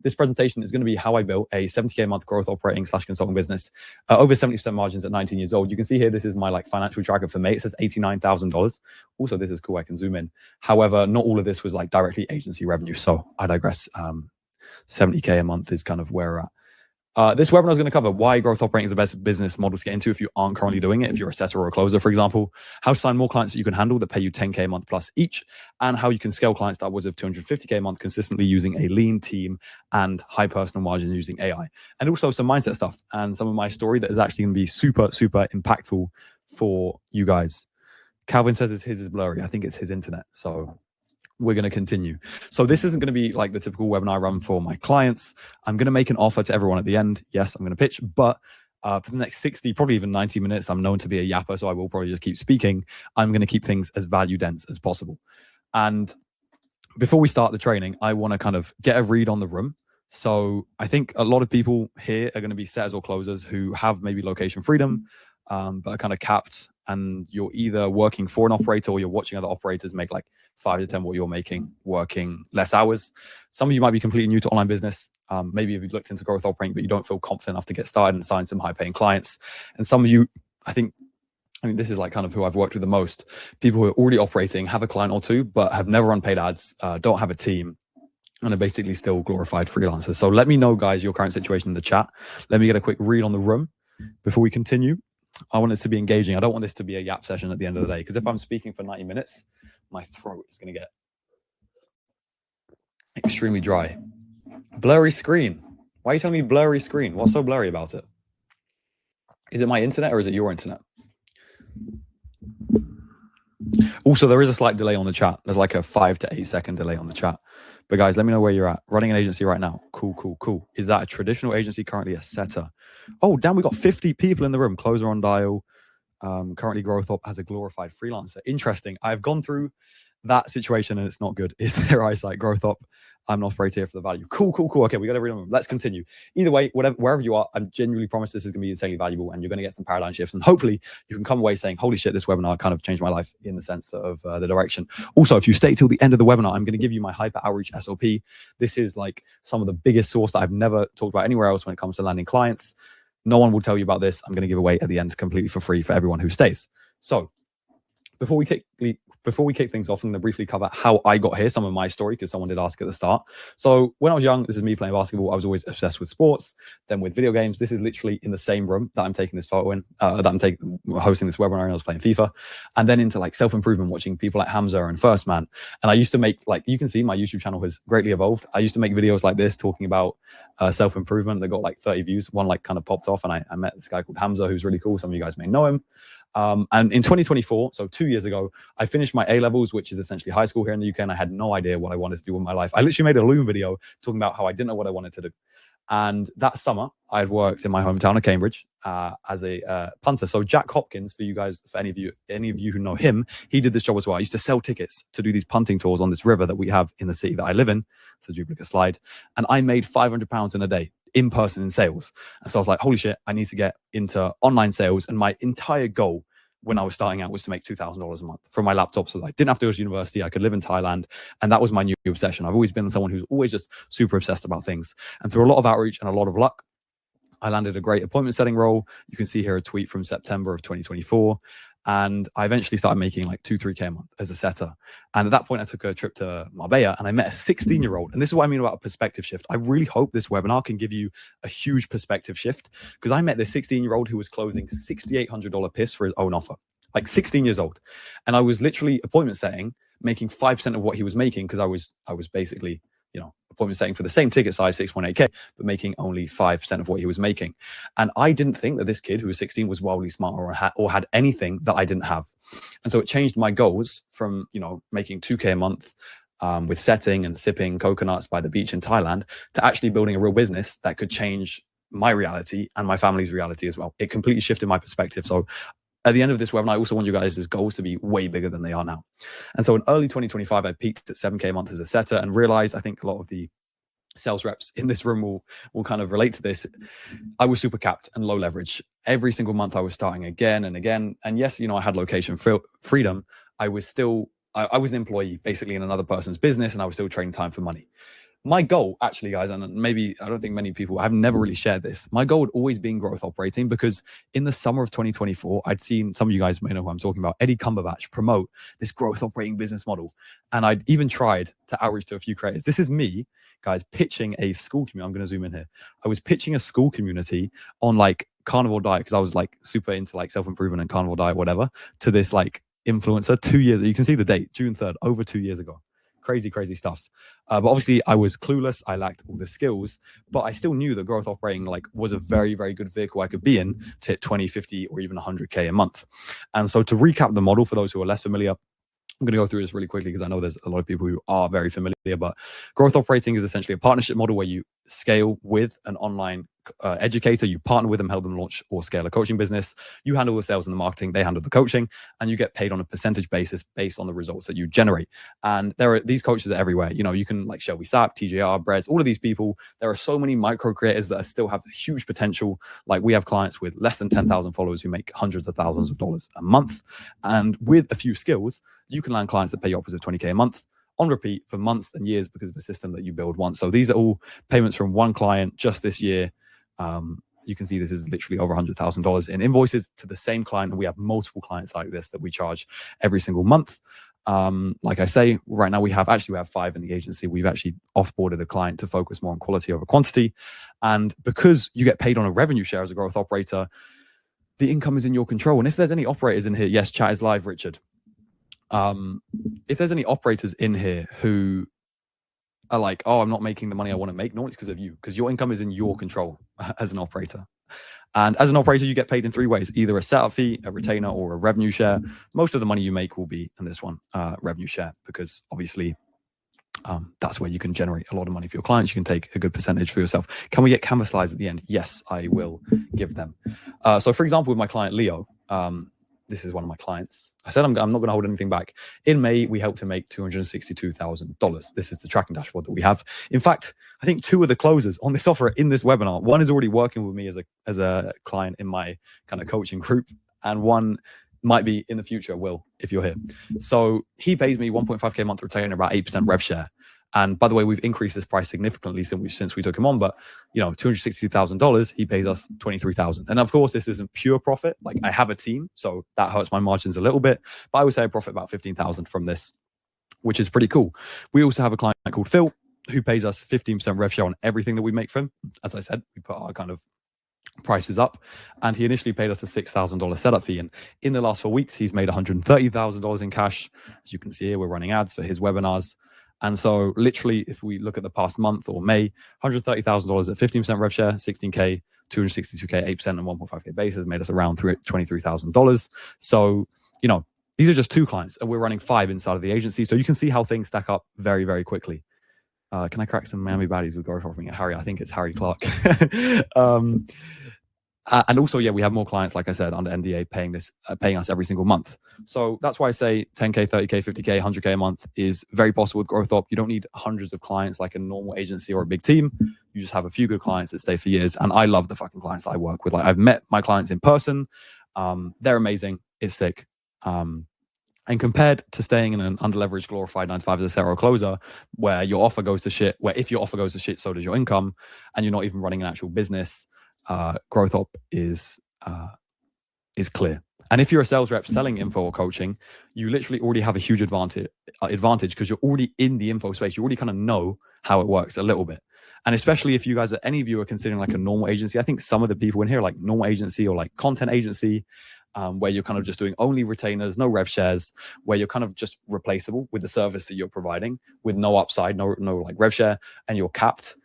this presentation is going to be how I built a 70K a month growth operating / consulting business, over 70% margins at 19 years old. You can see here, this is my like financial tracker for May. It says $89,000. Also, this is cool. I can zoom in. However, not all of this was like directly agency revenue. So I digress. 70K a month is kind of where we're at. This webinar is going to cover why growth operating is the best business model to get into if you aren't currently doing it, if you're a setter or a closer, for example, how to sign more clients that you can handle that pay you 10K a month plus each, and how you can scale clients to upwards of 250K a month consistently using a lean team and high personal margins using AI. And also some mindset stuff and some of my story that is actually going to be super, super impactful for you guys. Calvin says his is blurry. I think it's his internet. So we're going to continue. So this isn't going to be like the typical webinar I run for my clients. I'm going to make an offer to everyone at the end. Yes, I'm going to pitch, but for the next 60, probably even 90 minutes, I'm known to be a yapper, so I will probably just keep speaking. I'm going to keep things as value dense as possible. And before we start the training, I want to kind of get a read on the room. So I think a lot of people here are going to be setters or closers who have maybe location freedom, but are kind of capped, and you're either working for an operator or you're watching other operators make like 5 to 10 what you're making, working less hours. Some of you might be completely new to online business. Maybe if you've looked into growth operating, but you don't feel confident enough to get started and sign some high paying clients. And some of you, I mean, this is like kind of who I've worked with the most. People who are already operating, have a client or two, but have never run paid ads, don't have a team, and are basically still glorified freelancers. So let me know, guys, your current situation in the chat. Let me get a quick read on the room before we continue. I want this to be engaging. I don't want this to be a yap session at the end of the day, because if I'm speaking for 90 minutes, my throat is going to get extremely dry. Blurry screen. Why are you telling me blurry screen? What's so blurry about it? Is it my internet or is it your internet? Also, there is a slight delay on the chat. There's like a 5 to 8 second delay on the chat. But guys, let me know where you're at. Running an agency right now. Cool, cool, cool. Is that a traditional agency, currently a setter? Oh, damn, we got 50 people in the room. Closer on dial. Currently growth up as a glorified freelancer. Interesting. I've gone through that situation and it's not good. Is their eyesight growth up? I'm an operator here for the value. Cool, cool, cool. Okay, we got to read on. Let's continue. Either way, wherever you are, I genuinely promise this is going to be insanely valuable and you're going to get some paradigm shifts. And hopefully you can come away saying, holy shit, this webinar kind of changed my life in the sense of the direction. Also, if you stay till the end of the webinar, I'm going to give you my hyper outreach SOP. This is like some of the biggest source that I've never talked about anywhere else when it comes to landing clients. No one will tell you about this. I'm going to give away at the end completely for free for everyone who stays. So before we kick things off, I'm going to briefly cover how I got here, some of my story, because someone did ask at the start. So when I was young, this is me playing basketball. I was always obsessed with sports, then with video games. This is literally in the same room that I'm taking this photo in, that I'm hosting this webinar, and I was playing FIFA. And then into like self-improvement, watching people like Hamza and First Man. And I used to make, like, you can see my YouTube channel has greatly evolved. I used to make videos like this talking about self-improvement. They got like 30 views. One like kind of popped off, and I met this guy called Hamza, who's really cool. Some of you guys may know him. And in 2024, so 2 years ago, I finished my A-levels, which is essentially high school here in the UK, and I had no idea what I wanted to do with my life. I literally made a Loom video talking about how I didn't know what I wanted to do. And that summer, I had worked in my hometown of Cambridge as a punter. So Jack Hopkins, for you guys, for any of you who know him, he did this job as well. I used to sell tickets to do these punting tours on this river that we have in the city that I live in. It's a duplicate slide. And I made £500 in a day in person in sales. And so I was like, holy shit, I need to get into online sales. And my entire goal when I was starting out was to make $2,000 a month from my laptop, so that I didn't have to go to university. I could live in Thailand. And that was my new obsession. I've always been someone who's always just super obsessed about things. And through a lot of outreach and a lot of luck, I landed a great appointment setting role. You can see here a tweet from September of 2024. And I eventually started making like 2-3K a month as a setter. And at that point, I took a trip to Marbella and I met a 16-year-old. And this is what I mean about a perspective shift. I really hope this webinar can give you a huge perspective shift, because I met this 16-year-old who was closing $6,800 piss for his own offer, like 16 years old. And I was literally appointment setting, making 5% of what he was making, because I was basically, appointment setting for the same ticket size, 6.8K, but making only 5% of what he was making. And I didn't think that this kid who was 16 was wildly smart or had anything that I didn't have. And so it changed my goals from, making 2K a month with setting and sipping coconuts by the beach in Thailand to actually building a real business that could change my reality and my family's reality as well. It completely shifted my perspective. So at the end of this webinar, I also want you guys' goals to be way bigger than they are now. And so in early 2025, I peaked at 7K a month as a setter and realized, I think a lot of the sales reps in this room will kind of relate to this. I was super capped and low leverage. Every single month I was starting again and again. And yes, I had location freedom. I was an employee basically in another person's business, and I was still trading time for money. my goal, actually, guys, and maybe I don't think many people, I've never really shared this. My goal had always been growth operating, because in the summer of 2024, I'd seen, some of you guys may know who I'm talking about, Eddie Cumberbatch promote this growth operating business model. And I'd even tried to outreach to a few creators. This is me, guys, pitching a school community. I'm going to zoom in here. I was pitching a school community on like carnivore diet, because I was like super into like self-improvement and carnivore diet, whatever, to this like influencer 2 years. You can see the date, June 3rd, over 2 years ago. Crazy stuff. But obviously I was clueless. I lacked all the skills, but I still knew that growth operating like was a very, very good vehicle I could be in to hit 20, 50, or even 100K a month. And so to recap the model for those who are less familiar, I'm going to go through this really quickly because I know there's a lot of people who are very familiar, but growth operating is essentially a partnership model where you scale with an online educator. You partner with them, help them launch or scale a coaching business. You handle the sales and the marketing, they handle the coaching, and you get paid on a percentage basis based on the results that you generate. And there are these coaches are everywhere. You know, you can like Shelby Sapp, TJR, Brez, all of these people. There are so many micro creators that still have huge potential. Like we have clients with less than 10,000 followers who make hundreds of thousands of dollars a month. And with a few skills, you can land clients that pay you upwards of 20K a month on repeat for months and years because of a system that you build once. So these are all payments from one client just this year. You can see this is literally over $100,000 in invoices to the same client. And we have multiple clients like this that we charge every single month. Like I say, right now we have 5 in the agency. We've actually offboarded a client to focus more on quality over quantity. And because you get paid on a revenue share as a growth operator, the income is in your control. And if there's any operators in here, yes, chat is live, Richard. If there's any operators in here who are like, oh, I'm not making the money I want to make, no, it's because of you, because your income is in your control as an operator. And as an operator, you get paid in 3 ways, either a setup fee, a retainer, or a revenue share. Most of the money you make will be in this one, revenue share, because obviously that's where you can generate a lot of money for your clients. You can take a good percentage for yourself. Can we get Canva slides at the end? Yes, I will give them. So for example, with my client, Leo, this is one of my clients. I said I'm not going to hold anything back. In May, we helped him make $262,000. This is the tracking dashboard that we have. In fact, I think 2 of the closers on this offer in this webinar, one is already working with me as a client in my kind of coaching group, and one might be in the future, Will, if you're here. So he pays me 1.5K a month retainer, about 8% rev share. And by the way, we've increased this price significantly since we took him on. But you know, $262,000, he pays us $23,000. And of course, this isn't pure profit. Like I have a team, so that hurts my margins a little bit. But I would say I profit about $15,000 from this, which is pretty cool. We also have a client called Phil who pays us 15% rev share on everything that we make for him. As I said, we put our kind of prices up, and he initially paid us a $6,000 setup fee. And in the last 4 weeks, he's made $130,000 in cash. As you can see here, we're running ads for his webinars. And so literally, if we look at the past month or May, $130,000 at 15% rev share, 16K, 262K, 8% and 1.5K base has made us around $23,000. So, you know, these are just 2 clients and we're running 5 inside of the agency. So you can see how things stack up very, very quickly. Can I crack some Miami baddies with growth offering at Harry? I think it's Harry Clark. And also, yeah, we have more clients, like I said, under NDA paying us every single month. So that's why I say 10K, 30K, 50K, 100K a month is very possible with Growth Op. You don't need hundreds of clients like a normal agency or a big team. You just have a few good clients that stay for years. And I love the fucking clients that I work with. Like I've met my clients in person. They're amazing. It's sick. And compared to staying in an underleveraged, glorified 9-to-5 as a seller or closer, where your offer goes to shit, where if your offer goes to shit, so does your income, and you're not even running an actual business, Growth Op is clear. And if you're a sales rep selling info or coaching, you literally already have a huge advantage because you're already in the info space. You already kind of know how it works a little bit. And especially if you guys, any of you are considering like a normal agency, I think some of the people in here are like normal agency or like content agency, where you're kind of just doing only retainers, no rev shares, where you're kind of just replaceable with the service that you're providing with no upside, no like rev share, and you're capped.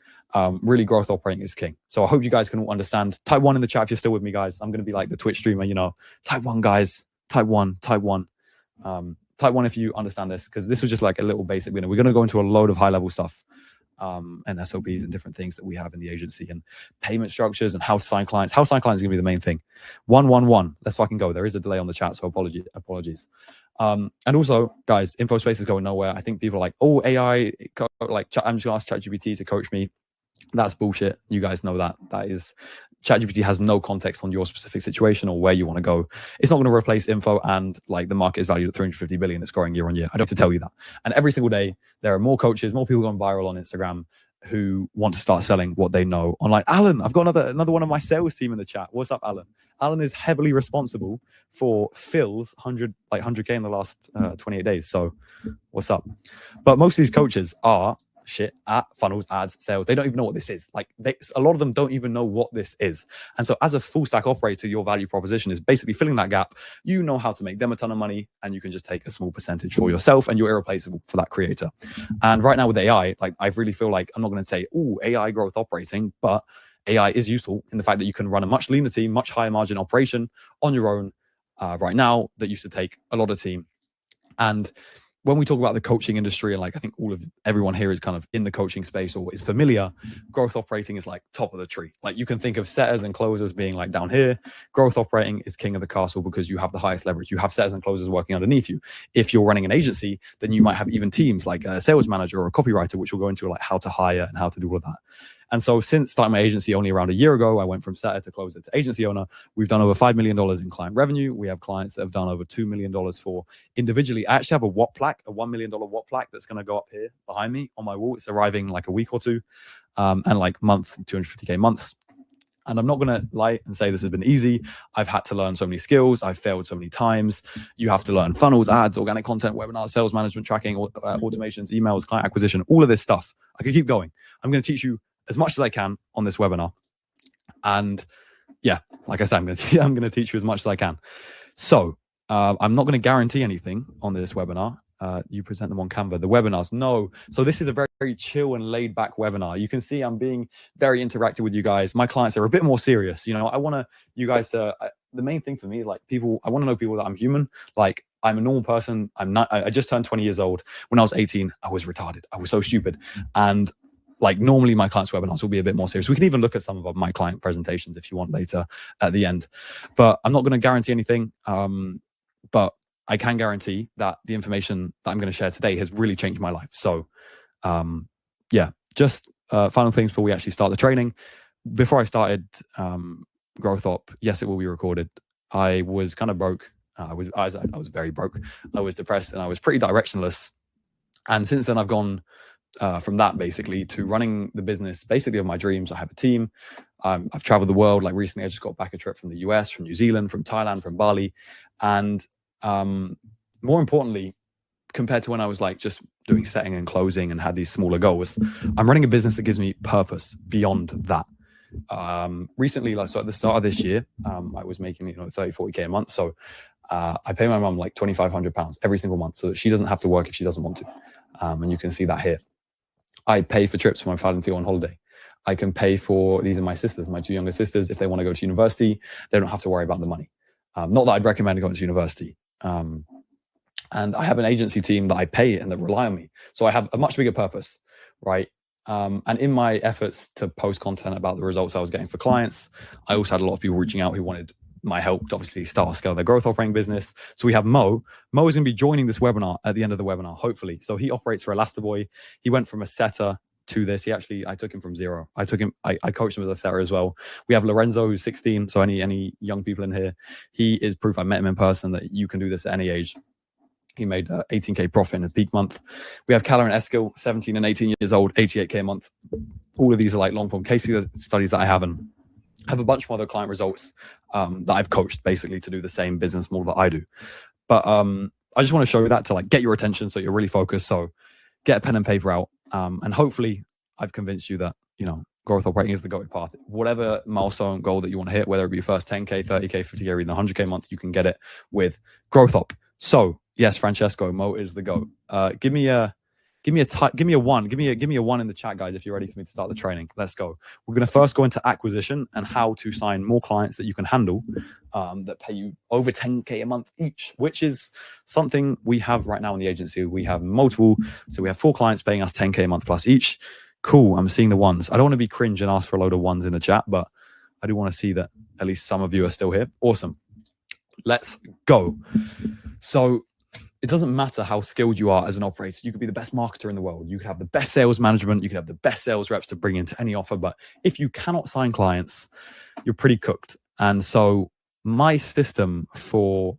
Really, growth operating is king. So I hope you guys can all understand. Type 1 in the chat if you're still with me, guys. I'm going to be like the Twitch streamer, you know. Type 1, guys. Type 1. Type 1 if you understand this, because this was just like a little basic winner. We're going to go into a load of high level stuff, and SOPs and different things that we have in the agency, and payment structures and how to sign clients. How to sign clients is going to be the main thing. 111. Let's fucking go. There is a delay on the chat, so apologies. And also, guys, info space is going nowhere. I think people are like, oh, AI, like I'm just going to ask ChatGPT to coach me. That's bullshit. You guys know that. That is, ChatGPT has no context on your specific situation or where you want to go. It's not going to replace info, and like the market is valued at 350 billion. It's growing year on year. I don't have to tell you that. And every single day, there are more coaches, more people going viral on Instagram. who want to start selling what they know online. Alan, I've got another one of my sales team in the chat. What's up, Alan? Alan is heavily responsible for Phil's 100K in the last 28 days. So what's up? But most of these coaches are shit at funnels, ads, sales. They don't even know what this is. Like a lot of them don't even know what this is. And so as a full stack operator, your value proposition is basically filling that gap. You know how to make them a ton of money, and you can just take a small percentage for yourself, and you're irreplaceable for that creator. And right now with AI, like I really feel like I'm not going to say, oh, AI growth operating, but AI is useful in the fact that you can run a much leaner team, much higher margin operation on your own right now that used to take a lot of team. And when we talk about the coaching industry, and like I think everyone here is kind of in the coaching space or is familiar, growth operating is like top of the tree. Like you can think of setters and closers being like down here. Growth operating is king of the castle because you have the highest leverage. You have setters and closers working underneath you. If you're running an agency, then you might have even teams like a sales manager or a copywriter, which will go into like how to hire and how to do all of that. And so since starting my agency only around a year ago, I went from setter to closer to agency owner. We've done over $5 million in client revenue. We have clients that have done over $2 million for individually. I actually have a Watt plaque, a $1 million Watt plaque that's going to go up here behind me on my wall. It's arriving in like a week or two, and like month, 250K months. And I'm not going to lie and say this has been easy. I've had to learn so many skills. I've failed so many times. You have to learn funnels, ads, organic content, webinars, sales management, tracking, automations, emails, client acquisition, all of this stuff. I could keep going. I'm going to teach you as much as I can on this webinar. And yeah, like I said, I'm going to teach you as much as I can. So I'm not going to guarantee anything on this webinar. You present them on Canva. The webinars, no. So this is a very, very chill and laid back webinar. You can see I'm being very interactive with you guys. My clients are a bit more serious. You know, I want you guys to, the main thing for me is like people, I want to know people that I'm human. Like I'm a normal person. I just turned 20 years old. When I was 18, I was retarded. I was so stupid. And like normally my clients' webinars will be a bit more serious. We can even look at some of my client presentations if you want later at the end. But I'm not going to guarantee anything. But I can guarantee that the information that I'm going to share today has really changed my life. So yeah, just final things before we actually start the training. Before I started Growth Op, yes, it will be recorded. I was kind of broke. I was very broke. I was depressed and I was pretty directionless. And since then I've gone from that basically to running the business basically of my dreams. I have a team. I've traveled the world. Like recently, I just got back a trip from the US, from New Zealand, from Thailand, from Bali. And more importantly, compared to when I was like just doing setting and closing and had these smaller goals, I'm running a business that gives me purpose beyond that. Recently, like so at the start of this year, I was making 30, 40K a month. So I pay my mum like £2,500 every single month so that she doesn't have to work if she doesn't want to. And you can see that here. I pay for trips for my father to go on holiday. I can pay for, these are my sisters, my two younger sisters. If they want to go to university, they don't have to worry about the money. Not that I'd recommend going to university. And I have an agency team that I pay and that rely on me. So I have a much bigger purpose, right? And in my efforts to post content about the results I was getting for clients, I also had a lot of people reaching out who wanted my help to obviously start or scale their growth operating business. So we have Mo. Mo is going to be joining this webinar at the end of the webinar, hopefully. So he operates for Elastiboy. He went from a setter to this. I took him from zero. I coached him as a setter as well. We have Lorenzo, who's 16. So any young people in here, he is proof. I met him in person that you can do this at any age. He made 18K profit in a peak month. We have Calla and Eskil, 17 and 18 years old, 88K a month. All of these are like long form case studies that I have, and have a bunch of other client results that I've coached basically to do the same business model that I do. But I just want to show you that to like get your attention so you're really focused. So get a pen and paper out, and hopefully I've convinced you that growth operating is the go-to path. Whatever milestone goal that you want to hit, whether it be your first 10K, 30K, 50K, or even 100K month, you can get it with Growth Op. So yes, Francesco, Mo is the GOAT. Give me a one in the chat, guys, if you're ready for me to start the training. Let's go. We're going to first go into acquisition and how to sign more clients that you can handle that pay you over 10K a month each, which is something we have right now in the agency. We have multiple. So we have 4 clients paying us 10K a month plus each. Cool. I'm seeing the ones. I don't want to be cringe and ask for a load of ones in the chat, but I do want to see that at least some of you are still here. Awesome. Let's go. So it doesn't matter how skilled you are as an operator. You could be the best marketer in the world. You could have the best sales management. You could have the best sales reps to bring into any offer. But if you cannot sign clients, you're pretty cooked. And so my system for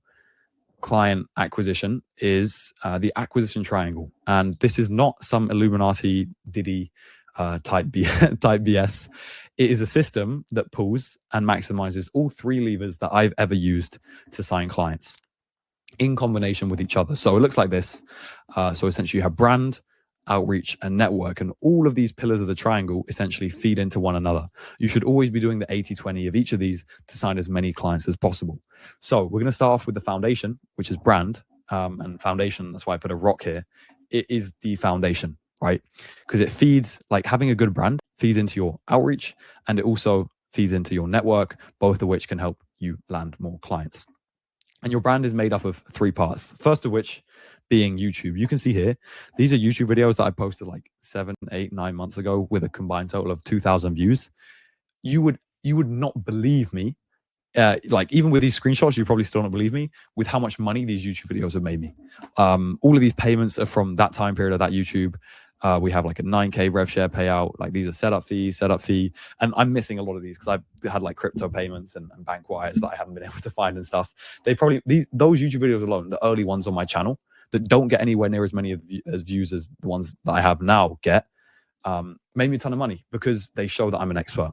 client acquisition is the acquisition triangle. And this is not some Illuminati Diddy type BS. It is a system that pulls and maximizes all three levers that I've ever used to sign clients in combination with each other. So it looks like this. So essentially you have brand, outreach, and network, and all of these pillars of the triangle essentially feed into one another. You should always be doing the 80-20 of each of these to sign as many clients as possible. So we're going to start off with the foundation, which is brand. And foundation, that's why I put a rock here. It is the foundation, right? Because it feeds, like having a good brand feeds into your outreach, and it also feeds into your network, both of which can help you land more clients. And your brand is made up of three parts. First of which being YouTube. You can see here, these are YouTube videos that I posted like 7, 8, 9 months ago with a combined total of 2,000 views. You would not believe me. Like even with these screenshots, you probably still don't believe me with how much money these YouTube videos have made me. All of these payments are from that time period of that YouTube. We have like a 9K rev share payout. Like these are setup fee. And I'm missing a lot of these because I've had like crypto payments and bank wires that I haven't been able to find and stuff. They probably, those YouTube videos alone, the early ones on my channel that don't get anywhere near as many views as the ones that I have now get, made me a ton of money because they show that I'm an expert.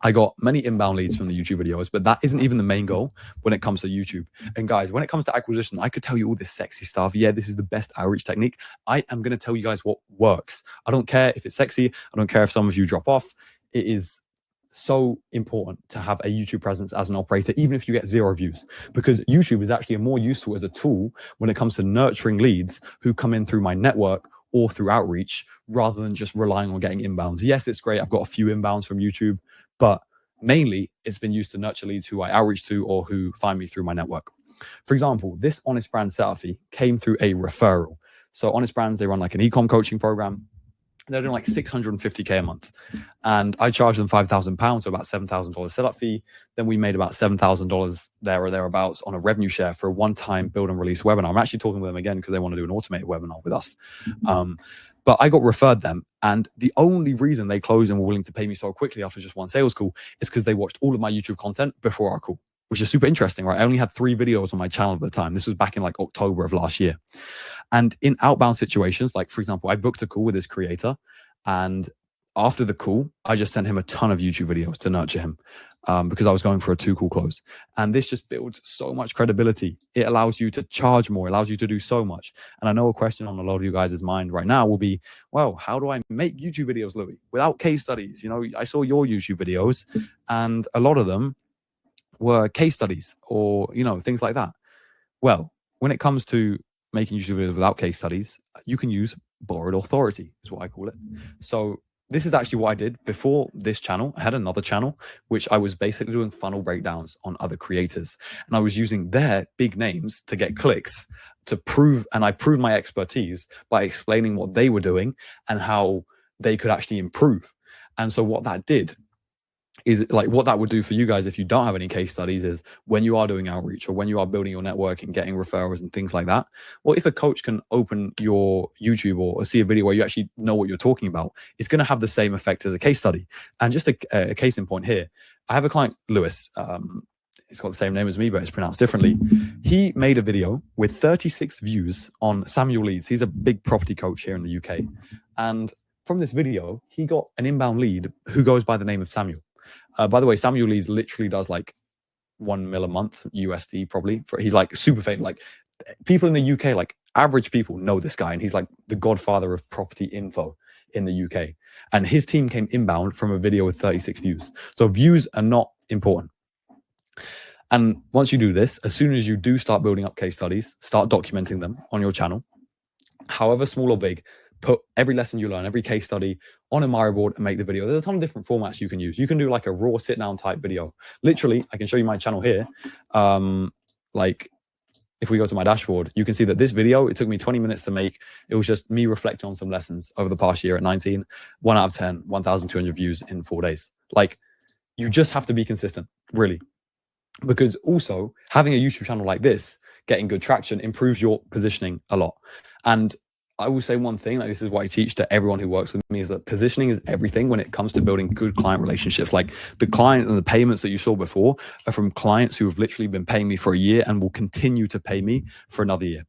I got many inbound leads from the YouTube videos, but that isn't even the main goal when it comes to YouTube. And guys, when it comes to acquisition, I could tell you all this sexy stuff. Yeah, this is the best outreach technique. I am going to tell you guys what works. I don't care if it's sexy. I don't care if some of you drop off. It is so important to have a YouTube presence as an operator, even if you get 0 views, because YouTube is actually more useful as a tool when it comes to nurturing leads who come in through my network or through outreach, rather than just relying on getting inbounds. Yes, it's great. I've got a few inbounds from YouTube, but mainly it's been used to nurture leads who I outreach to or who find me through my network. For example, this Honest Brand setup fee came through a referral. So Honest Brands, they run like an e-com coaching program. They're doing like $650K a month. And I charged them £5,000, so about $7,000 setup fee. Then we made about $7,000 there or thereabouts on a revenue share for a one-time build and release webinar. I'm actually talking with them again because they want to do an automated webinar with us. But I got referred them. And the only reason they closed and were willing to pay me so quickly after just one sales call is because they watched all of my YouTube content before our call, which is super interesting, right? I only had 3 videos on my channel at the time. This was back in like October of last year. And in outbound situations, like for example, I booked a call with this creator, and after the call, I just sent him a ton of YouTube videos to nurture him because I was going for a 2-call close. And this just builds so much credibility. It allows you to charge more, allows you to do so much. And I know a question on a lot of you guys' mind right now will be, well, how do I make YouTube videos, Louis, without case studies? You know, I saw your YouTube videos and a lot of them were case studies or, you know, things like that. Well, when it comes to making YouTube videos without case studies, you can use borrowed authority is what I call it. So this is actually what I did before this channel. I had another channel, which I was basically doing funnel breakdowns on other creators. And I was using their big names to get clicks to prove, and I proved my expertise by explaining what they were doing and how they could actually improve. And so what that did is, like, what that would do for you guys if you don't have any case studies is when you are doing outreach or when you are building your network and getting referrals and things like that, well, if a coach can open your YouTube or see a video where you actually know what you're talking about, it's going to have the same effect as a case study. And just a case in point here, I have a client, Lewis, he's got the same name as me, but it's pronounced differently. He made a video with 36 views on Samuel Leeds. He's a big property coach here in the UK. And from this video, he got an inbound lead who goes by the name of Samuel. By the way, Samuel Leeds literally does like 1 mil a month USD probably. He's like super famous. Like people in the UK, like average people know this guy, and he's like the godfather of property info in the UK. And his team came inbound from a video with 36 views. So views are not important. And once you do this, as soon as you do start building up case studies, start documenting them on your channel, however small or big, put every lesson you learn, every case study on a Miro board and make the video. There's a ton of different formats you can use. You can do like a raw sit down type video. Literally, I can show you my channel here. Like if we go to my dashboard, you can see that this video, it took me 20 minutes to make. It was just me reflecting on some lessons over the past year at 19, 1 out of 10, 1,200 views in 4 days. Like you just have to be consistent, really. Because also having a YouTube channel like this, getting good traction improves your positioning a lot. And I will say one thing, like this is what I teach to everyone who works with me, is that positioning is everything when it comes to building good client relationships. Like the client and the payments that you saw before are from clients who have literally been paying me for a year and will continue to pay me for another year.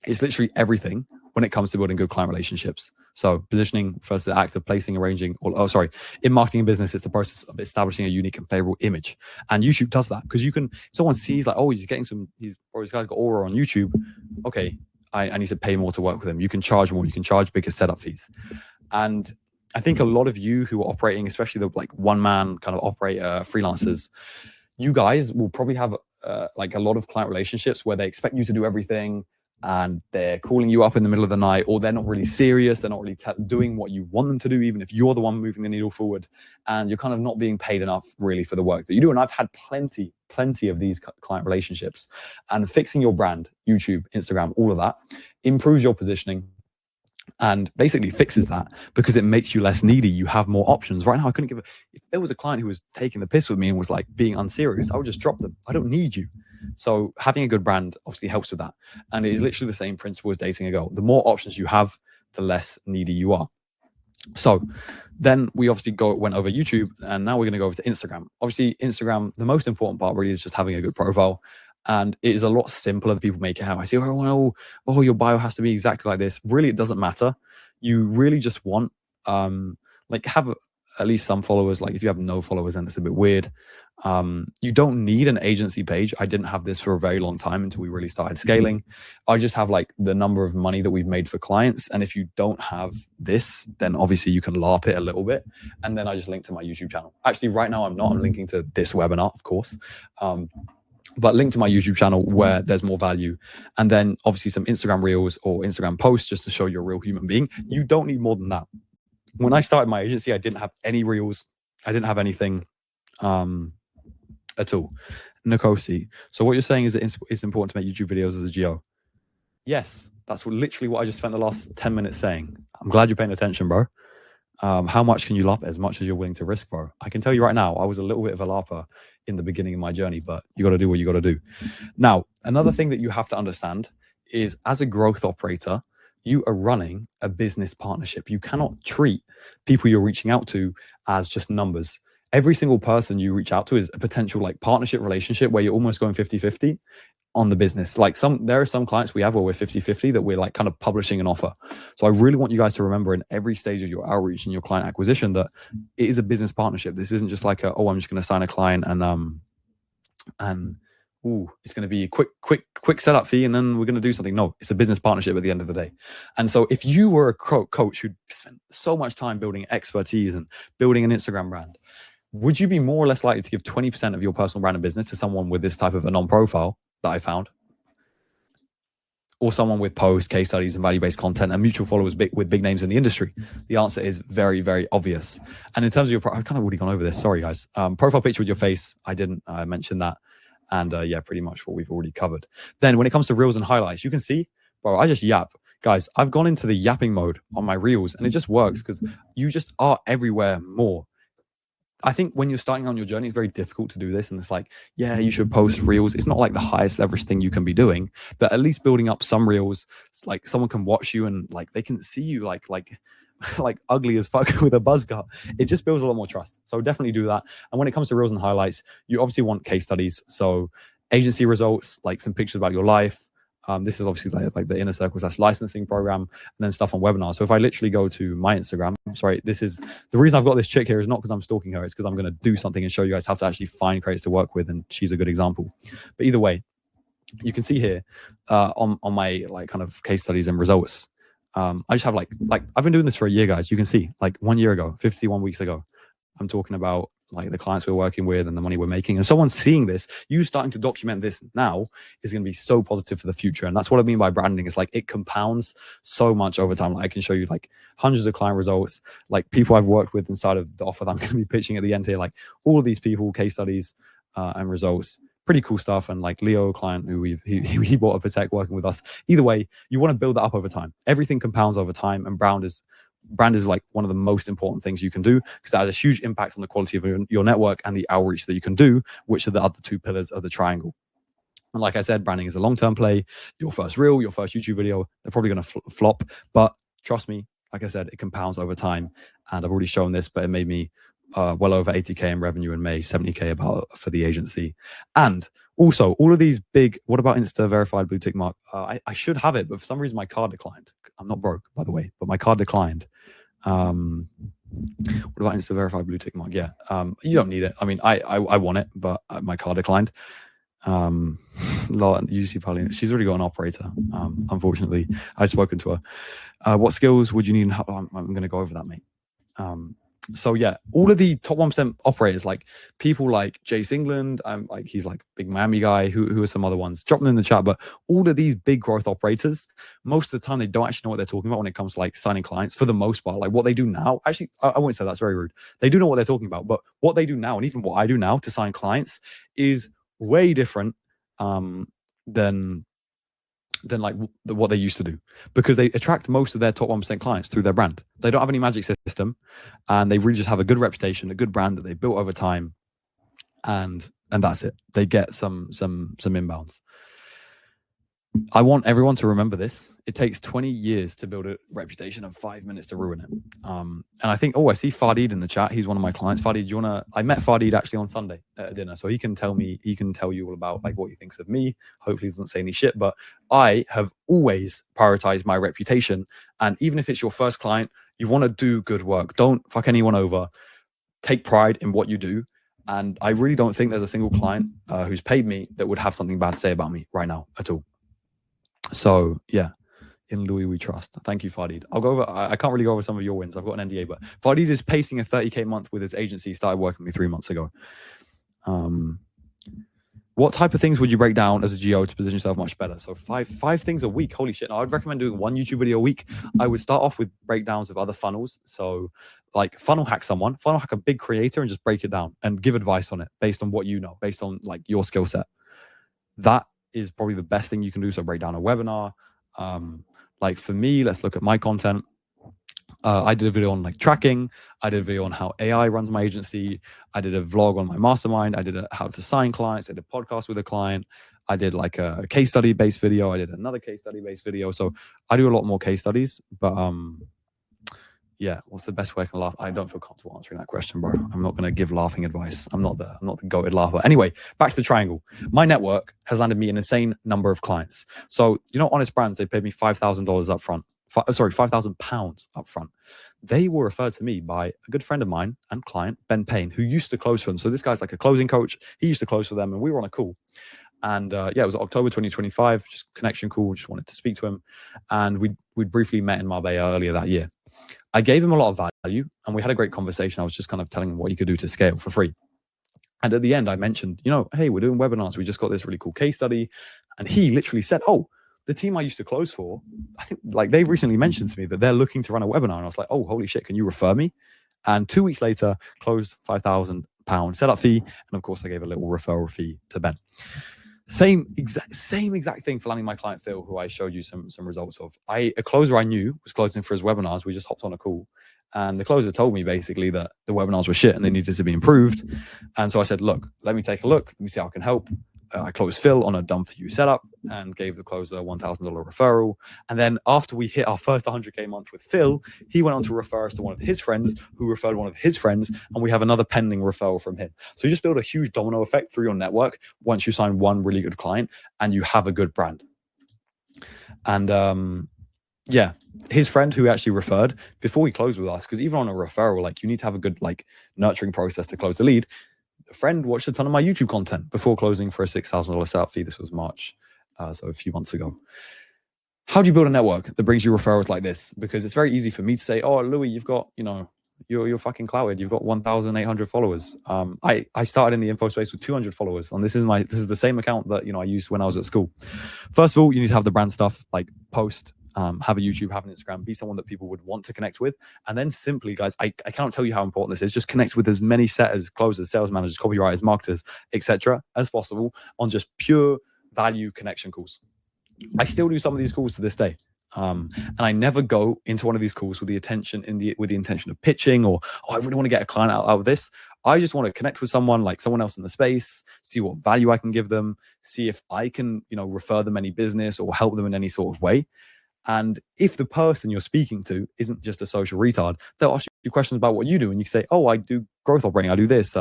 It's literally everything when it comes to building good client relationships. So positioning first, the act of placing, arranging, or in marketing and business, it's the process of establishing a unique and favorable image. And YouTube does that because you can, someone sees like, oh, he's getting some, this guy's got aura on YouTube. Okay, I need to pay more to work with him. You can charge more, you can charge bigger setup fees. And I think a lot of you who are operating, especially the like one-man kind of operator freelancers, you guys will probably have like a lot of client relationships where they expect you to do everything and they're calling you up in the middle of the night, or they're not really serious. They're not really doing what you want them to do, even if you're the one moving the needle forward, and you're kind of not being paid enough really for the work that you do. And I've had plenty of these client relationships, and fixing your brand, YouTube, Instagram, all of that improves your positioning and basically fixes that because it makes you less needy. You have more options. Right now, I couldn't give if there was a client who was taking the piss with me and was like being unserious, I would just drop them. I don't need you. So having a good brand obviously helps with that. And it is literally the same principle as dating a girl. The more options you have, the less needy you are. So then we obviously went over YouTube, and now we're going to go over to Instagram. Obviously, Instagram, the most important part really is just having a good profile. And it is a lot simpler than people make it out. I say, oh, your bio has to be exactly like this. Really, it doesn't matter. You really just want, like, have at least some followers. Like, if you have no followers, then it's a bit weird. You don't need an agency page. I didn't have this for a very long time until we really started scaling. I just have like the number of money that we've made for clients. And if you don't have this, then obviously you can LARP it a little bit. And then I just link to my YouTube channel. Actually, right now I'm not. I'm linking to this webinar, of course. But link to my YouTube channel where there's more value. And then obviously some Instagram reels or Instagram posts just to show you're a real human being. You don't need more than that. When I started my agency, I didn't have any reels. I didn't have anything at all. Nkosi. So what you're saying is that it's important to make YouTube videos as a geo. Yes, that's literally what I just spent the last 10 minutes saying. I'm glad you're paying attention, bro. How much can you LARP? As much as you're willing to risk, bro. I can tell you right now, I was a little bit of a LARPer in the beginning of my journey, but you got to do what you got to do. Now, another thing that you have to understand is, as a growth operator, you are running a business partnership. You cannot treat people you're reaching out to as just numbers. Every single person you reach out to is a potential like partnership relationship where you're almost going 50-50 on the business. Like there are some clients we have where we're 50-50 that we're like kind of publishing an offer. So I really want you guys to remember in every stage of your outreach and your client acquisition that it is a business partnership. This isn't just like I'm just going to sign a client and it's going to be a quick setup fee and then we're going to do something. No, it's a business partnership at the end of the day. And so if you were a coach who spent so much time building expertise and building an Instagram brand, would you be more or less likely to give 20% of your personal brand and business to someone with this type of a non-profile that I found, or someone with posts, case studies, and value-based content and mutual followers with big names in the industry? The answer is very, very obvious. And in terms of your, I've kind of already gone over this. Sorry, guys. Profile picture with your face. I didn't mention that. And yeah, pretty much what we've already covered. Then when it comes to reels and highlights, you can see, bro, I just yap. Guys, I've gone into the yapping mode on my reels and it just works because you just are everywhere more. I think when you're starting on your journey, it's very difficult to do this. And it's like, yeah, you should post reels. It's not like the highest leverage thing you can be doing, but at least building up some reels, it's like someone can watch you and like they can see you like ugly as fuck with a buzz cut. It just builds a lot more trust. So definitely do that. And when it comes to reels and highlights, you obviously want case studies. So agency results, like some pictures about your life. This is obviously like the Inner Circle / licensing program, and then stuff on webinars. So if I literally go to my Instagram, sorry, this is the reason I've got this chick here is not because I'm stalking her. It's because I'm going to do something and show you guys how to actually find creators to work with. And she's a good example. But either way, you can see here on my like kind of case studies and results. I just have like I've been doing this for a year, guys. You can see like 1 year ago, 51 weeks ago, I'm talking about like the clients we're working with and the money we're making. And someone seeing this, you starting to document this now is going to be so positive for the future. And that's what I mean by branding. It's like it compounds so much over time. Like I can show you like hundreds of client results, like people I've worked with inside of the offer that I'm going to be pitching at the end here, like all of these people, case studies and results. Pretty cool stuff. And like Leo, client who he bought a Patek working with us. Either way, you want to build that up over time. Everything compounds over time, and brand is like one of the most important things you can do because that has a huge impact on the quality of your network and the outreach that you can do, which are the other two pillars of the triangle. And like I said, branding is a long-term play. Your first reel, your first YouTube video, they're probably going to flop, but trust me, like I said, it compounds over time. And I've already shown this, but it made me well over 80K in revenue in May, 70K about for the agency. And Also, all of these big, what about Insta verified blue tick mark? I should have it, but for some reason my card declined. I'm not broke, by the way, but my card declined. What about Insta verified blue tick mark? Yeah. You don't need it. I mean, I want it, but my card declined. UC Pauline, she's already got an operator. Unfortunately, I've spoken to her. What skills would you need? I'm going to go over that, mate. So yeah, all of the top 1% operators, like people like Jace England, like he's like big Miami guy. Who are some other ones? Drop them in the chat. But all of these big growth operators, most of the time they don't actually know what they're talking about when it comes to like signing clients. For the most part, like what they do now, actually, I wouldn't say that's very rude. They do know what they're talking about, but what they do now, and even what I do now to sign clients, is way different than like what they used to do, because they attract most of their top 1% clients through their brand. They don't have any magic system, and they really just have a good reputation, a good brand that they built over time, and that's it. They get some inbounds. I want everyone to remember this. It takes 20 years to build a reputation and 5 minutes to ruin it. And I think, I see Fardid in the chat. He's one of my clients. Fardid, I met Fardid actually on Sunday at a dinner. So he can tell you all about like what he thinks of me. Hopefully he doesn't say any shit, but I have always prioritized my reputation. And even if it's your first client, you want to do good work. Don't fuck anyone over. Take pride in what you do. And I really don't think there's a single client who's paid me that would have something bad to say about me right now at all. So yeah, in Louis we trust. Thank you, Fardid. I'll go over. I can't really go over some of your wins. I've got an NDA, but Fardid is pacing a 30K a month with his agency. He started working with me 3 months ago. What type of things would you break down as a GO to position yourself much better? So five things a week. Holy shit! Now, I'd recommend doing 1 YouTube video a week. I would start off with breakdowns of other funnels. So like funnel hack a big creator and just break it down and give advice on it based on what you know, based on like your skill set. That is probably the best thing you can do. So break down a webinar. Like for me, let's look at my content. I did a video on like tracking. I did a video on how AI runs my agency. I did a vlog on my mastermind. I did how to sign clients. I did a podcast with a client. I did like a case study based video. I did another case study based video. So I do a lot more case studies, but yeah, what's the best way I can laugh? I don't feel comfortable answering that question, bro. I'm not going to give laughing advice. I'm not the goated laugher. Anyway, back to the triangle. My network has landed me an insane number of clients. So, Honest Brands, they paid me $5,000 up front. £5,000 up front. They were referred to me by a good friend of mine and client, Ben Payne, who used to close for them. So this guy's like a closing coach. He used to close for them, and we were on a call. And it was October 2025, just connection call. Just wanted to speak to him. And we'd briefly met in Marbella earlier that year. I gave him a lot of value and we had a great conversation. I was just kind of telling him what he could do to scale for free. And at the end, I mentioned, hey, we're doing webinars. We just got this really cool case study. And he literally said, the team I used to close for, I think like they recently mentioned to me that they're looking to run a webinar. And I was like, holy shit, can you refer me? And 2 weeks later, closed £5,000 setup fee. And of course, I gave a little referral fee to Ben. Same exact thing for landing my client Phil, who I showed you some results of. A closer I knew was closing for his webinars. We just hopped on a call, and the closer told me basically that the webinars were shit and they needed to be improved. And so I said, look, let me take a look. Let me see how I can help. I closed Phil on a done for you setup and gave the closer a $1,000 referral. And then after we hit our first 100K month with Phil, he went on to refer us to one of his friends who referred one of his friends. And we have another pending referral from him. So you just build a huge domino effect through your network once you sign one really good client and you have a good brand. And his friend who actually referred before he closed with us, because even on a referral, like you need to have a good like nurturing process to close the lead. The friend watched a ton of my YouTube content before closing for a $6,000 setup fee. This was March, so a few months ago. How do you build a network that brings you referrals like this? Because it's very easy for me to say, Louis, you've got, you're fucking clouded. You've got 1,800 followers. I started in the info space with 200 followers. And this is the same account that, I used when I was at school. First of all, you need to have the brand stuff, like post, have a YouTube, have an Instagram, be someone that people would want to connect with. And then simply, guys, I cannot tell you how important this is. Just connect with as many setters, closers, sales managers, copywriters, marketers, etc. as possible on just pure value connection calls. I still do some of these calls to this day. And I never go into one of these calls with the intention of pitching or, I really want to get a client out of this. I just want to connect with someone, like someone else in the space, see what value I can give them, see if I can, refer them any business or help them in any sort of way. And if the person you're speaking to isn't just a social retard, they'll ask you questions about what you do. And you say, I do growth operating. I do this.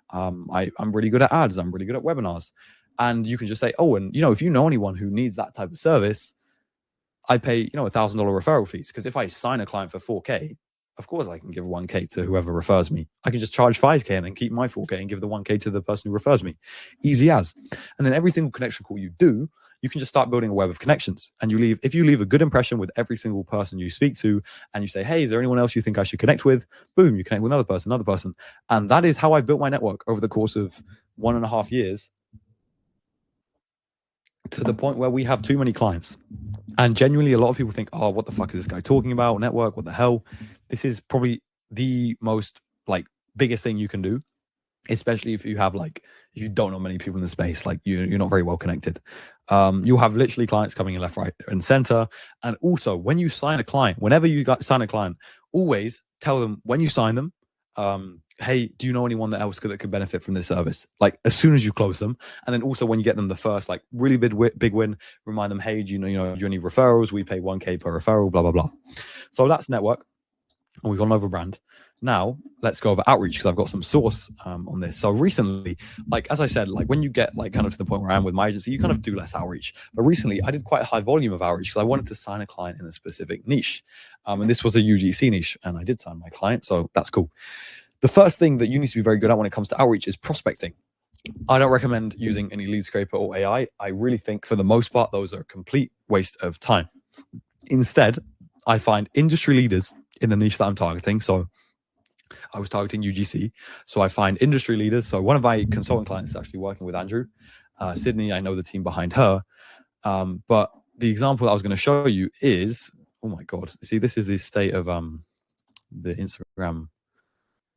I'm really good at ads. I'm really good at webinars. And you can just say, oh, and if you know anyone who needs that type of service, I pay, $1,000 referral fees. Because if I sign a client for 4K, of course I can give 1K to whoever refers me. I can just charge 5K and then keep my 4K and give the 1K to the person who refers me. Easy as. And then every single connection call you do, you can just start building a web of connections. And if you leave a good impression with every single person you speak to, and you say, hey, is there anyone else you think I should connect with? Boom, you connect with another person. And that is how I built my network over the course of 1.5 years, to the point where we have too many clients. And genuinely, a lot of people think, oh, what the fuck is this guy talking about? Network, what the hell? This is probably the most biggest thing you can do, especially if you have if you don't know many people in the space, you're not very well connected. You'll have literally clients coming in left, right, and center. And also, when you sign a client, whenever you sign a client, always tell them when you sign them, hey, do you know anyone else that could benefit from this service? As soon as you close them. And then also when you get them the first really big win, remind them, hey, do you need referrals? We pay 1K per referral, blah, blah, blah. So that's network. And we've gone over brand. Now let's go over outreach, because I've got some source on this. So recently, as I said, when you get kind of to the point where I am with my agency, you kind of do less outreach. But recently I did quite a high volume of outreach because I wanted to sign a client in a specific niche. And this was a UGC niche, and I did sign my client. So that's cool. The first thing that you need to be very good at when it comes to outreach is prospecting. I don't recommend using any lead scraper or AI. I really think for the most part, those are a complete waste of time. Instead, I find industry leaders in the niche that I'm targeting. So I was targeting UGC. So I find industry leaders. So one of my consultant clients is actually working with Andrew. Sydney, I know the team behind her. But the example I was going to show you is, oh my God. See, this is the state of the Instagram.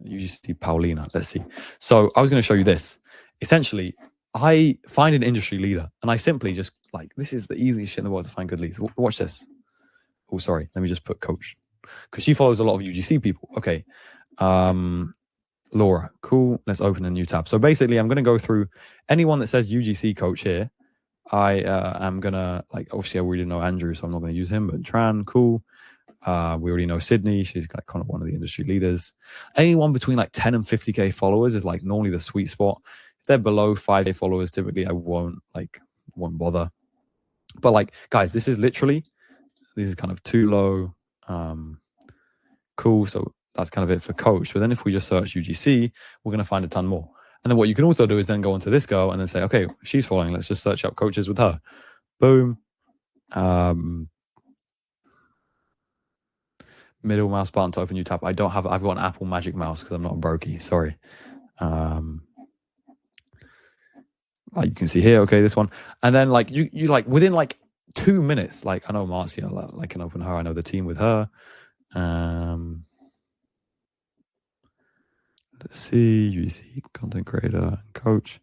You just see Paulina. Let's see. So I was going to show you this. Essentially, I find an industry leader, and I simply just this is the easiest shit in the world to find good leads. Watch this. Oh, sorry. Let me just put coach, because she follows a lot of UGC people. Okay. Laura. Cool. Let's open a new tab. So basically, I'm going to go through anyone that says UGC coach here. I am going to obviously I already know Andrew, so I'm not going to use him, but Tran. Cool. We already know Sydney. She's kind of one of the industry leaders. Anyone between 10 and 50K followers is normally the sweet spot. If they're below 5K followers, typically I won't bother. But guys, this is kind of too low. Cool. So that's kind of it for coach. But then if we just search UGC, we're going to find a ton more. And then what you can also do is then go onto this girl and then say, okay, she's following. Let's just search up coaches with her. Boom. Middle mouse button to open new tab. I've got an Apple Magic Mouse because I'm not a brokey. Sorry. You can see here, okay, this one. And then you within 2 minutes, I know Marcia, I can open her. I know the team with her. Let's see, UGC, content creator, coach.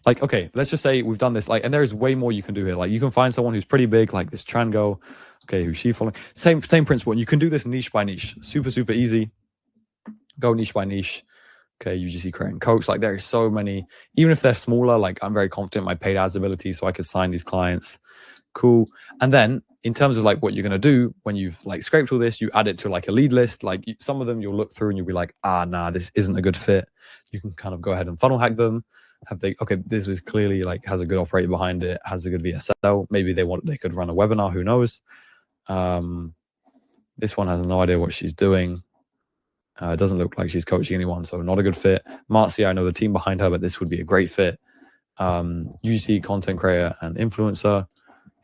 Okay, let's just say we've done this, and there's way more you can do here. You can find someone who's pretty big, like this Trango. Okay, who's she following? Same principle. And you can do this niche by niche. Super, super easy. Go niche by niche. Okay, UGC creating coach. There are so many, even if they're smaller, I'm very confident in my paid ads ability, so I could sign these clients. Cool. And then in terms of what you're going to do when you've scraped all this, you add it to a lead list. Some of them you'll look through and you'll be nah, this isn't a good fit. You can kind of go ahead and funnel hack them. This was clearly has a good operator behind it, has a good VSL. Maybe they could run a webinar, who knows? This one has no idea what she's doing. It doesn't look like she's coaching anyone, so not a good fit. Marcia, I know the team behind her, but this would be a great fit. UGC content creator and influencer.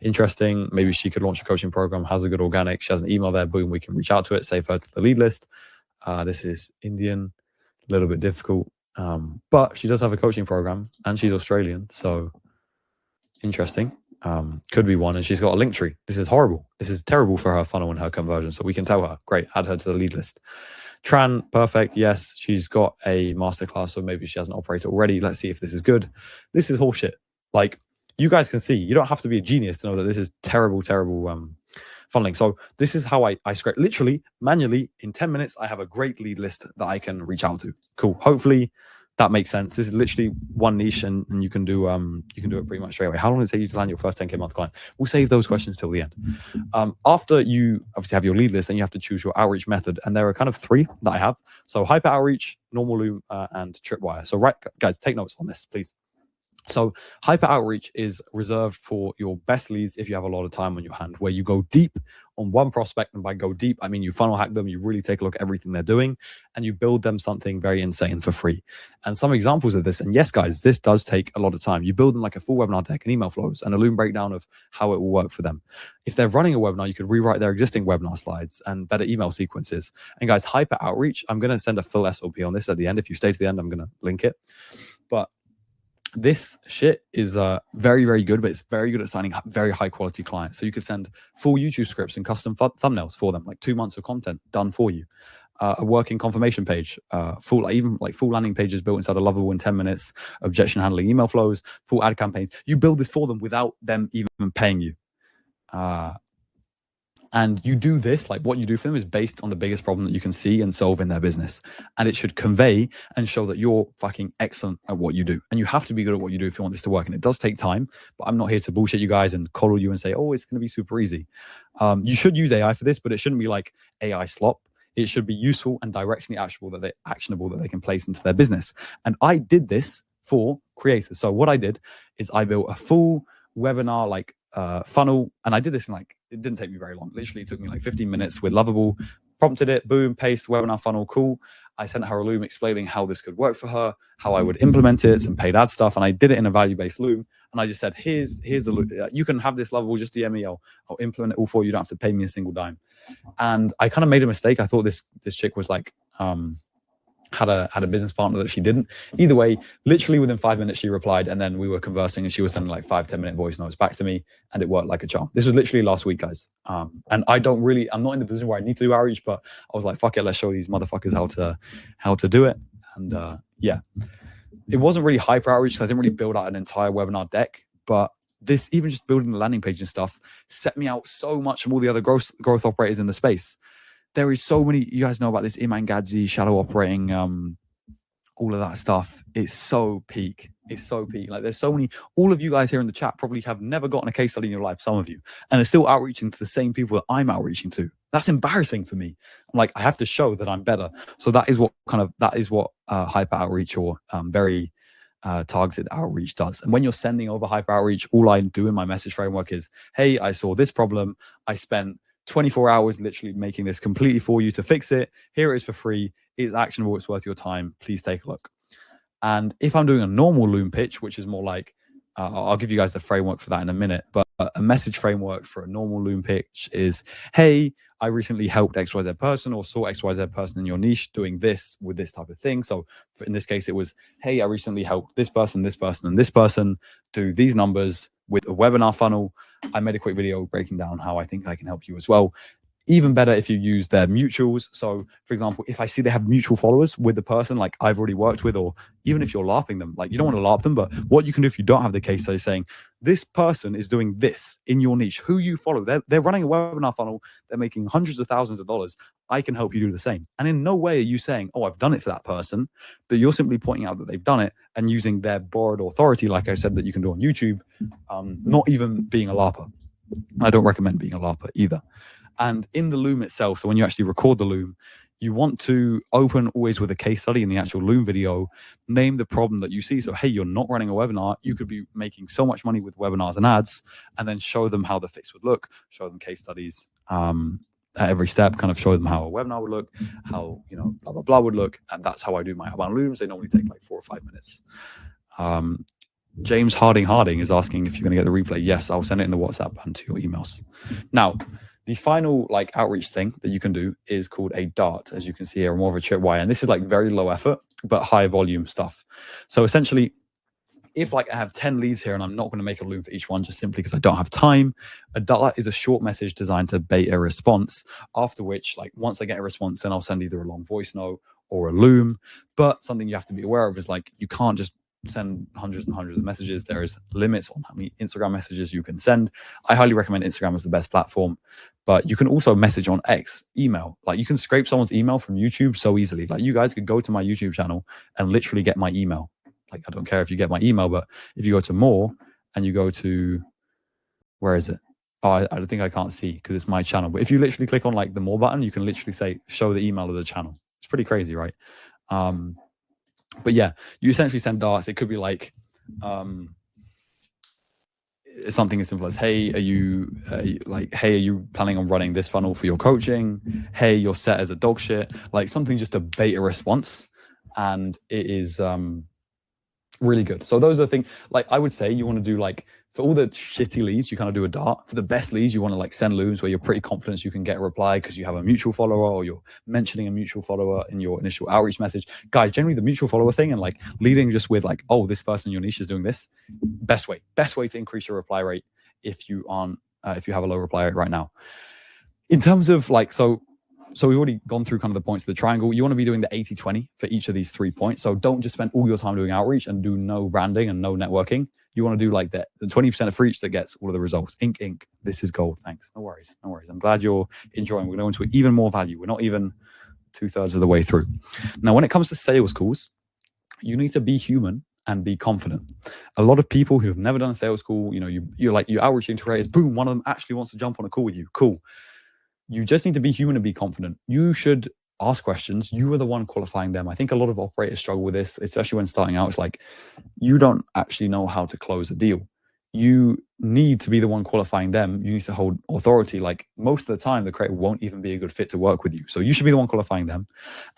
Interesting. Maybe she could launch a coaching program, has a good organic. She has an email there. Boom, we can reach out to it, save her to the lead list. This is Indian, a little bit difficult. But she does have a coaching program and she's Australian. So interesting. Could be one. And she's got a link tree. This is horrible. This is terrible for her funnel and her conversion. So we can tell her, great, add her to the lead list. Tran, perfect. Yes, she's got a masterclass. So maybe she has an operator already. Let's see if this is good. This is horseshit. You guys can see, you don't have to be a genius to know that this is terrible, terrible funneling. So this is how I scrape. Literally, manually, in 10 minutes, I have a great lead list that I can reach out to. Cool. Hopefully that makes sense. This is literally one niche, and you can do it pretty much straight away. How long does it take you to land your first 10K month client? We'll save those questions till the end. After you obviously have your lead list, then you have to choose your outreach method, and there are kind of 3 that I have. So hyper outreach, normal loom, and tripwire. So guys, take notes on this, please. So hyper outreach is reserved for your best leads if you have a lot of time on your hand, where you go deep on one prospect. And by go deep, I mean you funnel hack them, you really take a look at everything they're doing, and you build them something very insane for free. And some examples of this, and yes, guys, this does take a lot of time. You build them like a full webinar deck and email flows and a Loom breakdown of how it will work for them. If they're running a webinar, you could rewrite their existing webinar slides and better email sequences. And guys, hyper outreach, I'm going to send a full SOP on this at the end. If you stay to the end, I'm going to link it. But this shit is very, very good, but it's very good at signing up very high quality clients. So you could send full YouTube scripts and custom thumbnails for them, like 2 months of content done for you. A working confirmation page, full landing pages built inside a Lovable in 10 minutes, objection handling email flows, full ad campaigns. You build this for them without them even paying you. And you do this, like what you do for them is based on the biggest problem that you can see and solve in their business. And it should convey and show that you're fucking excellent at what you do. And you have to be good at what you do if you want this to work. And it does take time, but I'm not here to bullshit you guys and coddle you and say, oh, it's going to be super easy. You should use AI for this, but it shouldn't be like AI slop. It should be useful and directionally actionable that they can place into their business. And I did this for creators. So what I did is I built a full webinar funnel, and I did this in it didn't take me very long. Literally, it took me like 15 minutes with Lovable. Prompted it, boom, paste, webinar funnel, cool. I sent her a Loom explaining how this could work for her, how I would implement it, some paid ad stuff, and I did it in a value-based Loom. And I just said, here's the Loom. You can have this Lovable, just DM me. I'll implement it all for you. You don't have to pay me a single dime. And I kind of made a mistake. I thought this chick was had a business partner that she didn't. Either way, literally within 5 minutes she replied, and then we were conversing, and she was sending like 5-10 minute voice notes back to me, and it worked like a charm. This was literally last week, guys. And I'm not in the position where I need to do outreach, but I was like, fuck it, let's show these motherfuckers how to do it. And yeah, it wasn't really hyper outreach because I didn't really build out an entire webinar deck, but this, even just building the landing page and stuff, set me out so much from all the other growth operators in the space. There is so many, you guys know about this Iman Gadzhi, shadow operating, all of that stuff. It's so peak. It's so peak. Like there's so many, all of you guys here in the chat probably have never gotten a case study in your life, some of you, and are still outreaching to the same people that I'm outreaching to. That's embarrassing for me. I'm like, I have to show that I'm better. So that is what hyper outreach or very targeted outreach does. And when you're sending over hyper outreach, all I do in my message framework is, hey, I saw this problem. I spent 24 hours literally making this completely for you to fix it. Here it is for free. It's actionable. It's worth your time. Please take a look. And if I'm doing a normal Loom pitch, which is more like, I'll give you guys the framework for that in a minute, but a message framework for a normal Loom pitch is, hey, I recently helped XYZ person or saw XYZ person in your niche doing this with this type of thing. So in this case, it was, hey, I recently helped this person, and this person do these numbers with a webinar funnel. I made a quick video breaking down how I think I can help you as well. Even better if you use their mutuals. So for example, if I see they have mutual followers with the person like I've already worked with, or even if you're LARPing them, like you don't want to LARP them, but what you can do if you don't have the case study saying, this person is doing this in your niche, who you follow, they're running a webinar funnel, they're making hundreds of thousands of dollars. I can help you do the same. And in no way are you saying, oh, I've done it for that person, but you're simply pointing out that they've done it and using their borrowed authority, like I said, that you can do on YouTube, not even being a LARPer. I don't recommend being a LARPer either. And in the Loom itself, so when you actually record the Loom, you want to open always with a case study in the actual Loom video, name the problem that you see. So, hey, you're not running a webinar. You could be making so much money with webinars and ads, and then show them how the fix would look, show them case studies at every step, kind of show them how a webinar would look, how, blah, blah, blah would look. And that's how I do my outbound Looms. They normally take like 4 or 5 minutes. James Harding is asking if you're going to get the replay. Yes, I'll send it in the WhatsApp and to your emails. Now, the final outreach thing that you can do is called a DART, as you can see here, more of a tripwire. And this is like very low effort, but high volume stuff. So essentially, if I have 10 leads here and I'm not going to make a Loom for each one, just simply because I don't have time, a DART is a short message designed to bait a response, after which, once I get a response, then I'll send either a long voice note or a Loom. But something you have to be aware of is you can't just send hundreds and hundreds of messages. There is limits on how many Instagram messages you can send. I highly recommend Instagram as the best platform, but you can also message on X, email. Like you can scrape someone's email from YouTube so easily. Like you guys could go to my YouTube channel and literally get my email. Like I don't care if you get my email, but if you go to more and you go to, where is it? Oh, I think I can't see because it's my channel. But if you literally click on like the more button, you can literally say, show the email of the channel. It's pretty crazy, right? But yeah, you essentially send darts. It could be like, something as simple as, hey, are you planning on running this funnel for your coaching? Hey, you're set as a dog shit. Like something, just a beta response. And it is really good. So those are the things, like I would say you want to do, like for all the shitty leads, you kind of do a dart. For the best leads, you want to like send looms where you're pretty confident you can get a reply because you have a mutual follower or you're mentioning a mutual follower in your initial outreach message. Guys, generally the mutual follower thing and like leading just with like, oh, this person in your niche is doing this. Best way to increase your reply rate if you have a low reply rate right now. In terms of like, so we've already gone through kind of the points of the triangle. You want to be doing the 80-20 for each of these 3 points. So don't just spend all your time doing outreach and do no branding and no networking. You want to do like the 20% for each that gets all of the results. Ink. This is gold. Thanks. No worries. I'm glad you're enjoying. We're going to go into even more value. We're not even 2/3 of the way through. Now, when it comes to sales calls, you need to be human and be confident. A lot of people who have never done a sales call, you're like, you outreach integrators, boom, one of them actually wants to jump on a call with you. Cool. You just need to be human and be confident. You should ask questions. You are the one qualifying them. I think a lot of operators struggle with this, especially when starting out. It's like, you don't actually know how to close a deal. You need to be the one qualifying them. You need to hold authority. Like most of the time, the creator won't even be a good fit to work with you. So you should be the one qualifying them.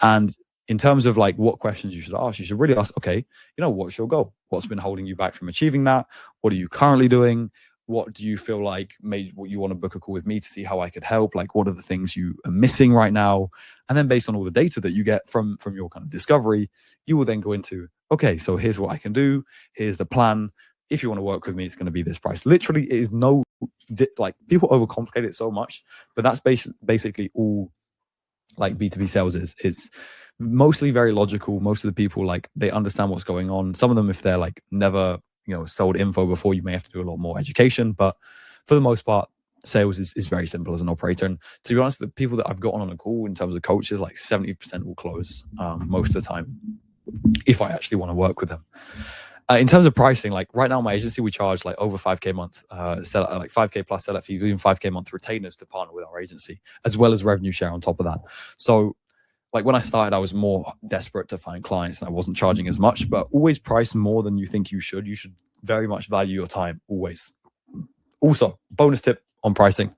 And in terms of like what questions you should ask, you should really ask, okay, what's your goal? What's been holding you back from achieving that? What are you currently doing? What do you feel like made what you want to book a call with me to see how I could help? Like, what are the things you are missing right now? And then based on all the data that you get from your kind of discovery, you will then go into, okay, so here's what I can do. Here's the plan. If you want to work with me, it's going to be this price. Literally, it is like people overcomplicate it so much, but that's basically all like B2B sales is. It's mostly very logical. Most of the people, like, they understand what's going on. Some of them, if they're like never sold info before, you may have to do a lot more education, but for the most part, sales is very simple as an operator. And to be honest, the people that I've gotten on a call in terms of coaches, like 70% will close most of the time if I actually want to work with them. In terms of pricing, like right now, my agency, we charge like over 5K a month, like 5K plus setup fees, even 5K a month retainers to partner with our agency, as well as revenue share on top of that. So like when I started, I was more desperate to find clients and I wasn't charging as much, but always price more than you think you should. You should very much value your time, always. Also, bonus tip on pricing.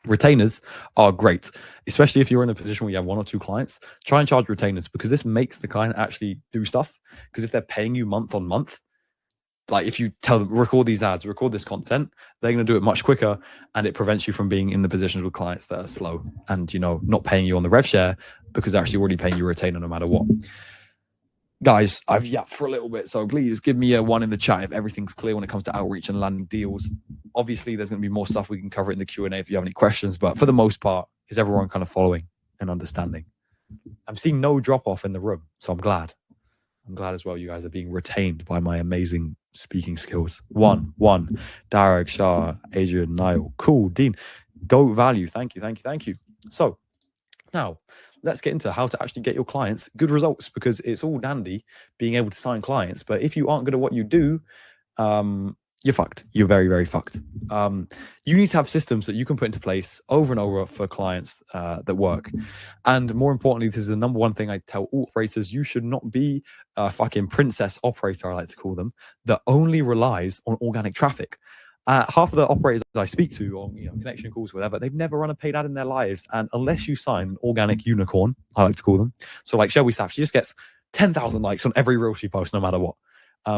Retainers are great, especially if you're in a position where you have 1 or 2 clients. Try and charge retainers because this makes the client actually do stuff. Because if they're paying you month on month, like if you tell them, record these ads, record this content, they're going to do it much quicker, and it prevents you from being in the positions with clients that are slow and, not paying you on the rev share because they're actually already paying you a retainer no matter what. Guys, I've yapped for a little bit, so please give me a 1 in the chat if everything's clear when it comes to outreach and landing deals. Obviously, there's going to be more stuff we can cover in the Q&A if you have any questions, but for the most part, is everyone kind of following and understanding? I'm seeing no drop-off in the room, so I'm glad. I'm glad as well you guys are being retained by my amazing speaking skills. One. Darek, Shah, Adrian, Niall. Cool. Dean. Go value. Thank you. So now let's get into how to actually get your clients good results, because it's all dandy being able to sign clients. But if you aren't good at what you do, you're fucked. You're very, very fucked. You need to have systems that you can put into place over and over for clients that work. And more importantly, this is the number one thing I tell all operators: you should not be a fucking princess operator, I like to call them, that only relies on organic traffic. Half of the operators I speak to on connection calls, whatever, they've never run a paid ad in their lives. And unless you sign an organic unicorn, I like to call them, so like Shelby Sapp, she just gets 10,000 likes on every reel she posts, no matter what.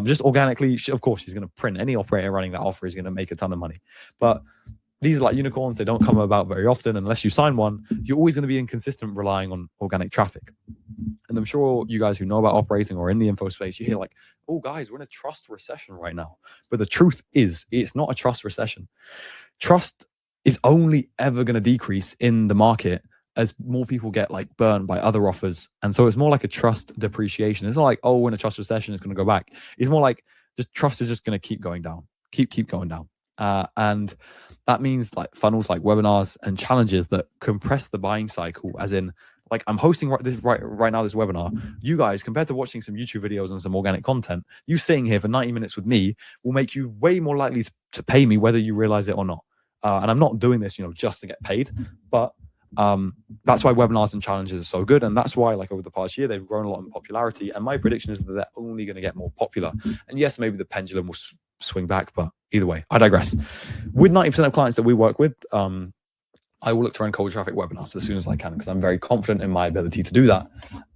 Just organically, of course, she's going to print. Any operator running that offer is going to make a ton of money. But these are like unicorns. They don't come about very often. Unless you sign one, you're always going to be inconsistent relying on organic traffic. And I'm sure you guys who know about operating or in the info space, you hear like, oh, guys, we're in a trust recession right now. But the truth is, it's not a trust recession. Trust is only ever going to decrease in the market as more people get like burned by other offers. And so it's more like a trust depreciation. It's not like, oh, in a trust recession, it's going to go back. It's more like just trust is just going to keep going down, keep going down. And that means like funnels, like webinars and challenges that compress the buying cycle, as in, like, I'm hosting right now this webinar. You guys, compared to watching some YouTube videos and some organic content, you sitting here for 90 minutes with me will make you way more likely to pay me, whether you realize it or not. And I'm not doing this, just to get paid, but that's why webinars and challenges are so good. And that's why, like, over the past year, they've grown a lot in popularity. And my prediction is that they're only going to get more popular. And yes, maybe the pendulum will swing back, but either way, I digress. With 90% of clients that we work with, I will look to run cold traffic webinars as soon as I can, because I'm very confident in my ability to do that.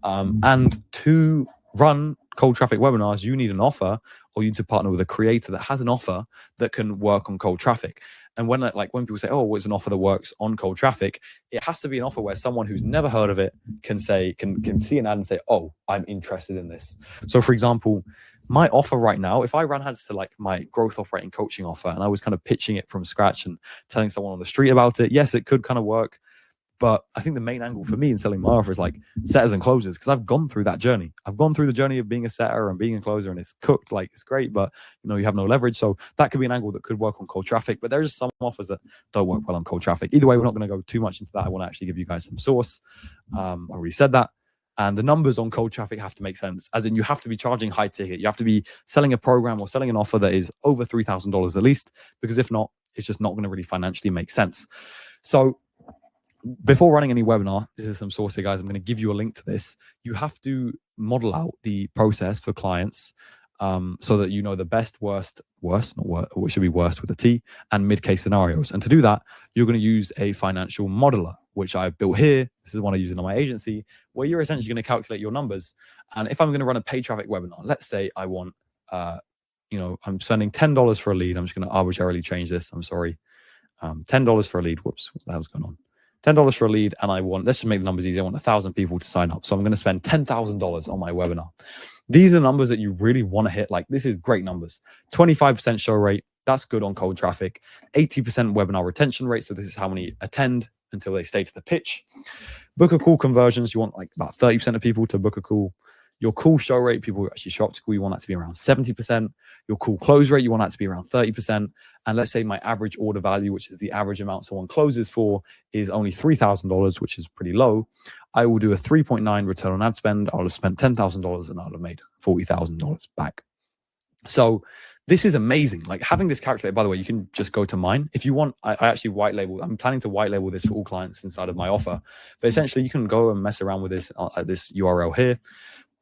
And to run cold traffic webinars, you need an offer, or you need to partner with a creator that has an offer that can work on cold traffic. And when people say, oh, what's an offer that works on cold traffic? It has to be an offer where someone who's never heard of it can see an ad and say, oh, I'm interested in this. So for example, my offer right now, if I ran ads to like my growth operating coaching offer and I was kind of pitching it from scratch and telling someone on the street about it, yes, it could kind of work. But I think the main angle for me in selling my offer is like setters and closers, because I've gone through that journey. I've gone through the journey of being a setter and being a closer, and it's cooked, like, it's great, but you have no leverage. So that could be an angle that could work on cold traffic, but there's some offers that don't work well on cold traffic. Either way, we're not going to go too much into that. I want to actually give you guys some source. I already said that. And the numbers on cold traffic have to make sense, as in you have to be charging high ticket. You have to be selling a program or selling an offer that is over $3,000 at least, because if not, it's just not going to really financially make sense. So before running any webinar, this is some source here, guys. I'm going to give you a link to this. You have to model out the process for clients so that you know the best, worst, it should be worst with a T, and mid-case scenarios. And to do that, you're going to use a financial modeler, which I've built here. This is one I use in my agency, where you're essentially going to calculate your numbers. And if I'm going to run a paid traffic webinar, let's say I want, I'm spending $10 for a lead. I'm just going to arbitrarily change this. I'm sorry. $10 for a lead. Whoops, what the hell's going on? $10 for a lead, and let's just make the numbers easy. I want 1,000 people to sign up. So I'm going to spend $10,000 on my webinar. These are numbers that you really want to hit. Like, this is great numbers. 25% show rate. That's good on cold traffic. 80% webinar retention rate. So this is how many attend until they stay to the pitch. Book a call conversions. You want like about 30% of people to book a call. Your call show rate, people who actually show up to call, you want that to be around 70%. Your call close rate, you want that to be around 30%. And let's say my average order value, which is the average amount someone closes for, is only $3,000, which is pretty low. I will do a 3.9 return on ad spend. I'll have spent $10,000 and I'll have made $40,000 back. So this is amazing. Like, having this calculator, by the way, you can just go to mine. If you want, I actually white label. I'm planning to white label this for all clients inside of my offer. But essentially, you can go and mess around with this at this URL here.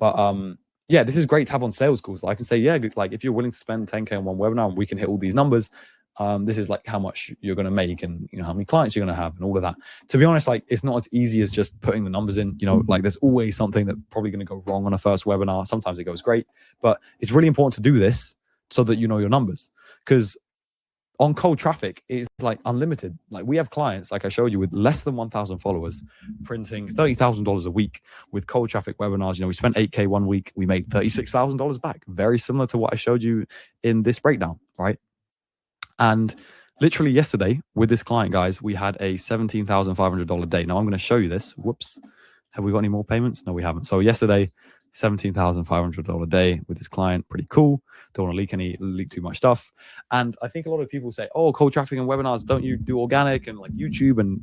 But yeah, this is great to have on sales calls. I can say, yeah, like, if you're willing to spend 10K on one webinar and we can hit all these numbers, this is like how much you're going to make, and how many clients you're going to have, and all of that. To be honest, like, it's not as easy as just putting the numbers in. Like, there's always something that's probably going to go wrong on a first webinar. Sometimes it goes great, but it's really important to do this so that you know your numbers, because on cold traffic, it's like unlimited. Like, we have clients, like I showed you, with less than 1,000 followers, printing $30,000 a week with cold traffic webinars. We spent 8K one week, we made $36,000 back. Very similar to what I showed you in this breakdown, right? And literally yesterday with this client, guys, we had a $17,500 day. Now I'm going to show you this. Whoops. Have we got any more payments? No, we haven't. So yesterday, $17,500 day with this client. Pretty cool. Don't want to leak too much stuff. And I think a lot of people say, oh, cold traffic and webinars, don't you do organic and like YouTube and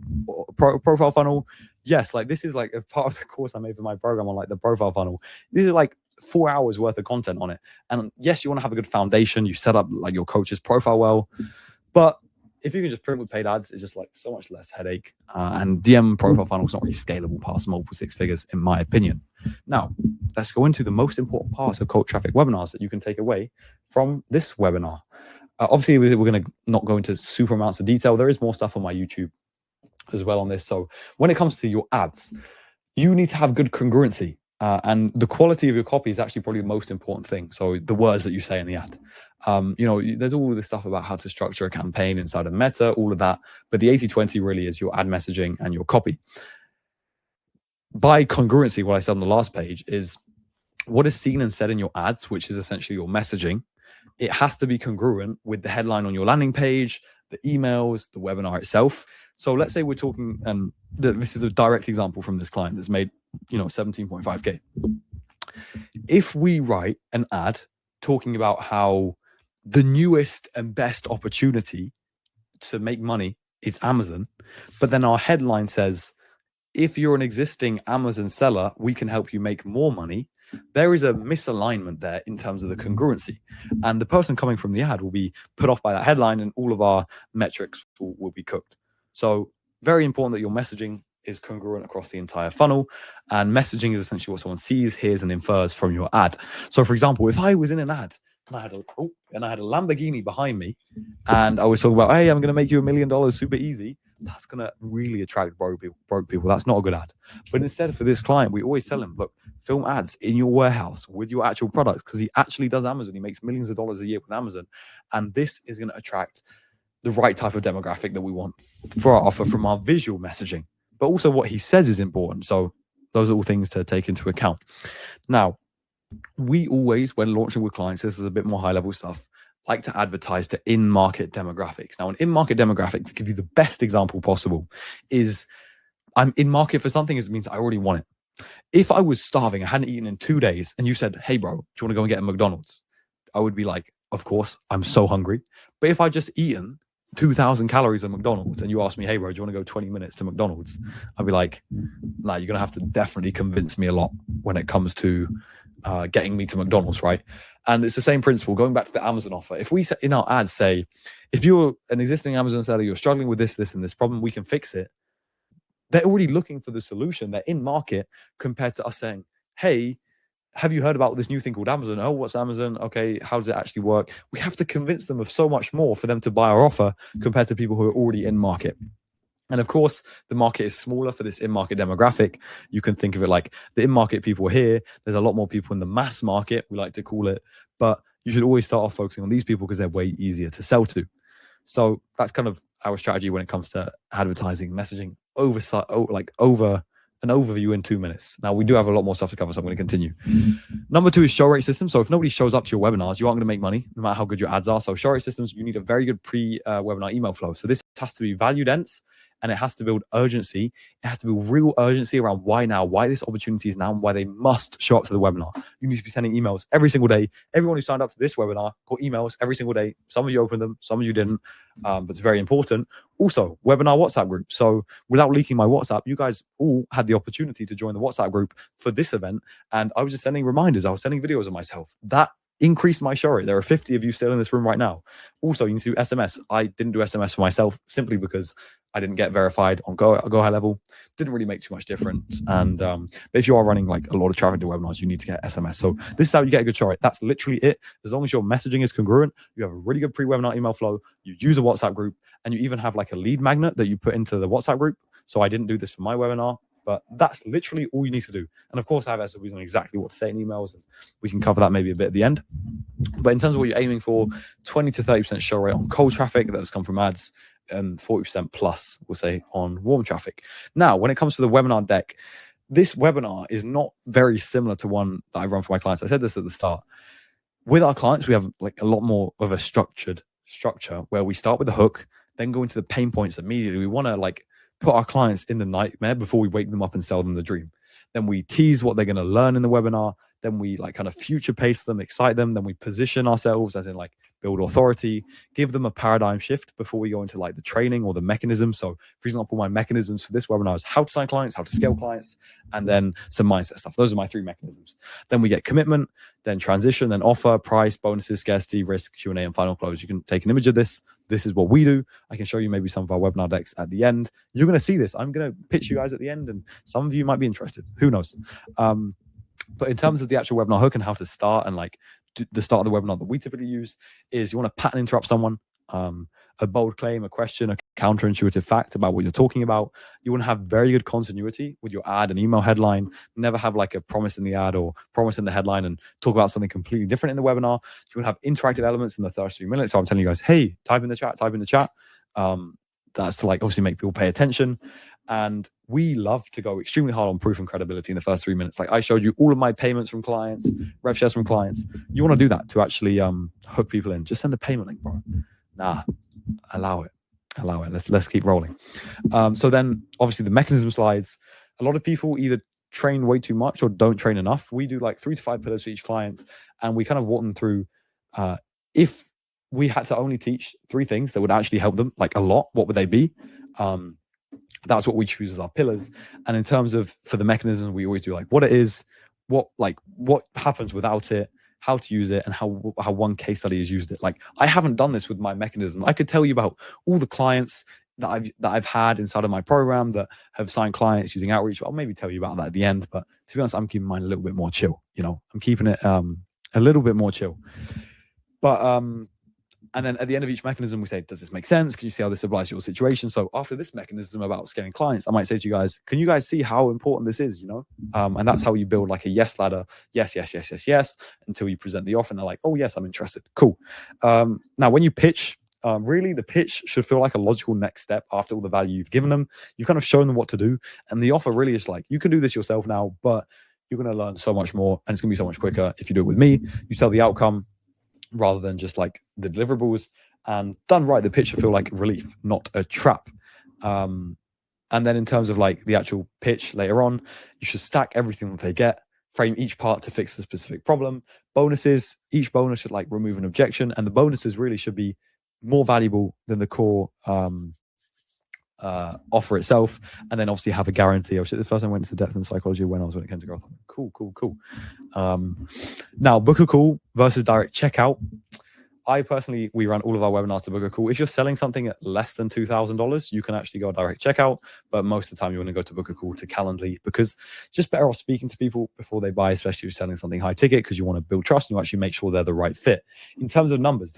profile funnel? Yes, like, this is like a part of the course I made for my program on like the profile funnel. This is like 4 hours worth of content on it. And yes, you want to have a good foundation. You set up like your coach's profile well, but if you can just print with paid ads, it's just like so much less headache. And DM profile funnel is not really scalable past multiple six figures, in my opinion. Now, let's go into the most important parts of cold traffic webinars that you can take away from this webinar. Obviously, we're going to not go into super amounts of detail. There is more stuff on my YouTube as well on this. So when it comes to your ads, you need to have good congruency. And the quality of your copy is actually probably the most important thing. So the words that you say in the ad. There's all this stuff about how to structure a campaign inside of Meta, all of that. But the 80-20 really is your ad messaging and your copy. By congruency, what I said on the last page is what is seen and said in your ads, which is essentially your messaging. It has to be congruent with the headline on your landing page, the emails, the webinar itself. So let's say we're talking, and this is a direct example from this client that's made, 17.5K. If we write an ad talking about how the newest and best opportunity to make money is Amazon. But then our headline says, if you're an existing Amazon seller, we can help you make more money. There is a misalignment there in terms of the congruency. And the person coming from the ad will be put off by that headline, and all of our metrics will be cooked. So very important that your messaging is congruent across the entire funnel. And messaging is essentially what someone sees, hears, and infers from your ad. So for example, if I was in an ad and I had a Lamborghini behind me, and I was talking about, hey, I'm going to make you $1 million super easy, that's going to really attract broke people. That's not a good ad. But instead, for this client, we always tell him, look, film ads in your warehouse with your actual products, because he actually does Amazon. He makes millions of dollars a year with Amazon. And this is going to attract the right type of demographic that we want for our offer from our visual messaging. But also what he says is important. So those are all things to take into account. Now, we always, when launching with clients, this is a bit more high level stuff, like to advertise to in-market demographics. Now, an in-market demographic, to give you the best example possible, is I'm in market for something, it means I already want it. If I was starving, I hadn't eaten in 2 days, and you said, hey, bro, do you want to go and get a McDonald's? I would be like, of course, I'm so hungry. But if I just eaten 2,000 calories at McDonald's and you ask me, hey, bro, do you want to go 20 minutes to McDonald's? I'd be like, nah, you're going to have to definitely convince me a lot when it comes to getting me to McDonald's, right? And it's the same principle, going back to the Amazon offer. If we in our ads say, if you're an existing Amazon seller, you're struggling with this, and this problem, we can fix it. They're already looking for the solution. They're in market compared to us saying, hey, have you heard about this new thing called Amazon? Oh, what's Amazon? Okay, how does it actually work? We have to convince them of so much more for them to buy our offer compared to people who are already in market. And of course, the market is smaller for this in-market demographic. You can think of it like the in-market people here. There's a lot more people in the mass market, we like to call it. But you should always start off focusing on these people because they're way easier to sell to. So that's kind of our strategy when it comes to advertising, messaging, over an overview in 2 minutes. Now, we do have a lot more stuff to cover, so I'm going to continue. Number 2 is show rate system. So if nobody shows up to your webinars, you aren't going to make money, no matter how good your ads are. So show rate systems, you need a very good pre-webinar email flow. So this has to be value dense, and it has to build urgency. It has to build real urgency around why now, why this opportunity is now, and why they must show up to the webinar. You need to be sending emails every single day. Everyone who signed up to this webinar got emails every single day. Some of you opened them, some of you didn't, but it's very important. Also, webinar WhatsApp group. So without leaking my WhatsApp, you guys all had the opportunity to join the WhatsApp group for this event. And I was just sending reminders. I was sending videos of myself. That increase my show rate. There are 50 of you still in this room right now. Also, you need to do SMS. I didn't do SMS for myself simply because I didn't get verified on Go High Level. Didn't really make too much difference. And but if you are running like a lot of traffic to webinars, you need to get SMS. So this is how you get a good show rate. That's literally it. As long as your messaging is congruent, you have a really good pre-webinar email flow, you use a WhatsApp group, and you even have like a lead magnet that you put into the WhatsApp group. So I didn't do this for my webinar, but that's literally all you need to do. And of course, I have SOPs on exactly what to say in emails, and we can cover that maybe a bit at the end. But in terms of what you're aiming for, 20 to 30% show rate on cold traffic that has come from ads, and 40% plus, we'll say, on warm traffic. Now, when it comes to the webinar deck, this webinar is not very similar to one that I run for my clients. I said this at the start. With our clients, we have like a lot more of a structured structure where we start with the hook, then go into the pain points immediately. We want to like put our clients in the nightmare before we wake them up and sell them the dream. Then we tease what they're going to learn in the webinar. Then we like kind of future pace them, excite them. Then we position ourselves as in like build authority, give them a paradigm shift before we go into like the training or the mechanism. So for example, my mechanisms for this webinar is how to sign clients, how to scale clients, and then some mindset stuff. Those are my 3 mechanisms. Then we get commitment, then transition, then offer, price, bonuses, scarcity, risk, Q&A, and final close. You can take an image of this. This is what we do. I can show you maybe some of our webinar decks at the end. You're going to see this. I'm going to pitch you guys at the end, and some of you might be interested. Who knows? But in terms of the actual webinar hook and how to start, and like the start of the webinar that we typically use is you want to pattern interrupt someone, a bold claim, a question, a counterintuitive fact about what you're talking about. You want to have very good continuity with your ad and email headline. Never have like a promise in the ad or promise in the headline and talk about something completely different in the webinar. You want to have interactive elements in the first 3 minutes. So I'm telling you guys, hey, type in the chat, type in the chat. That's to like obviously make people pay attention. And we love to go extremely hard on proof and credibility in the first 3 minutes. Like I showed you all of my payments from clients, rev shares from clients. You want to do that to actually hook people in. Just send the payment link, bro. Nah, allow it. Let's keep rolling. So then obviously the mechanism slides. A lot of people either train way too much or don't train enough. We do like 3 to 5 pillars for each client, and we kind of walk them through if we had to only teach 3 things that would actually help them, like a lot. What would they be? That's what we choose as our pillars. And in terms of for the mechanisms, we always do like what it is, what happens without it, how to use it, and how one case study has used it. Like I haven't done this with my mechanism. I could tell you about all the clients that I've had inside of my program that have signed clients using outreach. I'll maybe tell you about that at the end. But to be honest, I'm keeping mine a little bit more chill. I'm keeping it a little bit more chill. But and then at the end of each mechanism, we say, does this make sense? Can you see how this applies to your situation? So after this mechanism about scaling clients, I might say to you guys, can you guys see how important this is? And that's how you build like a yes ladder. Yes, yes, yes, yes, yes, until you present the offer and they're like, oh yes, I'm interested. Cool. Now, when you pitch, really the pitch should feel like a logical next step after all the value you've given them. You've kind of shown them what to do. And the offer really is like, you can do this yourself now, but you're going to learn so much more and it's going to be so much quicker if you do it with me. You tell the outcome rather than just like the deliverables, and done right, the pitch should feel like relief, not a trap. And then in terms of like the actual pitch later on, you should stack everything that they get, frame each part to fix the specific problem. Bonuses, each bonus should like remove an objection, and the bonuses really should be more valuable than the core offer itself. And then obviously have a guarantee. The first time I went into depth in psychology when it came to growth. Cool. Now, book a call versus direct checkout. We run all of our webinars to book a call. If you're selling something at less than $2,000, you can actually go direct checkout. But most of the time, you want to go to book a call to Calendly, because it's just better off speaking to people before they buy, especially if you're selling something high ticket, because you want to build trust and you actually make sure they're the right fit. In terms of numbers,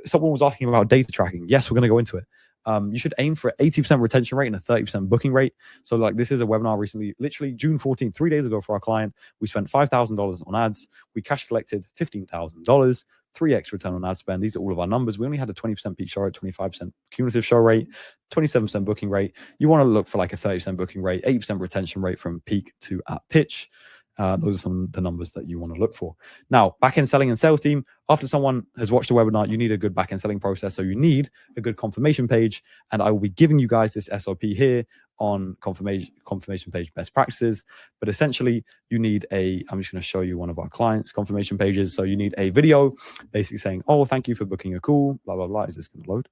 someone was asking about data tracking. Yes, we're going to go into it. You should aim for an 80% retention rate and a 30% booking rate. So like this is a webinar recently, literally June 14th, 3 days ago for our client. We spent $5,000 on ads. We cash collected $15,000, 3x return on ad spend. These are all of our numbers. We only had a 20% peak show rate, 25% cumulative show rate, 27% booking rate. You want to look for like a 30% booking rate, 80% retention rate from peak to at pitch. Those are some of the numbers that you want to look for. Now, back-end selling and sales team. After someone has watched a webinar, you need a good back-end selling process. So you need a good confirmation page. And I will be giving you guys this SOP here on confirmation page best practices. But essentially, you need I'm just going to show you one of our clients' confirmation pages. So you need a video basically saying, oh, thank you for booking a call, blah, blah, blah. Is this going to load?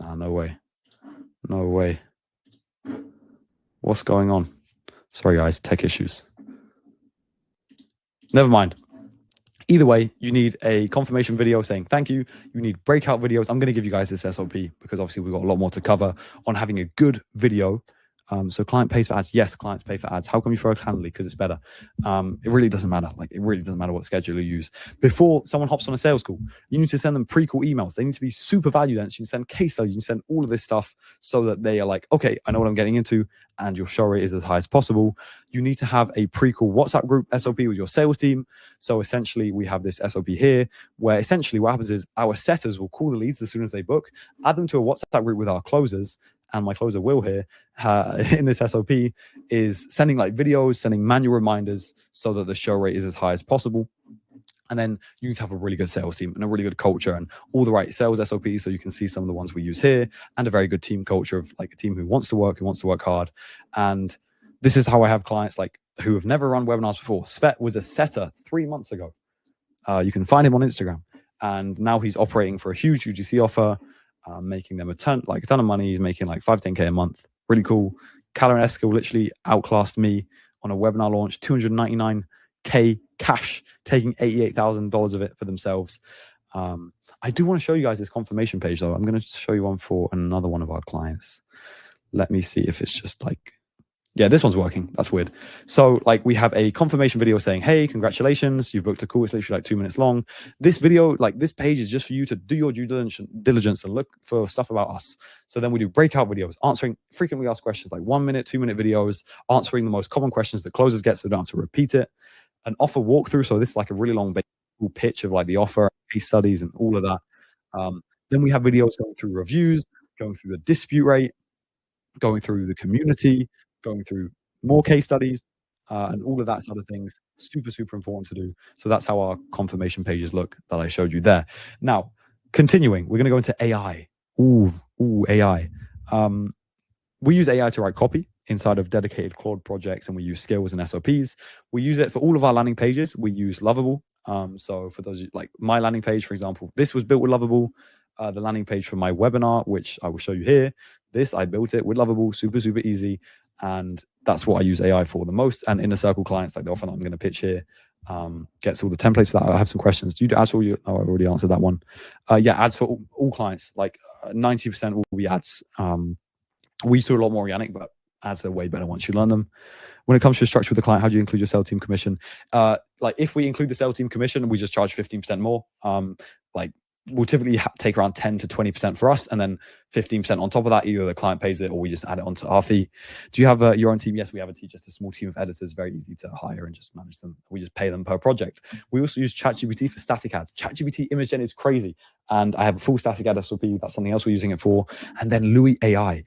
Nah, no way. No way. What's going on? Sorry, guys, tech issues. Never mind. Either way, you need a confirmation video saying thank you. You need breakout videos. I'm going to give you guys this SOP because obviously we've got a lot more to cover on having a good video. So client pays for ads. Yes, clients pay for ads. How come you throw Calendly? Because it's better. It really doesn't matter. It really doesn't matter what schedule you use. Before someone hops on a sales call, you need to send them pre-call emails. They need to be super value dense. You can send case studies. You can send all of this stuff so that they are like, okay, I know what I'm getting into, and your show rate is as high as possible. You need to have a pre-call WhatsApp group SOP with your sales team. So essentially, we have this SOP here where essentially what happens is our setters will call the leads as soon as they book, add them to a WhatsApp group with our closers. And my closer Will here in this SOP is sending like videos, sending manual reminders so that the show rate is as high as possible. And then you need to have a really good sales team and a really good culture and all the right sales SOPs. So you can see some of the ones we use here, and a very good team culture of like a team who wants to work hard. And this is how I have clients like who have never run webinars before. Svet was a setter 3 months ago. You can find him on Instagram, and now he's operating for a huge UGC offer. Making them a ton of money. He's making like 5-10K a month. Really cool. Callum Eskill literally outclassed me on a webinar launch, 299K cash, taking $88,000 of it for themselves. I do want to show you guys this confirmation page though. I'm going to show you one for another one of our clients. Let me see if it's just like, yeah, this one's working. That's weird. So like we have a confirmation video saying, hey, congratulations, you've booked a call. It's literally like 2 minutes long. This video, like this page is just for you to do your due diligence and look for stuff about us. So then we do breakout videos, answering frequently asked questions, like 1 minute, 2 minute videos, answering the most common questions that closers get so they don't have to repeat it. An offer walkthrough. So this is like a really long pitch of like the offer, case studies and all of that. Then we have videos going through reviews, going through the dispute rate, going through the community, going through more case studies, and all of that sort of things. Super, super important to do. So that's how our confirmation pages look that I showed you there. Now, continuing, we're going to go into AI. Ooh, AI. We use AI to write copy inside of dedicated Claude projects, and we use skills and SOPs. We use it for all of our landing pages. We use Lovable So for those like my landing page, for example, this was built with Lovable. The landing page for my webinar, which I will show you here, this I built it with Lovable, super easy, and that's what I use AI for the most. And Inner Circle clients, like the offer that I'm going to pitch here, gets all the templates for that. I have some questions. Do you do ads for you? Oh, I already answered that one. Yeah, ads for all clients. Like 90% will be ads. We used to do a lot more organic, but ads are way better once you learn them. When it comes to structure with the client, how do you include your sales team commission? Like if we include the sales team commission, we just charge 15% more. Like we'll typically take around 10 to 20% for us, and then 15% on top of that. Either the client pays it or we just add it onto our fee. Do you have your own team? Yes, we have a team, just a small team of editors, very easy to hire and just manage them. We just pay them per project. We also use ChatGPT for static ads. ChatGPT image gen is crazy. And I have a full static ad SOP. That's something else we're using it for. And then Louis AI.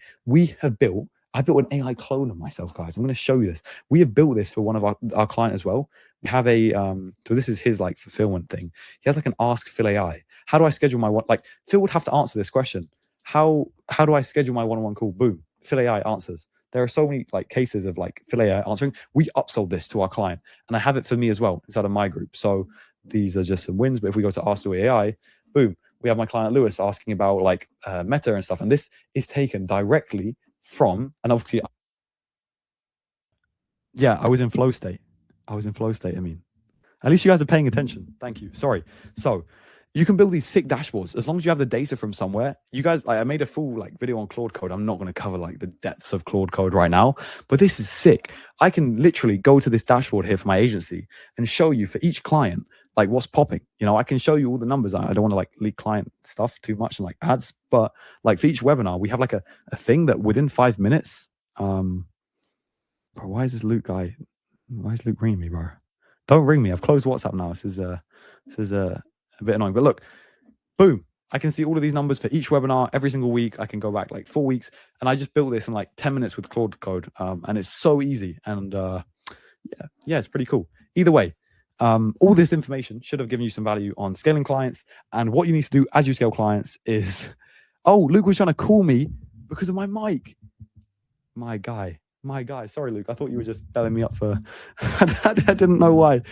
I built an AI clone of myself, guys. I'm going to show you this. We have built this for one of our client as well. We have a, so this is his like fulfillment thing. He has like an Ask Phil AI. How do I schedule my one? Like Phil would have to answer this question. How do I schedule my one-on-one call? Boom, Phil AI answers. There are so many like cases of like Phil AI answering. We upsold this to our client, and I have it for me as well inside of my group. So these are just some wins. But if we go to Ask Louis AI, boom, we have my client Lewis asking about like Meta and stuff. And this is taken directly from, and obviously, yeah, I was in flow state. I mean, at least you guys are paying attention. Thank you. Sorry. So you can build these sick dashboards as long as you have the data from somewhere. You guys, I made a full like video on Claude Code. I'm not going to cover like the depths of Claude Code right now, but this is sick. I can literally go to this dashboard here for my agency and show you for each client like what's popping. You know, I can show you all the numbers. I don't want to like leak client stuff too much and like ads, but like for each webinar, we have like a thing that within 5 minutes. Bro, why is this Luke guy? Why is Luke ringing me, bro? Don't ring me. I've closed WhatsApp now. This is a bit annoying. But look, boom. I can see all of these numbers for each webinar every single week. I can go back like 4 weeks, and I just built this in like 10 minutes with Claude Code, and it's so easy. And yeah, it's pretty cool. Either way. All this information should have given you some value on scaling clients. And what you need to do as you scale clients is, oh, Luke was trying to call me because of my mic. My guy. Sorry, Luke. I thought you were just belling me up for, I didn't know why.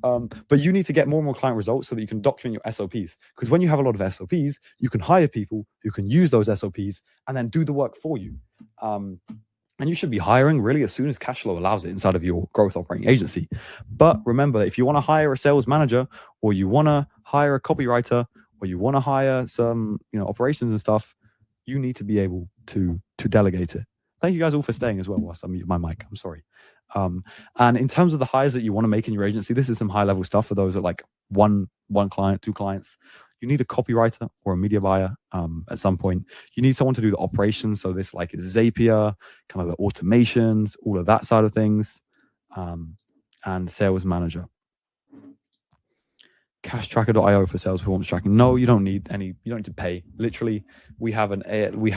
But you need to get more and more client results so that you can document your SOPs. Because when you have a lot of SOPs, you can hire people who can use those SOPs and then do the work for you. And you should be hiring really as soon as cash flow allows it inside of your growth operating agency. But remember, if you want to hire a sales manager, or you want to hire a copywriter, or you want to hire some, operations and stuff, you need to be able to delegate it. Thank you guys all for staying as well whilst I mute my mic. I'm sorry. And in terms of the hires that you want to make in your agency, this is some high level stuff for those that like one client, 2 clients. You need a copywriter or a media buyer at some point. You need someone to do the operations. So this like is Zapier, kind of the automations, all of that side of things, and sales manager. Cashtracker.io for sales performance tracking. No, you don't need any. You don't need to pay. Literally, we have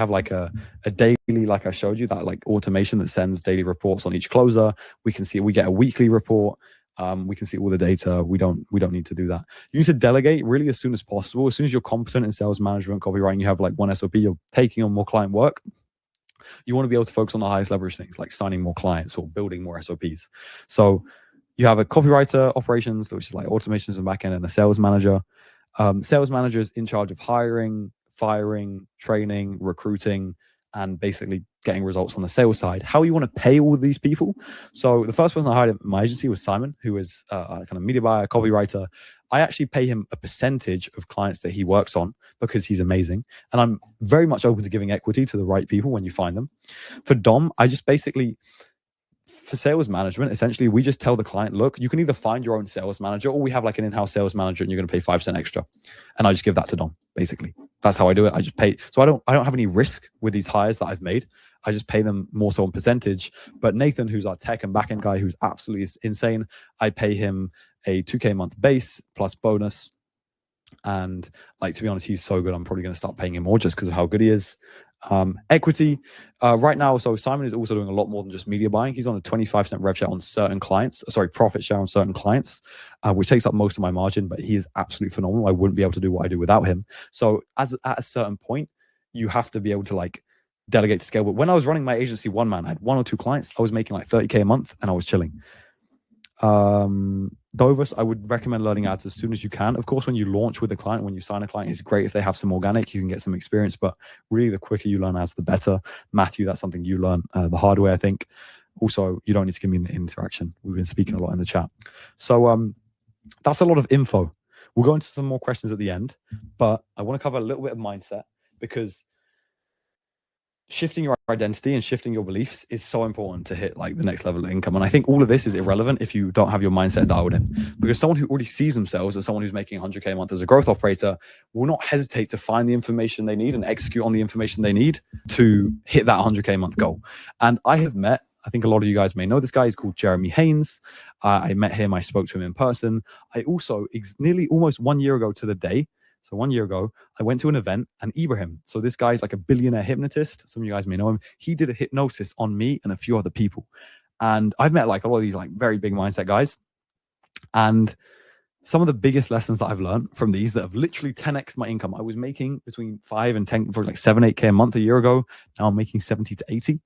like a daily, like I showed you, that like automation that sends daily reports on each closer. We get a weekly report. We can see all the data. We don't need to do that. You need to delegate really as soon as possible. As soon as you're competent in sales management, copywriting, you have like one SOP, you're taking on more client work. You want to be able to focus on the highest leverage things like signing more clients or building more SOPs. So you have a copywriter, operations, which is like automations and backend, and a sales manager. Sales manager is in charge of hiring, firing, training, recruiting, and basically getting results on the sales side. How you want to pay all of these people? So the first person I hired at my agency was Simon, who is a kind of media buyer, copywriter. I actually pay him a percentage of clients that he works on because he's amazing. And I'm very much open to giving equity to the right people when you find them. For Dom, I just basically, for sales management, essentially, we just tell the client, look, you can either find your own sales manager, or we have like an in-house sales manager and you're going to pay 5% extra. And I just give that to Dom, basically. That's how I do it. I just pay. So I don't have any risk with these hires that I've made. I just pay them more so on percentage. But Nathan, who's our tech and backend guy, who's absolutely insane, I pay him a 2K a month base plus bonus. And like, to be honest, he's so good, I'm probably going to start paying him more just because of how good he is. Equity right now. So Simon is also doing a lot more than just media buying. He's on a 25% rev share on certain clients, profit share on certain clients, which takes up most of my margin, but he is absolutely phenomenal. I wouldn't be able to do what I do without him. So at a certain point, you have to be able to like delegate to scale. But when I was running my agency one man, I had 1 or 2 clients. I was making like 30K a month and I was chilling. Dovus, I would recommend learning ads as soon as you can. Of course, when you launch with a client, when you sign a client, it's great if they have some organic, you can get some experience, but really the quicker you learn ads, the better. Matthew, that's something you learn the hard way, I think. Also, you don't need to give me an interaction. We've been speaking a lot in the chat. So that's a lot of info. We'll go into some more questions at the end, but I want to cover a little bit of mindset, because shifting your identity and shifting your beliefs is so important to hit like the next level of income. And I think all of this is irrelevant if you don't have your mindset dialed in, because someone who already sees themselves as someone who's making 100K a month as a growth operator will not hesitate to find the information they need and execute on the information they need to hit that 100K a month goal. And I have met, I think a lot of you guys may know this guy. He's called Jeremy Haynes. I met him. I spoke to him in person. I also, nearly almost 1 year ago to the day, so 1 year ago, I went to an event, and Ibrahim, so this guy's like a billionaire hypnotist. Some of you guys may know him. He did a hypnosis on me and a few other people. And I've met like a lot of these like very big mindset guys. And some of the biggest lessons that I've learned from these that have literally 10x my income. I was making between 5 and 10 for like 7-8K a month a year ago. Now I'm making 70 to 80.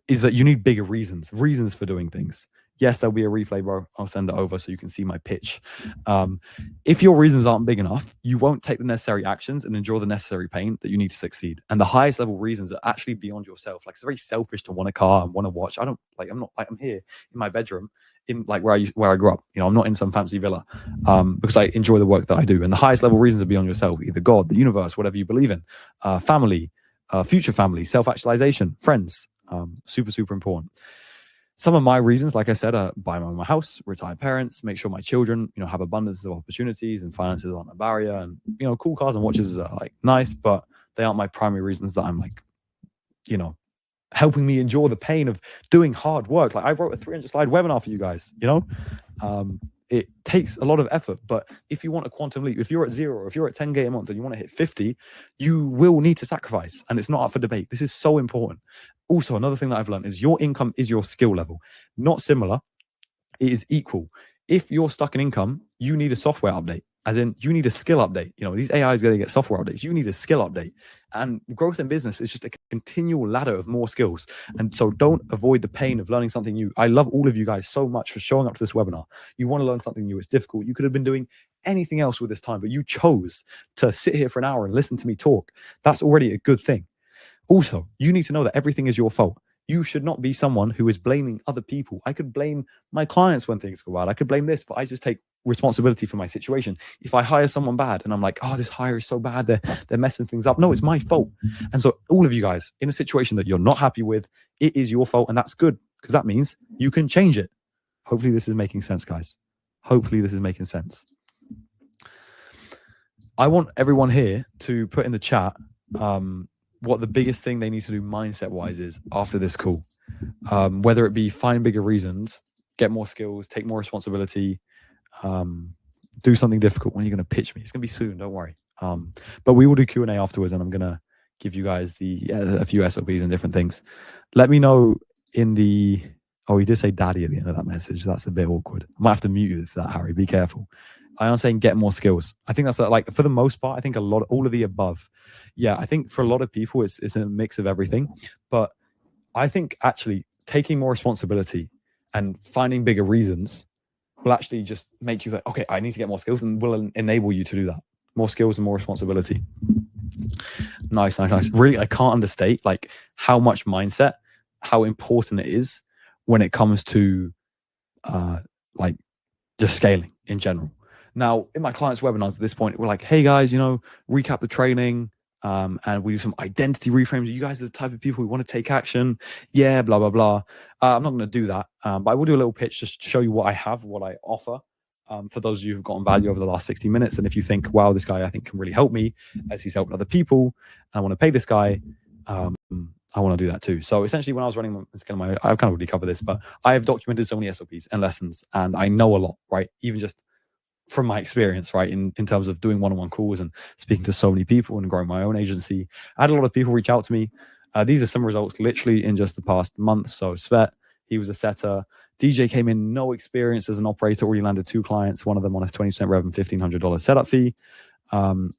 Is that you need bigger reasons for doing things. Yes, there'll be a replay, bro. I'll send it over so you can see my pitch. If your reasons aren't big enough, you won't take the necessary actions and endure the necessary pain that you need to succeed. And the highest level reasons are actually beyond yourself. Like, it's very selfish to want a car and want to watch. I'm here in my bedroom in like where I grew up. You know, I'm not in some fancy villa because I enjoy the work that I do. And the highest level reasons are beyond yourself, either God, the universe, whatever you believe in, family, future family, self-actualization, friends, super, super important. Some of my reasons, like I said, are buy my house, retire parents, make sure my children, you know, have abundance of opportunities and finances aren't a barrier. And, you know, cool cars and watches are like nice, but they aren't my primary reasons that I'm like, you know, helping me endure the pain of doing hard work. Like, I wrote a 300 slide webinar for you guys, you know, it takes a lot of effort, but if you want a quantum leap, if you're at 0, or if you're at 10K a month and you want to hit 50, you will need to sacrifice, and it's not up for debate. This is so important. Also, another thing that I've learned is your income is your skill level, not similar. It is equal. If you're stuck in income, you need a software update, as in you need a skill update. You know, these AIs going to get software updates. You need a skill update, and growth in business is just a continual ladder of more skills. And so don't avoid the pain of learning something new. I love all of you guys so much for showing up to this webinar. You want to learn something new. It's difficult. You could have been doing anything else with this time, but you chose to sit here for an hour and listen to me talk. That's already a good thing. Also, you need to know that everything is your fault. You should not be someone who is blaming other people. I could blame my clients when things go bad. I could blame this, but I just take responsibility for my situation. If I hire someone bad and I'm like, oh, this hire is so bad, they're messing things up. No, it's my fault. And so all of you guys in a situation that you're not happy with, it is your fault. And that's good, because that means you can change it. Hopefully this is making sense, guys. Hopefully this is making sense. I want everyone here to put in the chat what the biggest thing they need to do mindset-wise is after this call. Whether it be find bigger reasons, get more skills, take more responsibility, do something difficult. When you're going to pitch me, it's going to be soon, don't worry. But we will do Q&A afterwards, and I'm going to give you guys a few SOPs and different things. Let me know in the... Oh, he did say daddy at the end of that message. That's a bit awkward. I might have to mute you for that, Harry. Be careful. I am saying get more skills. I think that's like, for the most part, I think all of the above. Yeah, I think for a lot of people, it's a mix of everything. But I think actually taking more responsibility and finding bigger reasons will actually just make you like, okay, I need to get more skills, and will enable you to do that. More skills and more responsibility. Nice. Really, I can't understate like how much mindset, how important it is when it comes to like just scaling in general. Now, in my clients' webinars at this point, we're like, hey guys, you know, recap the training, and we do some identity reframes. You guys are the type of people who want to take action. Yeah, blah, blah, blah. I'm not going to do that, but I will do a little pitch just to show you what I have, what I offer, for those of you who've gotten value over the last 60 minutes. And if you think, wow, this guy I think can really help me as he's helped other people, I want to pay this guy, I want to do that too. So essentially, when I was running I've kind of already covered this, but I have documented so many SOPs and lessons, and I know a lot, right? Even just from my experience, right, in terms of doing one-on-one calls and speaking to so many people and growing my own agency. I had a lot of people reach out to me. These are some results literally in just the past month. So Svet, he was a setter. DJ came in, no experience as an operator, already landed 2 clients, one of them on a 20% rev and $1,500 setup fee.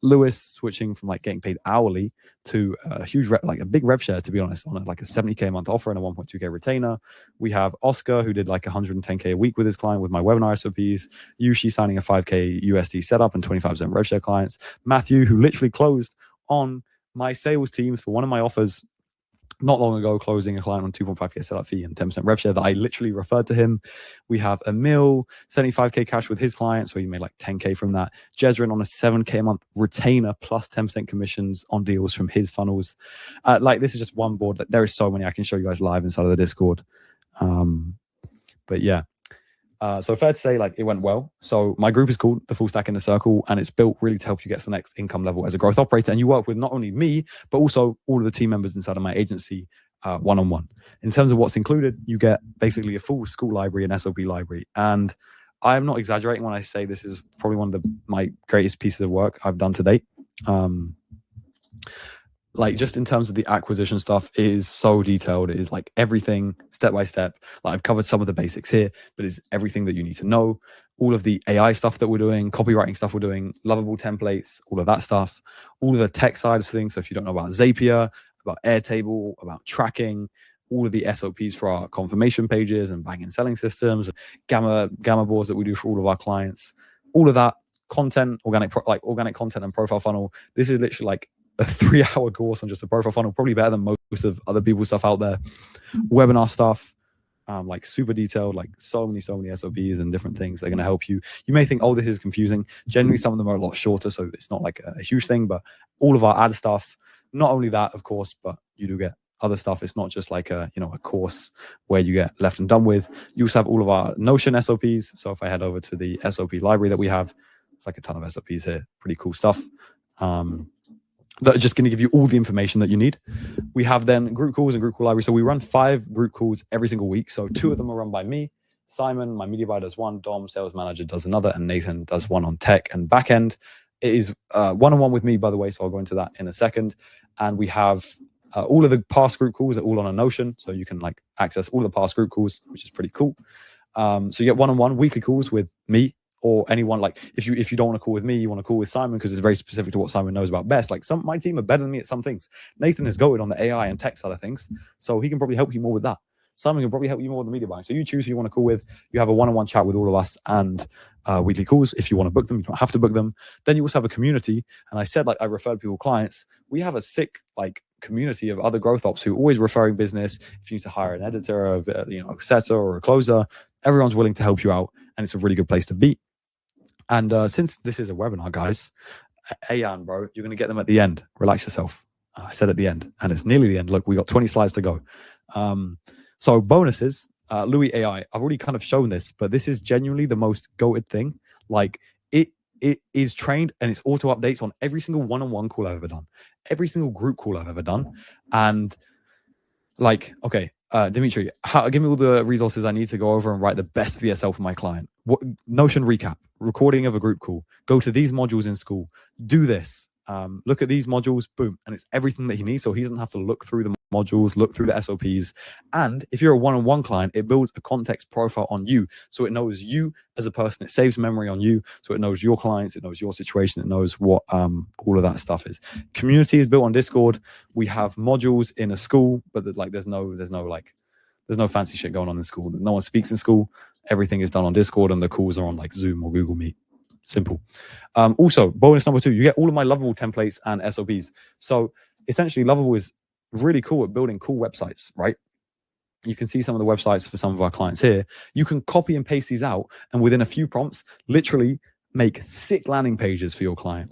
Lewis switching from like getting paid hourly to a huge like a big rev share, to be honest, on like a 70K a month offer and a 1.2K retainer. We have Oscar, who did like 110K a week with his client with my webinar SOPs. Yushi signing a 5K USD setup and 25% rev share clients. Matthew, who literally closed on my sales teams for one of my offers not long ago, closing a client on 2.5K setup fee and 10% rev share that I literally referred to him. We have Emil, 75K cash with his client, so he made like 10K from that. Jezrin on a 7K a month retainer plus 10% commissions on deals from his funnels. Like this is just one board. Like, there is so many I can show you guys live inside of the Discord. But yeah. So fair to say, like, it went well. So my group is called the Full Stack Inner Circle, and it's built really to help you get to the next income level as a growth operator. And you work with not only me, but also all of the team members inside of my agency one-on-one. In terms of what's included, you get basically a full school library and SOP library. And I'm not exaggerating when I say this is probably one of my greatest pieces of work I've done to date. Like just in terms of the acquisition stuff, it is so detailed. It is like everything step by step. Like I've covered some of the basics here, but it's everything that you need to know. All of the AI stuff that we're doing, copywriting stuff we're doing, lovable templates, all of that stuff, all of the tech side of things. So if you don't know about Zapier, about Airtable, about tracking, all of the SOPs for our confirmation pages and buying and selling systems, gamma boards that we do for all of our clients, all of that content, organic content and profile funnel. This is literally like a 3-hour course on just a profile funnel, probably better than most of other people's stuff out there. Webinar stuff, like super detailed, like so many SOPs and different things that are going to help you. You may think, oh, this is confusing. Generally, some of them are a lot shorter, so it's not like a huge thing, but all of our ad stuff, not only that, of course, but you do get other stuff. It's not just like a course where you get left and done with. You also have all of our Notion SOPs. So if I head over to the SOP library that we have, it's like a ton of SOPs here. Pretty cool stuff. That are just going to give you all the information that you need. We have then group calls and group call library. So we run 5 group calls every single week. So 2 of them are run by me. Simon, my media buyer, does one. Dom, sales manager, does another. And Nathan does one on tech and backend. It is one-on-one with me, by the way. So I'll go into that in a second. And we have all of the past group calls are all on a Notion. So you can like access all of the past group calls, which is pretty cool. So you get one-on-one weekly calls with me, or anyone. Like if you don't want to call with me, you want to call with Simon because it's very specific to what Simon knows about best. Like my team are better than me at some things. Nathan is goated on the AI and tech side of things, so he can probably help you more with that. Simon can probably help you more with the media buying. So you choose who you want to call with. You have a one-on-one chat with all of us and weekly calls. If you want to book them, you don't have to book them. Then you also have a community. And I said, like, I referred people clients. We have a sick like community of other growth ops who are always referring business. If you need to hire an editor, a setter or a closer, everyone's willing to help you out, and it's a really good place to be. And since this is a webinar, guys, Ayan, bro, you're going to get them at the end. Relax yourself. I said at the end, and it's nearly the end. Look, we got 20 slides to go. So bonuses, Louis AI. I've already kind of shown this, but this is genuinely the most goated thing. Like it is trained and it's auto updates on every single one-on-one call I've ever done, every single group call I've ever done. And like, okay, Dimitri, give me all the resources I need to go over and write the best VSL for my client. Notion recap, recording of a group call, go to these modules in school, do this, look at these modules, boom. And it's everything that he needs. So he doesn't have to look through the modules, look through the SOPs. And if you're a one-on-one client, it builds a context profile on you. So it knows you as a person, it saves memory on you. So it knows your clients, it knows your situation, it knows what all of that stuff is. Community is built on Discord. We have modules in a school, but there's no fancy shit going on in school. No one speaks in school. Everything is done on Discord, and the calls are on like Zoom or Google Meet. Simple. Also, bonus number 2, you get all of my Lovable templates and SOPs. So essentially, Lovable is really cool at building cool websites, right? You can see some of the websites for some of our clients here. You can copy and paste these out, and within a few prompts, literally make sick landing pages for your client.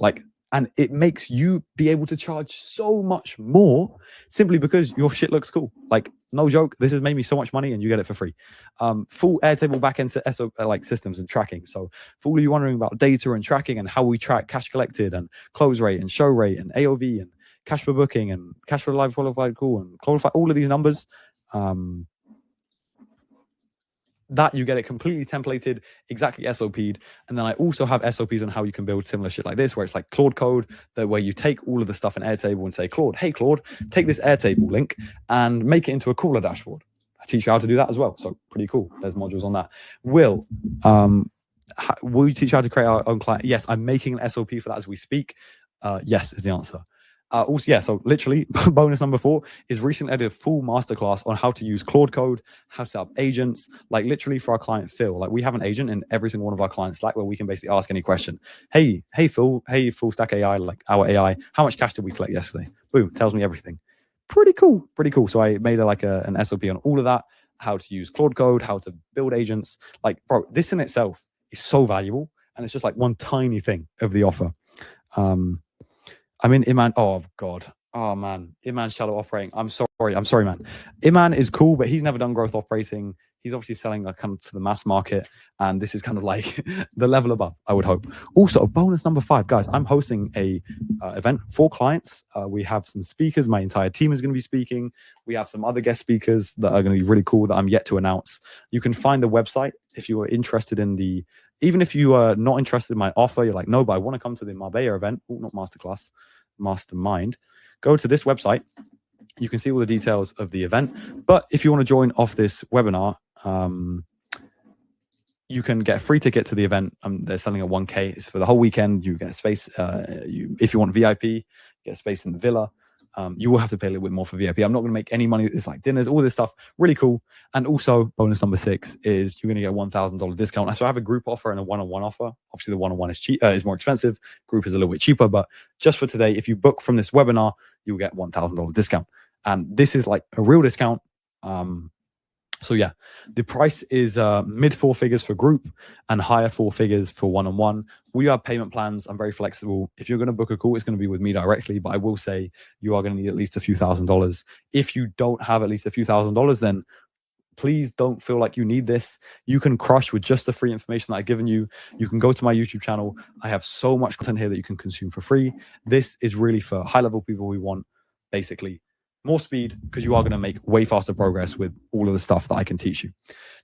And it makes you be able to charge so much more simply because your shit looks cool. Like, no joke, this has made me so much money and you get it for free. Full Airtable backend systems and tracking. So for all of you wondering about data and tracking and how we track cash collected and close rate and show rate and AOV and cash per booking and cash per live qualified call and qualify, all of these numbers, that you get it completely templated, exactly SOP'd. And then I also have SOPs on how you can build similar shit like this, where it's like Claude code, where you take all of the stuff in Airtable and say, Claude, hey Claude, take this Airtable link and make it into a crawler dashboard. I teach you how to do that as well. So pretty cool. There's modules on that. Will, will you teach how to create our own client? Yes, I'm making an SOP for that as we speak. Yes is the answer. Also, yeah, so literally, bonus number 4 is recently added a full masterclass on how to use Claude Code, how to set up agents, like literally for our client Phil. Like we have an agent in every single one of our clients Slack where we can basically ask any question. Hey Phil, hey Full Stack AI, like our AI, how much cash did we collect yesterday? Boom, tells me everything. Pretty cool. So I made an SOP on all of that, how to use Claude Code, how to build agents. Like, bro, this in itself is so valuable, and it's just like one tiny thing of the offer. I mean, Iman. Oh God. Oh man, Iman shallow operating. I'm sorry, man. Iman is cool, but he's never done growth operating. He's obviously selling like kind of to the mass market, and this is kind of like the level above, I would hope. Also, bonus number 5, guys. I'm hosting a event for clients. We have some speakers. My entire team is going to be speaking. We have some other guest speakers that are going to be really cool that I'm yet to announce. You can find the website if you are interested in the. Even if you are not interested in my offer, you're like, no, but I want to come to the Marbella event. Oh, not masterclass, mastermind. Go to this website. You can see all the details of the event. But if you want to join off this webinar, you can get a free ticket to the event. They're selling at 1K. It's for the whole weekend. You get a space. If you want VIP, get a space in the villa. You will have to pay a little bit more for VIP. I'm not going to make any money. It's like dinners, all this stuff. Really cool. And also, bonus number 6 is you're going to get a $1,000 discount. So I have a group offer and a one-on-one offer. Obviously, the one-on-one is more expensive. Group is a little bit cheaper. But just for today, if you book from this webinar, you'll get $1,000 discount. And this is like a real discount. So yeah, the price is mid 4 figures for group and higher 4 figures for one-on-one. We have payment plans. I'm very flexible. If you're going to book a call, it's going to be with me directly, but I will say you are going to need at least a few $1,000s. If you don't have at least a few $1,000s, then please don't feel like you need this. You can crush with just the free information that I've given you. You can go to my YouTube channel. I have so much content here that you can consume for free. This is really for high-level people who want basically more speed, because you are going to make way faster progress with all of the stuff that I can teach you.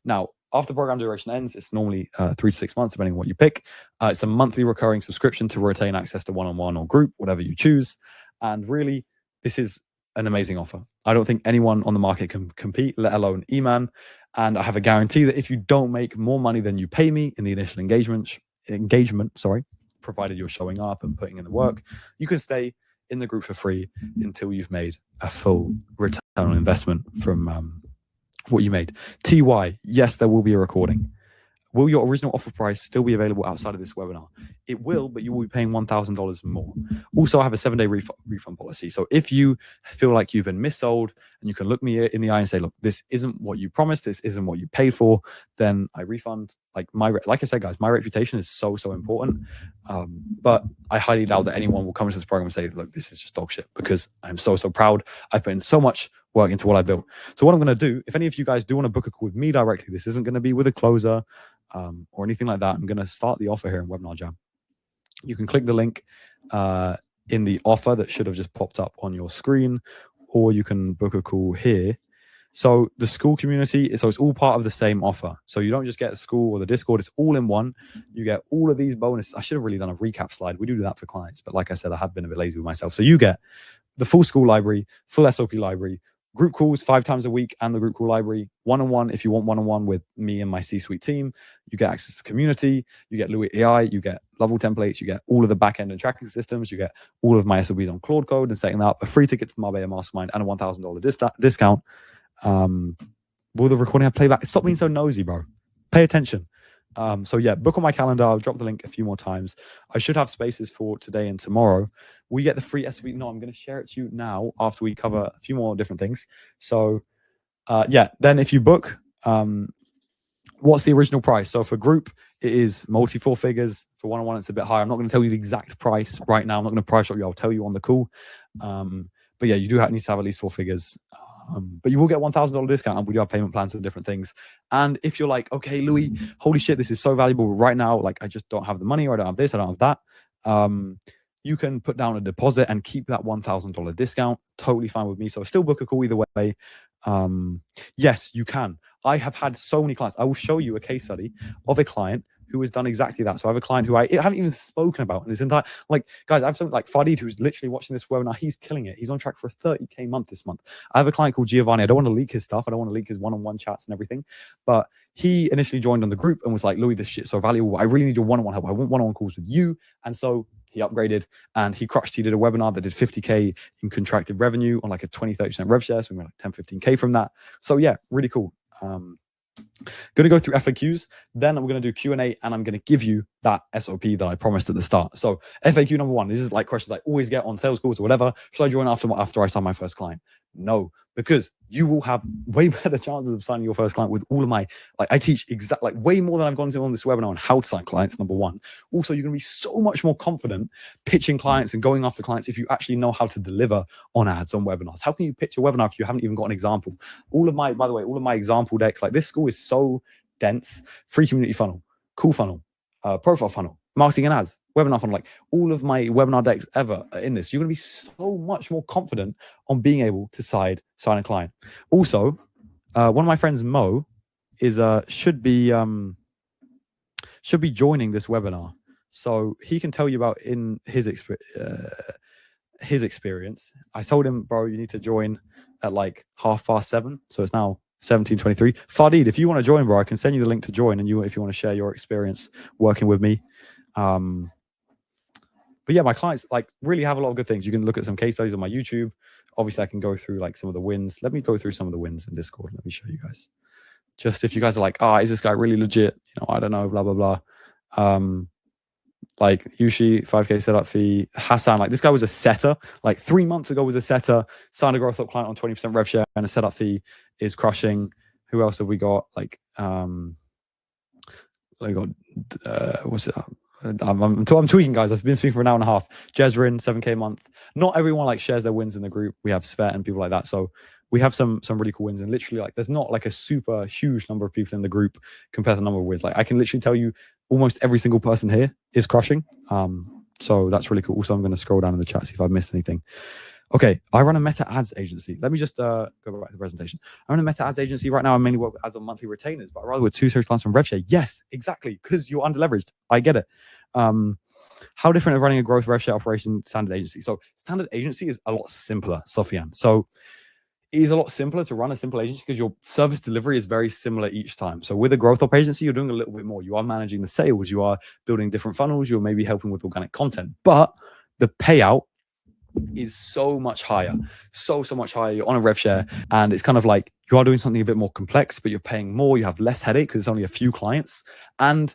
Now, after program duration ends, it's normally 3 to 6 months, depending on what you pick. It's a monthly recurring subscription to retain access to one-on-one or group, whatever you choose. And really, this is an amazing offer. I don't think anyone on the market can compete, let alone Iman. And I have a guarantee that if you don't make more money than you pay me in the initial engagement, provided you're showing up and putting in the work, you can stay in the group for free until you've made a full return on investment from what you made. TY, yes, there will be a recording. Will your original offer price still be available outside of this webinar? It will, but you will be paying $1,000 more. Also, I have a 7-day refund policy. So if you feel like you've been missold and you can look me in the eye and say, look, this isn't what you promised, this isn't what you paid for, then I refund. Like I said, guys, my reputation is so important. But I highly doubt that anyone will come into this program and say, look, this is just dog shit, because I'm so proud. I put in so much work into what I built. So what I'm going to do, if any of you guys do want to book a call with me directly, this isn't going to be with a closer or anything like that. I'm going to start the offer here in Webinar Jam. You can click the link in the offer that should have just popped up on your screen, or you can book a call here. So the school community, so it's all part of the same offer. So you don't just get a school or the Discord, it's all in one. You get all of these bonuses. I should have really done a recap slide. We do that for clients, but like I said, I have been a bit lazy with myself. So you get the full school library, full SOP library, group calls 5 times a week and the group call library, one-on-one if you want one-on-one with me and my C-suite team. You get access to the community, you get Louis AI, you get Lovell templates, you get all of the back-end and tracking systems, you get all of my SOPs on Claude Code and setting that up, a free ticket to the Marbella Mastermind and a $1,000 discount. Will the recording have playback? Stop being so nosy, bro. Pay attention. So yeah, book on my calendar. I'll drop the link a few more times. I should have spaces for today and tomorrow. We get the free SOP. No, I'm going to share it to you now after we cover a few more different things. So yeah, then if you book, what's the original price? So for group, it is multi 4 figures. For one-on-one, it's a bit higher. I'm not going to tell you the exact price right now. I'm not going to price up you. I'll tell you on the call. But yeah, you do need to have at least 4 figures. But you will get $1,000 discount, and we do have payment plans and different things. And if you're like, okay, Louis, holy shit, this is so valuable right now, like I just don't have the money, or I don't have this, I don't have that, you can put down a deposit and keep that $1,000 discount. Totally fine with me. So still book a call either way. Yes, you can. I have had so many clients. I will show you a case study of a client who has done exactly that. So I have a client who I haven't even spoken about in this entire, like, guys, I have something like Fadid, who's literally watching this webinar. He's killing it. He's on track for a 30K month this month. I have a client called Giovanni. I don't want to leak his stuff. I don't want to leak his one-on-one chats and everything, but he initially joined on the group and was like, Louis, this shit's so valuable. I really need your one-on-one help. I want one-on-one calls with you. And so he upgraded and he crushed. He did a webinar that did 50K in contracted revenue on like a 20-30% rev share. So we made like 10-15K from that. So yeah, really cool. Going to go through FAQs, then we're going to do Q&A, and I'm going to give you that SOP that I promised at the start. So FAQ number 1, this is like questions I always get on sales calls or whatever. Should I join after I sign my first client? No, because you will have way better chances of signing your first client with all of my, like, I teach like way more than I've gone to on this webinar on how to sign clients, number 1. Also, you're going to be so much more confident pitching clients and going after clients if you actually know how to deliver on ads on webinars. How can you pitch a webinar if you haven't even got an example? By the way, all of my example decks, like, this school is so dense. Free community funnel, cool funnel, profile funnel, marketing and ads, webinar funnel, like all of my webinar decks ever are in this. You're going to be so much more confident on being able to sign a client. Also, one of my friends, Mo, is should be joining this webinar, so he can tell you about in his experience. I told him, bro, you need to join at like 7:30, so it's now 17:23. Fadid, if you want to join, bro, I can send you the link to join, and if you want to share your experience working with me. But yeah, my clients like really have a lot of good things. You can look at some case studies on my YouTube. Obviously, I can go through like some of the wins. Let me go through some of the wins in Discord. Let me show you guys. Just if you guys are like, is this guy really legit? You know, I don't know, blah, blah, blah. Like Yushi, 5K setup fee. Hassan, like this guy was a setter. Like 3 months ago was a setter. Signed a growth up client on 20% rev share, and a setup fee is crushing. Who else have we got? Like, what's it? I'm tweaking, guys. I've been speaking for an hour and a half. Jezrin, 7K a month. Not everyone like shares their wins in the group. We have Svet and people like that. So we have some really cool wins. And literally, like, there's not like a super huge number of people in the group compared to the number of wins. Like, I can literally tell you almost every single person here is crushing. So that's really cool. Also, I'm going to scroll down in the chat, see if I've missed anything. Okay, I run a meta ads agency. Let me just go back to the presentation. I run a meta ads agency right now. I mainly work with ads on monthly retainers, but I rather with 2 search clients from RevShare. Yes, exactly, because you're underleveraged. I get it. How different is running a growth RevShare operation standard agency? So standard agency is a lot simpler, Sofian. So it is a lot simpler to run a simple agency because your service delivery is very similar each time. So with a growth up agency, you're doing a little bit more. You are managing the sales. You are building different funnels. You're maybe helping with organic content. But the payout is so much higher, so much higher. You're on a rev share, and it's kind of like you are doing something a bit more complex, but you're paying more. You have less headache because it's only a few clients. And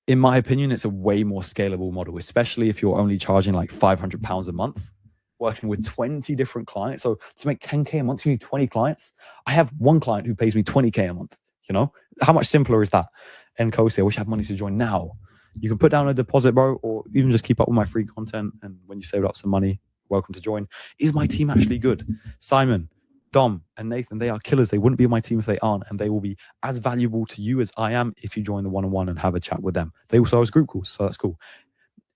in my opinion, it's a way more scalable model, especially if you're only charging like £500 a month, working with 20 different clients. So to make 10K a month, you need 20 clients. I have one client who pays me 20K a month. You know, how much simpler is that? And Kosi, I wish I had money to join now. You can put down a deposit, bro, or even just keep up with my free content. And when you save up some money, welcome to join. Is my team actually good? Simon, Dom, and Nathan, they are killers. They wouldn't be my team if they aren't, and they will be as valuable to you as I am if you join the one-on-one and have a chat with them. They also host group calls, so that's cool.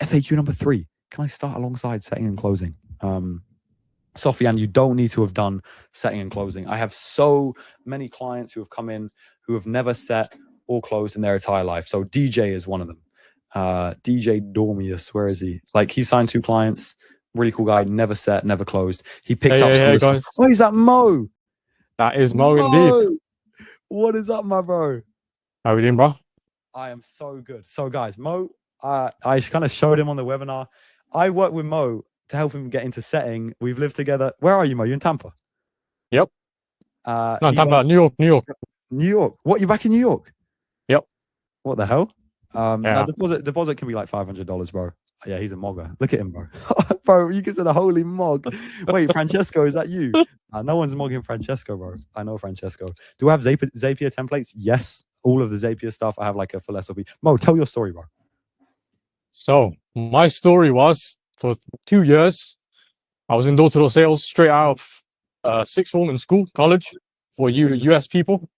FAQ number 3, can I start alongside setting and closing? Sofian, you don't need to have done setting and closing. I have so many clients who have come in who have never set or closed in their entire life. So DJ is one of them. DJ Dormius, where is he? Like, he signed 2 clients. Really cool guy, never set, never closed. He picked up some of this. Oh, is that Mo? That is Mo indeed. What is up, my bro? How are you doing, bro? I am so good. So, guys, Mo, I kind of showed him on the webinar. I work with Mo to help him get into setting. We've lived together. Where are you, Mo? You in Tampa? Yep. No, Tampa, New York. New York. What, you back in New York? Yep. What the hell? Yeah. Now deposit can be like $500, bro. Yeah, he's a mogger. Look at him, bro. Bro, you consider a holy mog. Wait, Francesco, is that you? No one's mogging Francesco, bro. I know Francesco. Do I have Zapier templates? Yes. All of the Zapier stuff. I have like a full SOP. Mo, tell your story, bro. So my story was, for 2 years, I was in door-to-door sales straight out of sixth form in school, college, for US people.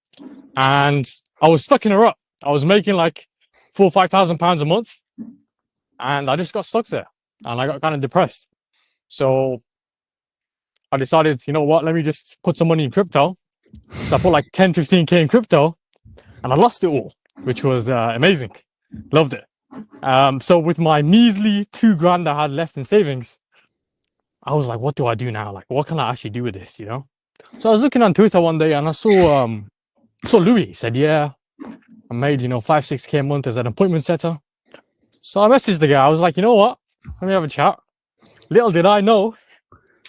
And I was stuck in a rut. I was making like £4,000 or £5,000 a month. And I just got stuck there, and I got kind of depressed. So I decided, you know what, let me just put some money in crypto. So I put like 10, 15K in crypto, and I lost it all, which was amazing. Loved it. So with my measly $2,000 I had left in savings, I was like, what do I do now? Like, what can I actually do with this? You know? So I was looking on Twitter one day and I saw Louis. He said, yeah, I made, 5-6K a month as an appointment setter. So I messaged the guy. I was like, you know what? Let me have a chat. Little did I know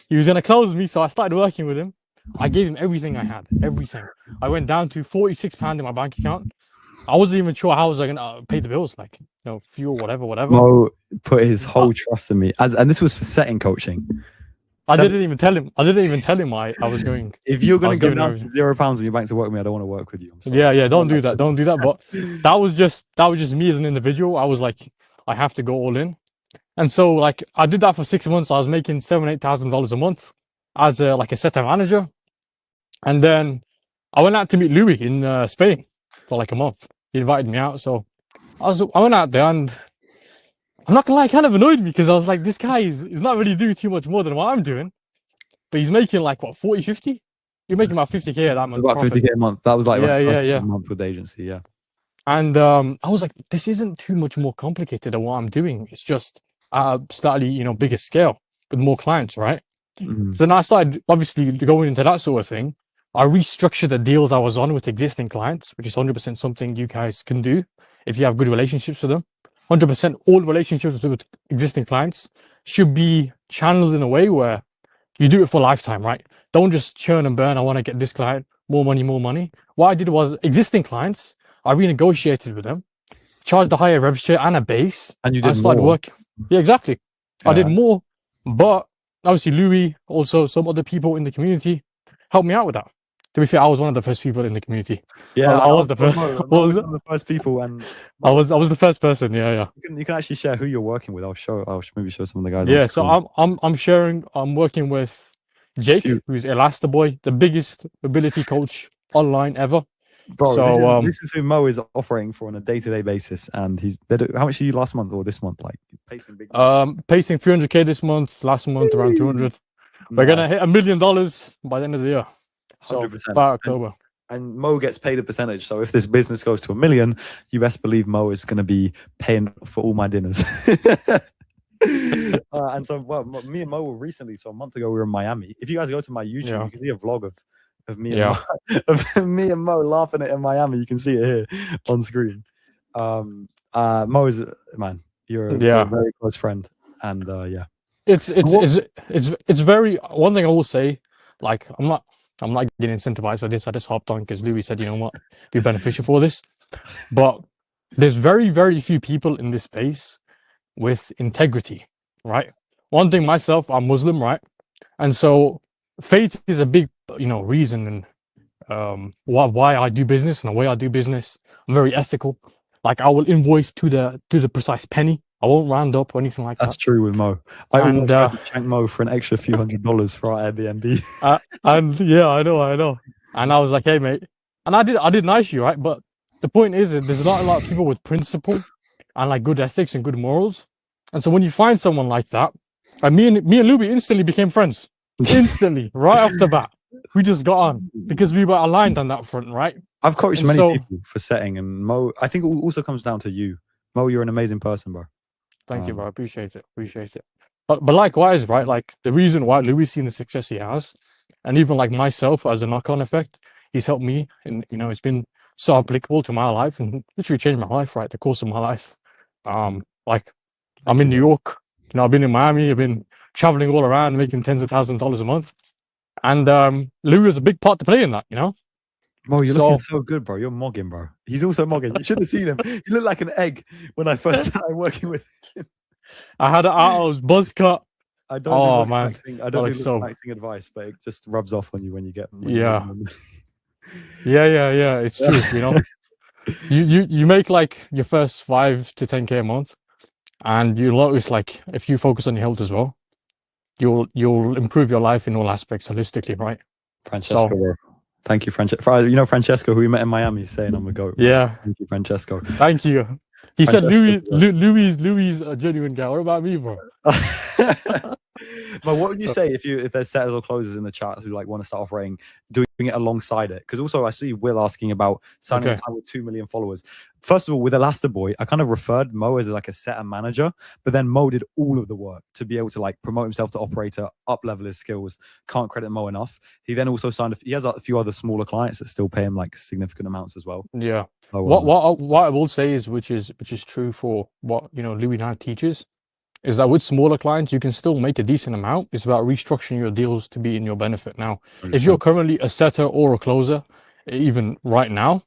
he was going to close me. So I started working with him. I gave him everything I had, everything. I went down to £46 in my bank account. I wasn't even sure how I was going to pay the bills, like, fuel, whatever. Mo put his whole trust in me. And this was for setting coaching. I didn't even tell him I was going. If you're going to go down to £0 in your bank to work with me, I don't want to work with you. Yeah, don't do that. Don't do that. But that was just me as an individual. I was like, I have to go all in. And so, like, I did that for 6 months. I was making $7,000-8,000 a month as a setter manager. And then I went out to meet Louis in Spain for like a month. He invited me out. So I went out there, and I'm not gonna lie, it kind of annoyed me because I was like, this guy is not really doing too much more than what I'm doing. But he's making like, what, 40, 50? You're making about 50K that month. About 50K a month. That was like a month with the agency, yeah. And I was like, this isn't too much more complicated than what I'm doing. It's just slightly, bigger scale with more clients, right? Mm-hmm. So then I started obviously going into that sort of thing. I restructured the deals I was on with existing clients, which is 100% something you guys can do if you have good relationships with them. 100% all relationships with existing clients should be channeled in a way where you do it for lifetime, right? Don't just churn and burn. I want to get this client, more money. What I did was existing clients, I renegotiated with them, charged a higher rev share and a base. And you did started more. working. Yeah, exactly. Yeah. I did more, but obviously Louis, also some other people in the community helped me out with that. To be fair, I was one of the first people in the community. Yeah, I was the first. I was one of the first people, and I was the first person. Yeah. You can actually share who you're working with. I'll maybe show some of the guys. Yeah, so I'm working with Jake, who's Elastaboy, the biggest mobility coach online ever. Bro, so this is who Mo is offering for on a day-to-day basis, and how much are you last month or this month? Like pacing big. Pacing 300K this month. Last month around 200. We're gonna hit $1 million by the end of the year. 100%. So by October. And Mo gets paid a percentage. So if this business goes to $1 million, you best believe Mo is going to be paying for all my dinners. And so, me and Mo were recently. So a month ago, we were in Miami. If you guys go to my YouTube, you can see a vlog of me and Mo, of me and Mo laughing at in Miami. You can see it here on screen. Mo is man. You're a very close friend, and it's very. One thing I will say, like I'm not getting incentivized for this. I just hopped on because Louis said, you know what, be beneficial for this. But there's very, very few people in this space with integrity, right? One thing myself, I'm Muslim, right? And so faith is a big, reason and why I do business and the way I do business. I'm very ethical. Like I will invoice to the precise penny. I won't round up or anything like that. That's true with Mo. I almost tried to shank Mo for an extra few $100s for our Airbnb. And yeah, I know. And I was like, hey, mate. And I did nice you, right? But the point is that there's not a lot of people with principle and like good ethics and good morals. And so when you find someone like that, and me and Louis instantly became friends. Instantly, right off the bat. We just got on because we were aligned on that front, right? I've coached many people for setting, and Mo, I think it also comes down to you. Mo, you're an amazing person, bro. Thank you, bro. I appreciate it. But likewise, right? Like the reason why Louis seen the success he has, and even like myself as a knock-on effect, he's helped me, and it's been so applicable to my life and literally changed my life, right? The course of my life. Like I'm in New York, I've been in Miami, I've been traveling all around, making tens of thousands of dollars a month, and Louis has a big part to play in that, Mo, you're looking so good, bro. You're mogging, bro. He's also mogging. You should have seen him. He looked like an egg when I first started working with him. I was buzz cut. I don't do waxing advice, but it just rubs off on you when you get. Yeah. It's true. You make like your first 5 to 10K a month, and you'll notice like if you focus on your health as well, you'll improve your life in all aspects holistically, right? Francesco. Thank you, Francesco. Francesco, who we met in Miami, saying I'm a goat. Yeah. Thank you, Francesco. Thank you. He said Louis a genuine guy. What about me, bro? But what would you say if there's setters or closers in the chat who like want to start operating, doing it alongside it? Because also I see Will asking about signing Okay. a with 2 million followers. First of all, with Elastiboy, I kind of referred Mo as like a setter manager, but then Mo did all of the work to be able to like promote himself to operator, up level his skills. Can't credit Mo enough. He then also signed he has a few other smaller clients that still pay him like significant amounts as well. Yeah. So, What I will say is, which is true for what Louis now teaches, is that with smaller clients you can still make a decent amount. It's about restructuring your deals to be in your benefit. Now, if you're 100%. currently a setter or a closer, even right now,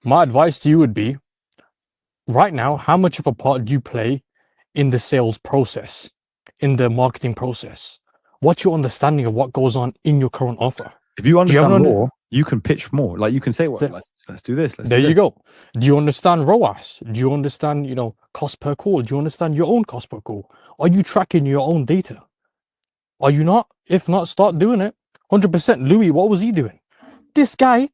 my advice to you would be, right now, how much of a part do you play in the sales process, in the marketing process? What's your understanding of what goes on in your current offer? If you Do you have understand an more, you can pitch more. Like you can say, well, let's do this. There you go. Do you understand ROAS? Do you understand, cost per call? Do you understand your own cost per call? Are you tracking your own data? Are you not? If not, start doing it. 100%. Louis, what was he doing? This guy,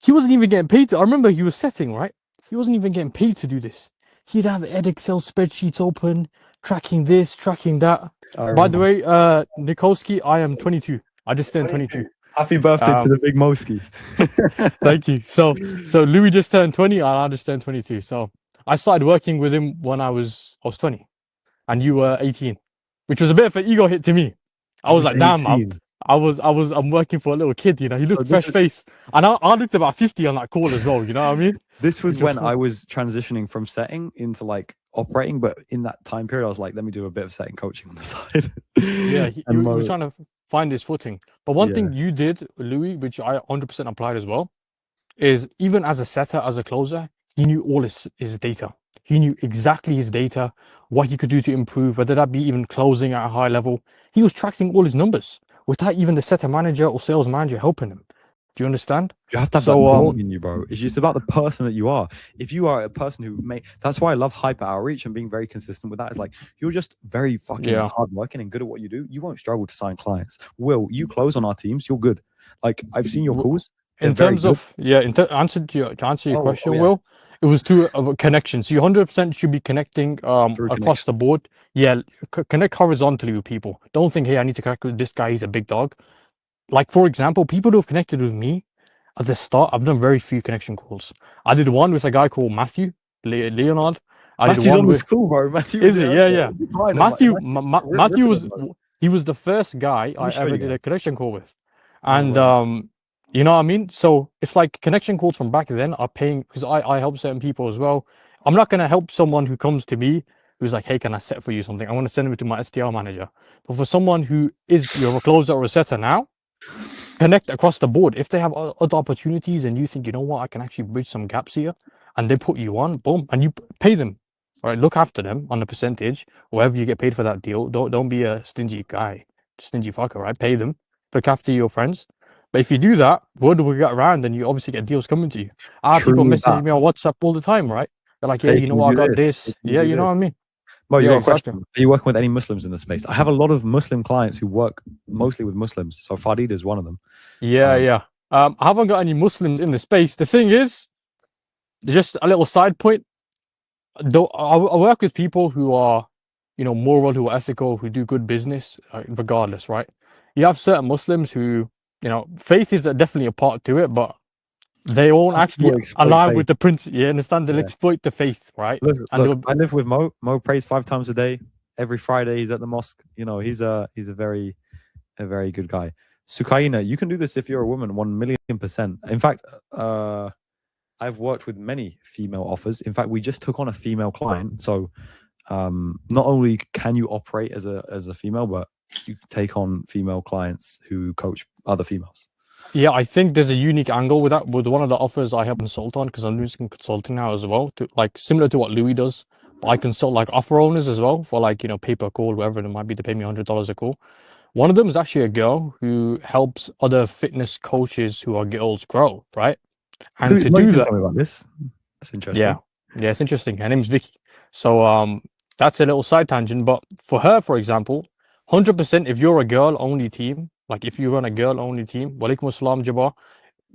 he wasn't even getting paid. I remember he was setting, right? He wasn't even getting paid to do this. He'd have Excel spreadsheets open, tracking this, tracking that. By the way, Nikolsky, I am 22. I just turned 22. Happy birthday to the big Moski. Thank you. So Louis just turned 20 and I just turned 22. So I started working with him when I was 20 and you were 18, which was a bit of an ego hit to me. I was like, damn, I'm working for a little kid, He looked fresh faced. And I looked about 50 on that call as well, you know what I mean? This was when I was transitioning from setting into like operating, but in that time period, I was like, let me do a bit of setting coaching on the side. Yeah, he was trying to find his footing. But one thing you did, Louis, which I 100% applied as well, is even as a setter, as a closer, he knew all his data. He knew exactly his data, what he could do to improve, whether that be even closing at a high level. He was tracking all his numbers without even the setter manager or sales manager helping him. Do you understand? You have to have that belonging in you, bro. It's just about the person that you are. If you are a person who that's why I love hyper outreach and being very consistent with that. It's like you're just very fucking hardworking and good at what you do. You won't struggle to sign clients. Will you close on our teams? You're good. Like I've seen your calls. In terms of to answer your question, Will, it was two connections. You 100% should be connecting across the board. Yeah, connect horizontally with people. Don't think, hey, I need to connect with this guy. He's a big dog. Like, for example, people who have connected with me at the start, I've done very few connection calls. I did one with a guy called Matthew Leonard. Matthew's on the school, bro. Matthew is it? Yeah. Matthew was the first guy I ever did a connection call with, and you know what I mean. So it's like connection calls from back then are paying, because I help certain people as well. I'm not gonna help someone who comes to me who's like, hey, can I set for you something? I want to send him to my STR manager. But for someone who is you're a closer or a setter now, connect across the board. If they have other opportunities and you think, you know what, I can actually bridge some gaps here, and they put you on, boom, and you pay them. All right, look after them on a percentage, whatever you get paid for that deal. Don't be a stingy guy, stingy fucker, right? Pay them, look after your friends. But if you do that, word will get around, and you obviously get deals coming to you. I have people messaging me on WhatsApp all the time, right? They're like, yeah, you know what, I got this. Yeah, you know what I mean? Well, you got a question. Are you working with any Muslims in the space? I have a lot of Muslim clients who work mostly with Muslims. So Fadid is one of them. Yeah. I haven't got any Muslims in the space. The thing is, just a little side point. Though I work with people who are, moral, who are ethical, who do good business, regardless, right? You have certain Muslims who, faith is definitely a part to it, but they won't actually align with the principle. You understand? They'll exploit the faith, right? Look, I live with Mo. Mo prays 5 times a day. Every Friday he's at the mosque. He's a very good guy. Sukaina, you can do this if you're a woman, 1,000,000%. In fact, I've worked with many female offers. In fact, we just took on a female client. So not only can you operate as a female, but you take on female clients who coach other females. Yeah, I think there's a unique angle with that. With one of the offers I help consult on, because I'm doing some consulting now as well, to similar to what Louis does. I consult offer owners as well for pay per call, whatever it might be. They pay me $100 a call. One of them is actually a girl who helps other fitness coaches who are girls grow, right? And to do that, tell me about this. That's interesting. Yeah, it's interesting. Her name's Vicky. So that's a little side tangent. But for her, for example, 100%, if you're a girl only team, if you run a girl only team, walaikum assalam, Jabbar.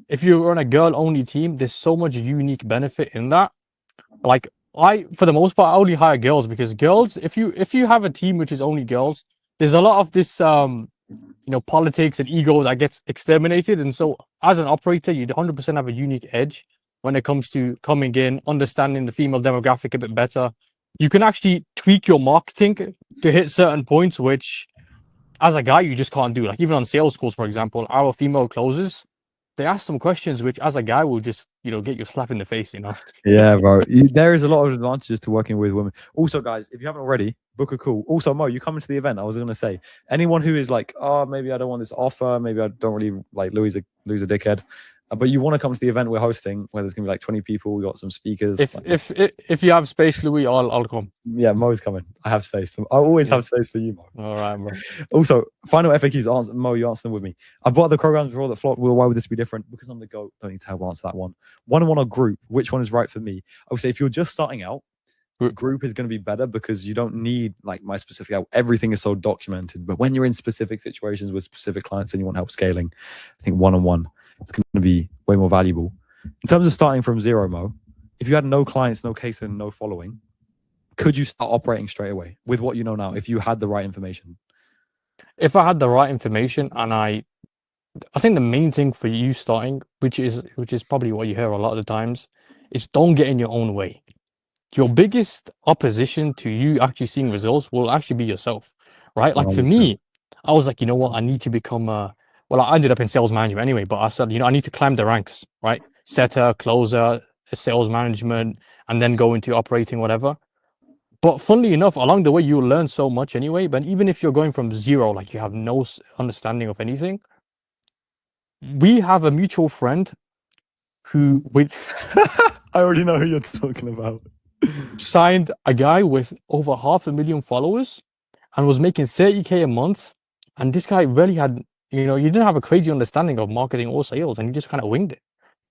If you run a girl only team, there's so much unique benefit in that. For the most part, I only hire girls, because girls, if you have a team which is only girls, there's a lot of this politics and ego that gets exterminated, and so as an operator, you'd 100% have a unique edge when it comes to coming in, understanding the female demographic a bit better. You can actually tweak your marketing to hit certain points, which as a guy you just can't do. Like even on sales calls, for example, our female closers, they ask some questions which as a guy will just get you slap in the face. Yeah, bro. There is a lot of advantages to working with women. Also, guys, if you haven't already, book a call. Also, Mo, you coming to the event? I was going to say, anyone who is like, oh, maybe I don't want this offer, maybe I don't really like Louis a dickhead, but you want to come to the event we're hosting, where there's going to be like 20 people. We got some speakers. If you have space, Louis, I'll come. Yeah, Mo's coming. I have space. I always have space for you, Mo. All right, bro. Also, final FAQs. Mo, you answer them with me. I've got the programs before that flop. Well, why would this be different? Because I'm the GOAT. Don't need to help answer that one. One-on-one or group, which one is right for me? I would say if you're just starting out, group is going to be better because you don't need like my specific, everything is so documented. But when you're in specific situations with specific clients and you want help scaling, I think one-on-one is going to be way more valuable. In terms of starting from zero, Mo, if you had no clients, no case, and no following, could you start operating straight away with what you know now if you had the right information? If I had the right information, and I think the main thing for you starting, which is probably what you hear a lot of the times, is don't get in your own way. Your biggest opposition to you actually seeing results will actually be yourself, right? Like for me, I was like, you know what, I need to become well, I ended up in sales management anyway, but I said, I need to climb the ranks, right? Setter, closer, sales management, and then go into operating, whatever. But funnily enough, along the way, you'll learn so much anyway. But even if you're going from zero, like you have no understanding of anything, we have a mutual friend who, I already know who you're talking about, signed a guy with over 500,000 followers and was making 30K a month. And this guy really had, he didn't have a crazy understanding of marketing or sales, and he just kind of winged it.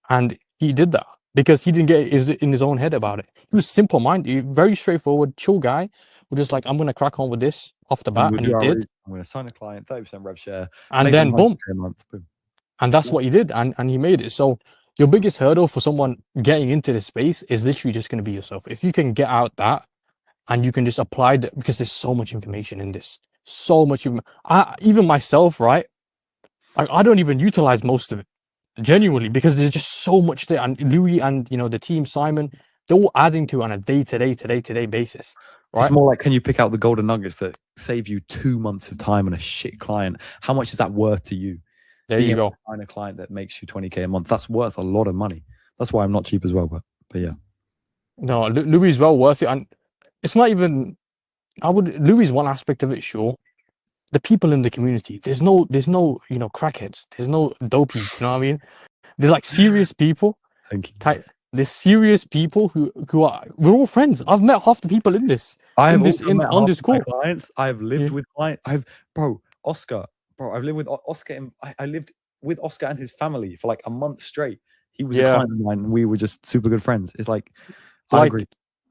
And he did that because he didn't get in his own head about it. He was simple-minded, very straightforward, chill guy, who just like, I'm going to crack on with this off the bat, and he did. I'm going to sign a client, 30% rev share. And then boom. And that's what he did, and he made it. So your biggest hurdle for someone getting into this space is literally just going to be yourself. If you can get out that and you can just apply that, because there's so much information in this, so much. Even myself, right? I don't even utilize most of it, genuinely, because there's just so much there. And Louis and the team, Simon, they're all adding to it on a day-to-day basis. Right? It's more like, can you pick out the golden nuggets that save you 2 months of time and a shit client? How much is that worth to you? There you go. Find a client that makes you 20K a month. That's worth a lot of money. That's why I'm not cheap as well. But yeah. No, Louis is well worth it, and it's not even. Louis is one aspect of it, sure. The people in the community. There's no crackheads. There's no dopies. You know what I mean? There's like serious people. Thank you. There's serious people who are. We're all friends. I've met half the people in this. On this call. Clients. I've lived with clients. Oscar. Bro, I've lived with Oscar. I lived with Oscar and his family for like a month straight. He was a client of mine, and we were just super good friends. It's like I agree.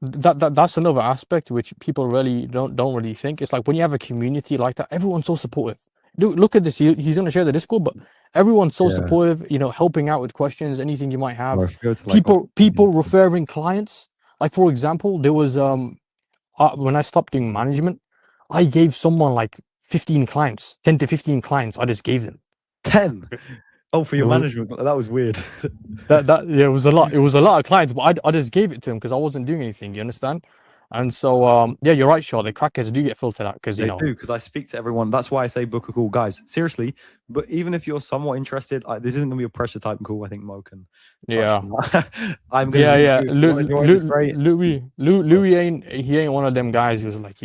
That's another aspect which people really don't really think. It's like when you have a community like that, everyone's so supportive. Look at this. He's going to share the Discord, but everyone's so supportive. Helping out with questions, anything you might have. People referring clients. Like for example, there was when I stopped doing management, I gave someone like 10 to 15 clients. I just gave them 10. Oh, for your management, that was weird. It was a lot. It was a lot of clients, but I just gave it to them because I wasn't doing anything. You understand? And so you're right, Shaw. The crackers do get filtered out because they do. Because I speak to everyone. That's why I say book a call, guys. Seriously, but even if you're somewhat interested, this isn't gonna be a pressure type call. I think Mo can. Yeah. I'm gonna. Yeah. Louis ain't one of them guys who's like,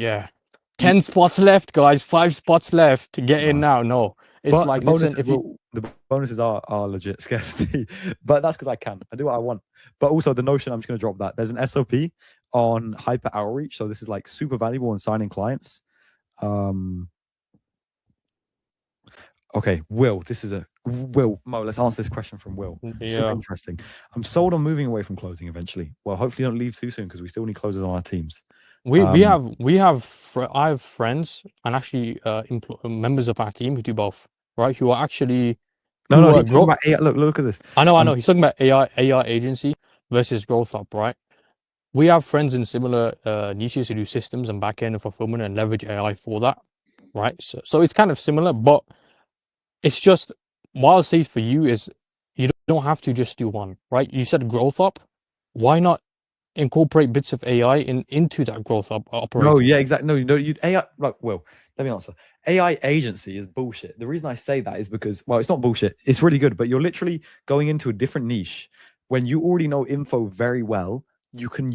10 spots left, guys. 5 spots left to get in now. No, it's like the bonuses are legit scarcity, but that's because I can. I do what I want. But also the notion, I'm just going to drop that. There's an SOP on hyper outreach, so this is like super valuable in signing clients. Okay, Will. Mo, let's answer this question from Will. Super interesting. I'm sold on moving away from closing eventually. Well, hopefully don't leave too soon because we still need closers on our teams. I have friends and actually members of our team who do both, right? Who are actually he's talking about AI. Look at this. I know. He's talking about AI agency versus growth up, right? We have friends in similar niches who do systems and backend and fulfillment and leverage AI for that. right? So it's kind of similar, but it's just what I'll say for you is you don't have to just do one, right? You said growth up. Why not incorporate bits of AI into that growth No, operator? yeah, exactly. No, you AI. Like, well, let me answer. AI agency is bullshit. The reason I say that is because, well, it's not bullshit. It's really good, but you're literally going into a different niche when you already know info very well. You can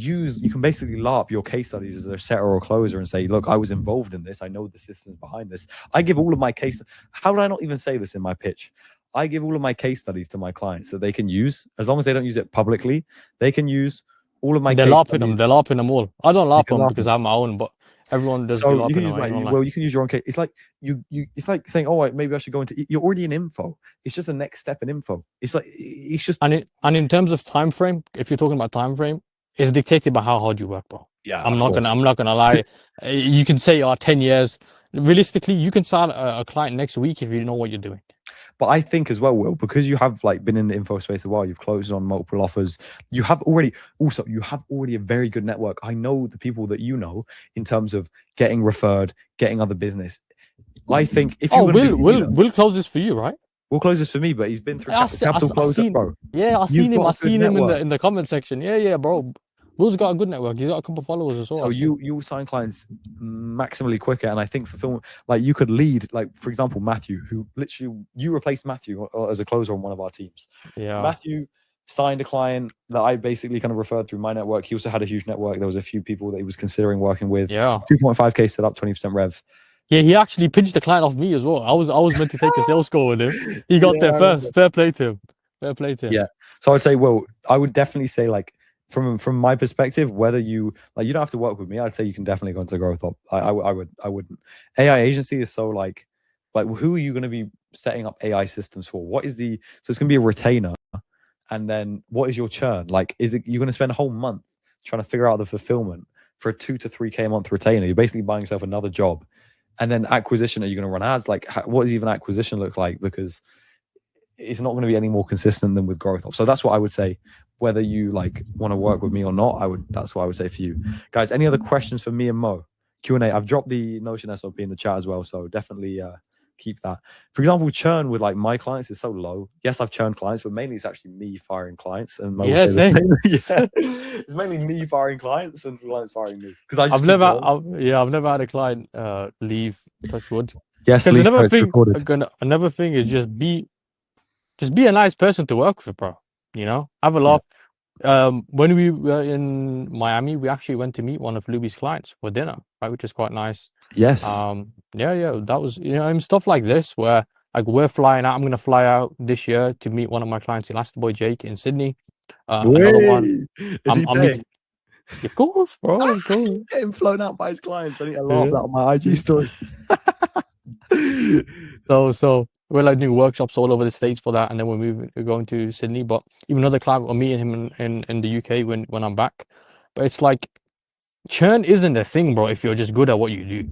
basically LARP your case studies as a setter or closer and say, look, I was involved in this. I know the systems behind this. I give all of my case. How did I not even say this in my pitch? I give all of my case studies to my clients that they can use, as long as they don't use it publicly. They can use all of my They're case LARPing studies. them. They're LARPing them all. I don't You LARP can them LARP because them. I have my own, but everyone does be So you LARPing can them. use I ain't gonna lie. well, you can use your own case. It's like it's like saying, oh, maybe I should go into. You're already in info. It's just a next step in info. It's like it's just And in terms of time frame, if you're talking about time frame, it's dictated by how hard you work, bro. yeah, I'm of not course. gonna lie. You can say 10 years. Realistically, you can start a client next week if you know what you're doing. But I think as well, Will, because you have like been in the info space a while, you've closed on multiple offers. You have already a very good network. I know the people that you know in terms of getting referred, getting other business. I think if you're going to Will close this for you, right? Will close this for me, but he's been through Capital Closer, bro. Yeah, I You've seen him. got I a good seen him network. in the comment section. Yeah, bro. Will's got a good network. He's got a couple of followers as well. So you sign clients maximally quicker, and I think fulfillment, like you could lead, like for example, Matthew, who literally you replaced Matthew as a closer on one of our teams. Yeah, Matthew signed a client that I basically kind of referred through my network. He also had a huge network. There was a few people that he was considering working with. yeah. 2.5K set up, 20% rev. Yeah, he actually pinched the client off me as well. I was meant to take a sales call with him. He got there first. Fair play to him. Fair play to him. Yeah. So I'd say, well, I would definitely say like from my perspective, whether you like, you don't have to work with me. I'd say you can definitely go into growth up. I wouldn't. AI agency is so like who are you going to be setting up AI systems for? What is the so it's going to be a retainer, and then what is your churn? Like, is it you're going to spend a whole month trying to figure out the fulfillment for a 2 to 3K a month retainer? You're basically buying yourself another job, and then acquisition. Are you going to run ads? Like, what does even acquisition look like? Because it's not going to be any more consistent than with growth up. So that's what I would say. Whether you like want to work with me or not, that's what I would say for you guys. Any other questions for me and Mo? Q&A. I've dropped the Notion SOP in the chat as well, so definitely keep that. For example, churn with like my clients is so low. Yes, I've churned clients, but mainly it's actually me firing clients. And Mo Yes, it's mainly me firing clients and clients firing me. Because I've never had a client leave. Touch wood. Yes, another thing is just be a nice person to work with, bro. You know, have a laugh. When we were in Miami, we actually went to meet one of Luby's clients for dinner, right, which is quite nice. Yes. Yeah, that was and stuff like this where like we're flying out. I'm gonna fly out this year to meet one of my clients, Elasticboy Jake in Sydney. Another one. I'm meeting. Of course, bro. Of course. Getting flown out by his clients. I need to laugh that on my IG story. So we're like doing workshops all over the States for that, and then we're going to Sydney. But even another client, we're meeting him in the UK when I'm back. But it's like churn isn't a thing, bro. If you're just good at what you do,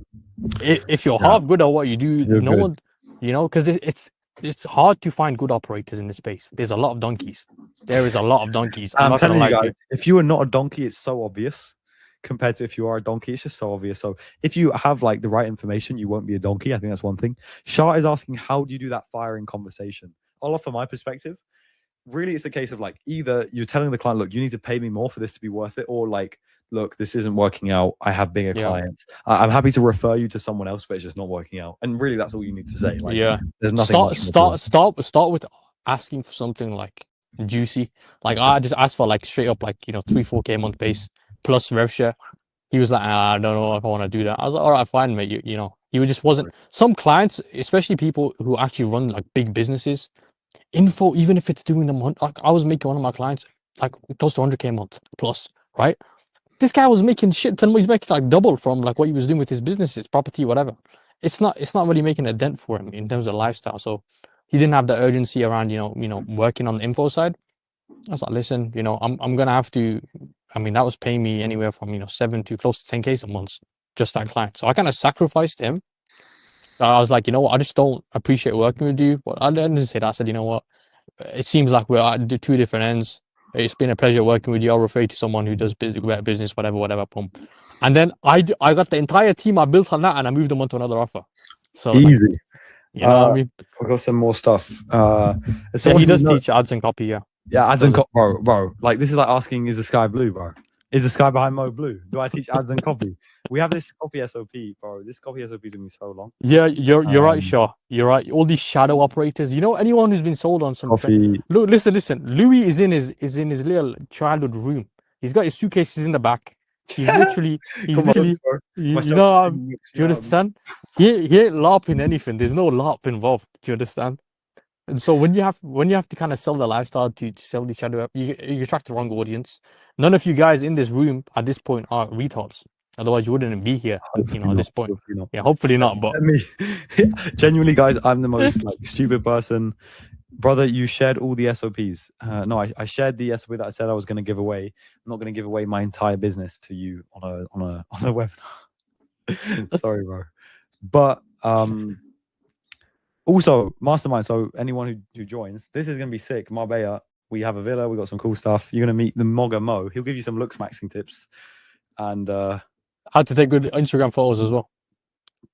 if you're half good at what you do, no one, because it's hard to find good operators in this space. There's a lot of donkeys. There is a lot of donkeys. I'm telling you guys, if you are not a donkey, it's so obvious. Compared to if you are a donkey, it's just so obvious. So if you have like the right information, you won't be a donkey. I think that's one thing. Shah is asking, how do you do that firing conversation? I'll offer my perspective. Really, it's a case of like either you're telling the client, look, you need to pay me more for this to be worth it, or like, look, this isn't working out. I have bigger clients. I'm happy to refer you to someone else, but it's just not working out. And really, that's all you need to say. Like, there's nothing. Start with asking for something like juicy. Like I just asked for like straight up like 3-4K a month base plus rev share. He was like, I don't know if I want to do that. I was like, all right, fine, mate. He just wasn't. Some clients, especially people who actually run like big businesses, info, even if it's doing them, like I was making one of my clients like close to 100K a month plus, right? This guy was making shit ton. He's making like double from like what he was doing with his businesses, property, whatever. It's not really making a dent for him in terms of lifestyle. So he didn't have the urgency around working on the info side. I was like, listen, I'm gonna have to. I mean, that was paying me anywhere from 7 to close to 10K a month, just that client. So I kind of sacrificed him. I was like, I just don't appreciate working with you. But I didn't say that. I said, it seems like we're at two different ends. It's been a pleasure working with you. I'll refer you to someone who does business, whatever, boom. And then I got the entire team I built on that, and I moved them on to another offer. So like, Easy. you know what I mean? I've got some more stuff. As Yeah, someone he who does knows, teach ads and copy. Yeah, yeah, ads does and it. bro. Like this is like asking, is the sky blue, bro? Is the sky behind Mo blue? Do I teach ads and copy? We have this copy SOP, bro. This copy SOP took me so long. Yeah, you're right, Um, Shaw. You're right. All these shadow operators. You know, anyone who's been sold on some Copy. Look, listen. Louis is in his little childhood room. He's got his suitcases in the back. He's literally Come on, bro. you Myself know, and mix do you me up. understand? He ain't LARPing anything. There's no LARP involved. Do you understand? And so when you have to kind of sell the lifestyle to sell the shadow app, you attract the wrong audience. None of you guys in this room at this point are retards. Otherwise, you wouldn't be here. Hopefully At not. this point. Hopefully not. Yeah, hopefully not. But Let me genuinely, guys, I'm the most like stupid person. Brother, you shared all the SOPs. No, I shared the SOP that I said I was going to give away. I'm not going to give away my entire business to you on a webinar. Sorry, bro. But also mastermind. So anyone who joins, this is going to be sick. Marbella, we have a villa. We got some cool stuff. You're going to meet the Mogger Mo. He'll give you some looks maxing tips. And how to take good Instagram photos as well.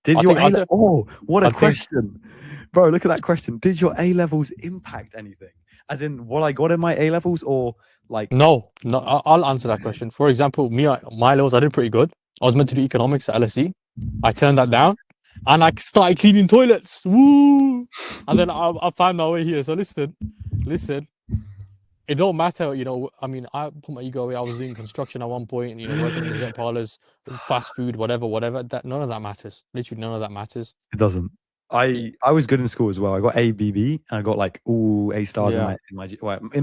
did I your think- I think- oh, what a I think- question, bro! Look at that question. Did your A levels impact anything? As in what I got in my A levels, or like No. I'll answer that question. For example, my levels, I did pretty good. I was meant to do economics at LSE. I turned that down, and I started cleaning toilets. Woo! And then I found my way here. So listen. It don't matter, you know. I mean, I put my ego away. I was doing construction at one point, you know, working in dessert parlors, fast food, whatever. That none of that matters. Literally, none of that matters. it doesn't. I was good in school as well. I got ABB and I got like all A stars Yeah. in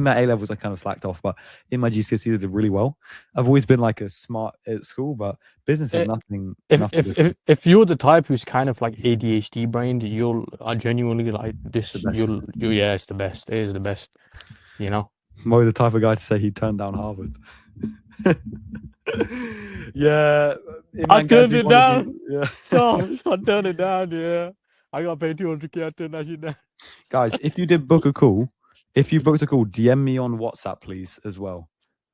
my A levels. I kind of slacked off, but in my GCSEs I did really well. I've always been like a smart at school, but business is nothing. If you're the type who's kind of like ADHD brained, you'll genuinely like this. The best. Yeah, it's the best. It is the best. You know. Mo, the type of guy to say he turned down Harvard. Yeah, I turned it Imran Ganji wanted down. to- Yeah. So I turned it down. Yeah, I got paid 200K. I turned that shit down. Guys, if you did book a call, DM me on WhatsApp, please, as well.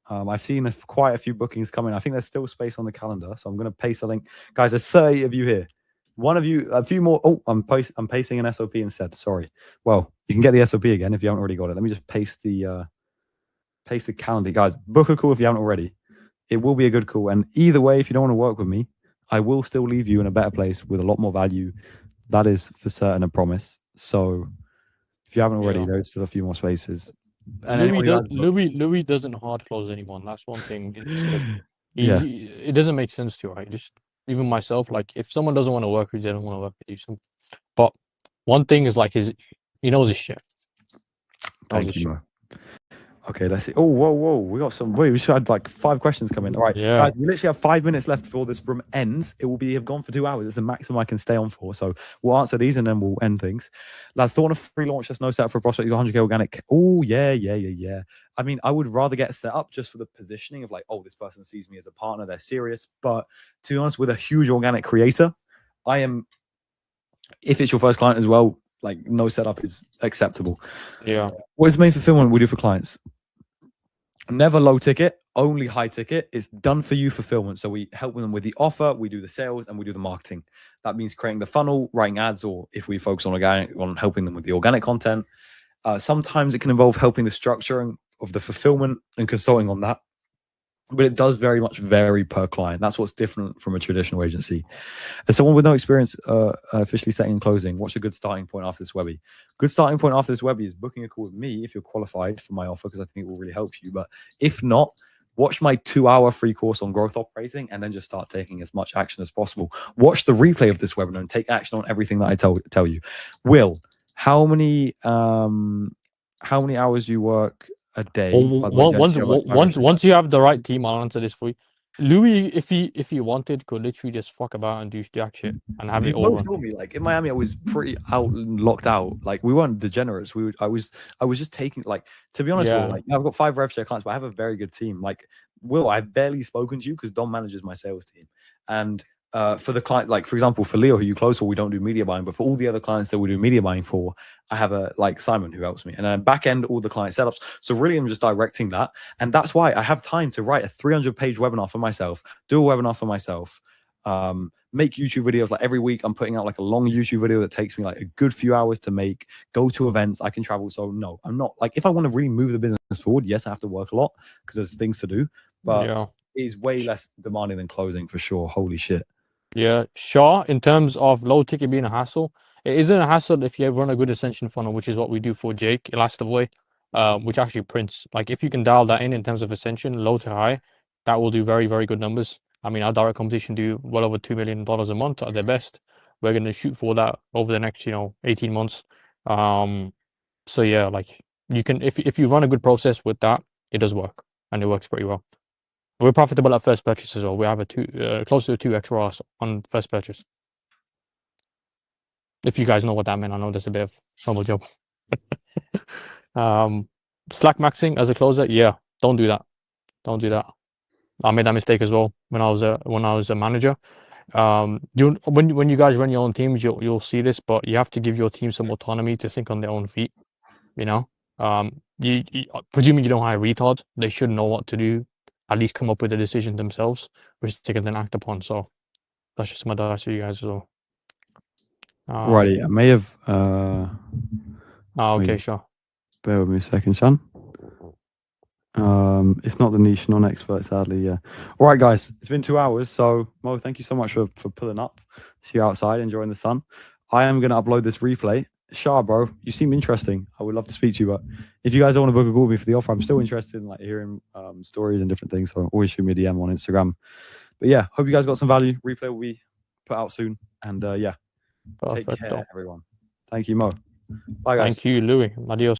I've seen quite a few bookings coming. I think there's still space on the calendar, so I'm going to paste a link. Guys, there's 30 of you here. One of you, a few more. Oh, I'm pasting an SOP instead. Sorry. Well, you can get the SOP again if you haven't already got it. Let me just paste the calendar, guys. Book a call if you haven't already. It will be a good call. And either way, if you don't want to work with me, I will still leave you in a better place with a lot more value. That is for certain a promise. So if you haven't already, there's still a few more spaces. And Louis doesn't hard close anyone. That's one thing. Yeah. It doesn't make sense to you, right? Just even myself, like if someone doesn't want to work with you, they don't want to work with you. But one thing is like he knows his shit. Thank you, Mo. Okay, let's see. Oh, whoa. We got some. Wait, we should have like 5 questions coming. All right, guys, we literally have 5 minutes left before this room ends. It will have gone for 2 hours. It's the maximum I can stay on for. So we'll answer these and then we'll end things. Lads, don't want to free launch. Just no set up for a prospect. 100K organic. Oh, yeah. I mean, I would rather get set up just for the positioning of like, oh, this person sees me as a partner. They're serious. But to be honest, with a huge organic creator, I am. If it's your first client as well, like no setup is acceptable. Yeah. What is main fulfillment we do for clients? Never low ticket, only high ticket. It's done for you fulfillment. So we help them with the offer, we do the sales, and we do the marketing. That means creating the funnel, writing ads, or if we focus on organic, on helping them with the organic content. Sometimes it can involve helping the structuring of the fulfillment and consulting on that. But it does very much vary per client. That's what's different from a traditional agency. As someone with no experience officially setting and closing, what's a good starting point after this Webby? Good starting point after this Webby is booking a call with me if you're qualified for my offer, because I think it will really help you. But if not, watch my 2-hour free course on growth operating and then just start taking as much action as possible. Watch the replay of this webinar and take action on everything that I tell you. Will, how many hours you work a day? Once you have the right team, I'll answer this for you. Louis, if he wanted, could literally just fuck about and do jack shit and have it all. Saw me like in Miami. I was pretty locked out. Like we weren't degenerates. I was just taking, like, to be honest, Will, like I've got 5 rev share clients, but I have a very good team. Like Will, I've barely spoken to you because Dom manages my sales team, and for the client, like for example, for Leo, who you close for, we don't do media buying, but for all the other clients that we do media buying for, I have a like Simon who helps me, and then back end all the client setups. So really, I'm just directing that, and that's why I have time to write a 300-page webinar for myself, do a webinar for myself, make YouTube videos. Like every week, I'm putting out like a long YouTube video that takes me like a good few hours to make. Go to events, I can travel. So no, I'm not like if I want to really move the business forward. Yes, I have to work a lot because there's things to do, but Yeah. it is way less demanding than closing for sure. Holy shit. Yeah, sure. In terms of low ticket being a hassle, it isn't a hassle if you run a good ascension funnel, which is what we do for Jake Elastivay, which actually prints. Like if you can dial that in terms of ascension, low to high, that will do very, very good numbers. I mean, our direct competition do well over $2 million a month at their best. We're going to shoot for that over the next, 18 months. So yeah, like you can, if you run a good process with that, it does work and it works pretty well. We're profitable at first purchase as well. We have a close to a 2x ROAS on first purchase. If you guys know what that meant, I know there's a bit of humble job. Slack maxing as a closer, yeah, don't do that. Don't do that. I made that mistake as well when I was a manager. When you guys run your own teams, you'll see this, but you have to give your team some autonomy to think on their own feet. Presuming you don't hire retards, they should know what to do, at least come up with a decision themselves, which they can then act upon. So that's just my advice to you guys as well. Righty, I may have. Okay, sure. Bear with me a second, Sean. It's not the niche, non-expert, sadly. Yeah. All right, guys. It's been 2 hours, so Mo, thank you so much for pulling up. See you outside, enjoying the sun. I am going to upload this replay. Shah, bro, you seem interesting. I would love to speak to you, but if you guys don't want to book a call with me for the offer, I'm still interested in like hearing stories and different things. So always shoot me a DM on Instagram. But yeah, hope you guys got some value. Replay will be put out soon, and yeah, Perfect. take care, everyone. Thank you, Mo. Bye, guys. Thank you, Louis. Adios.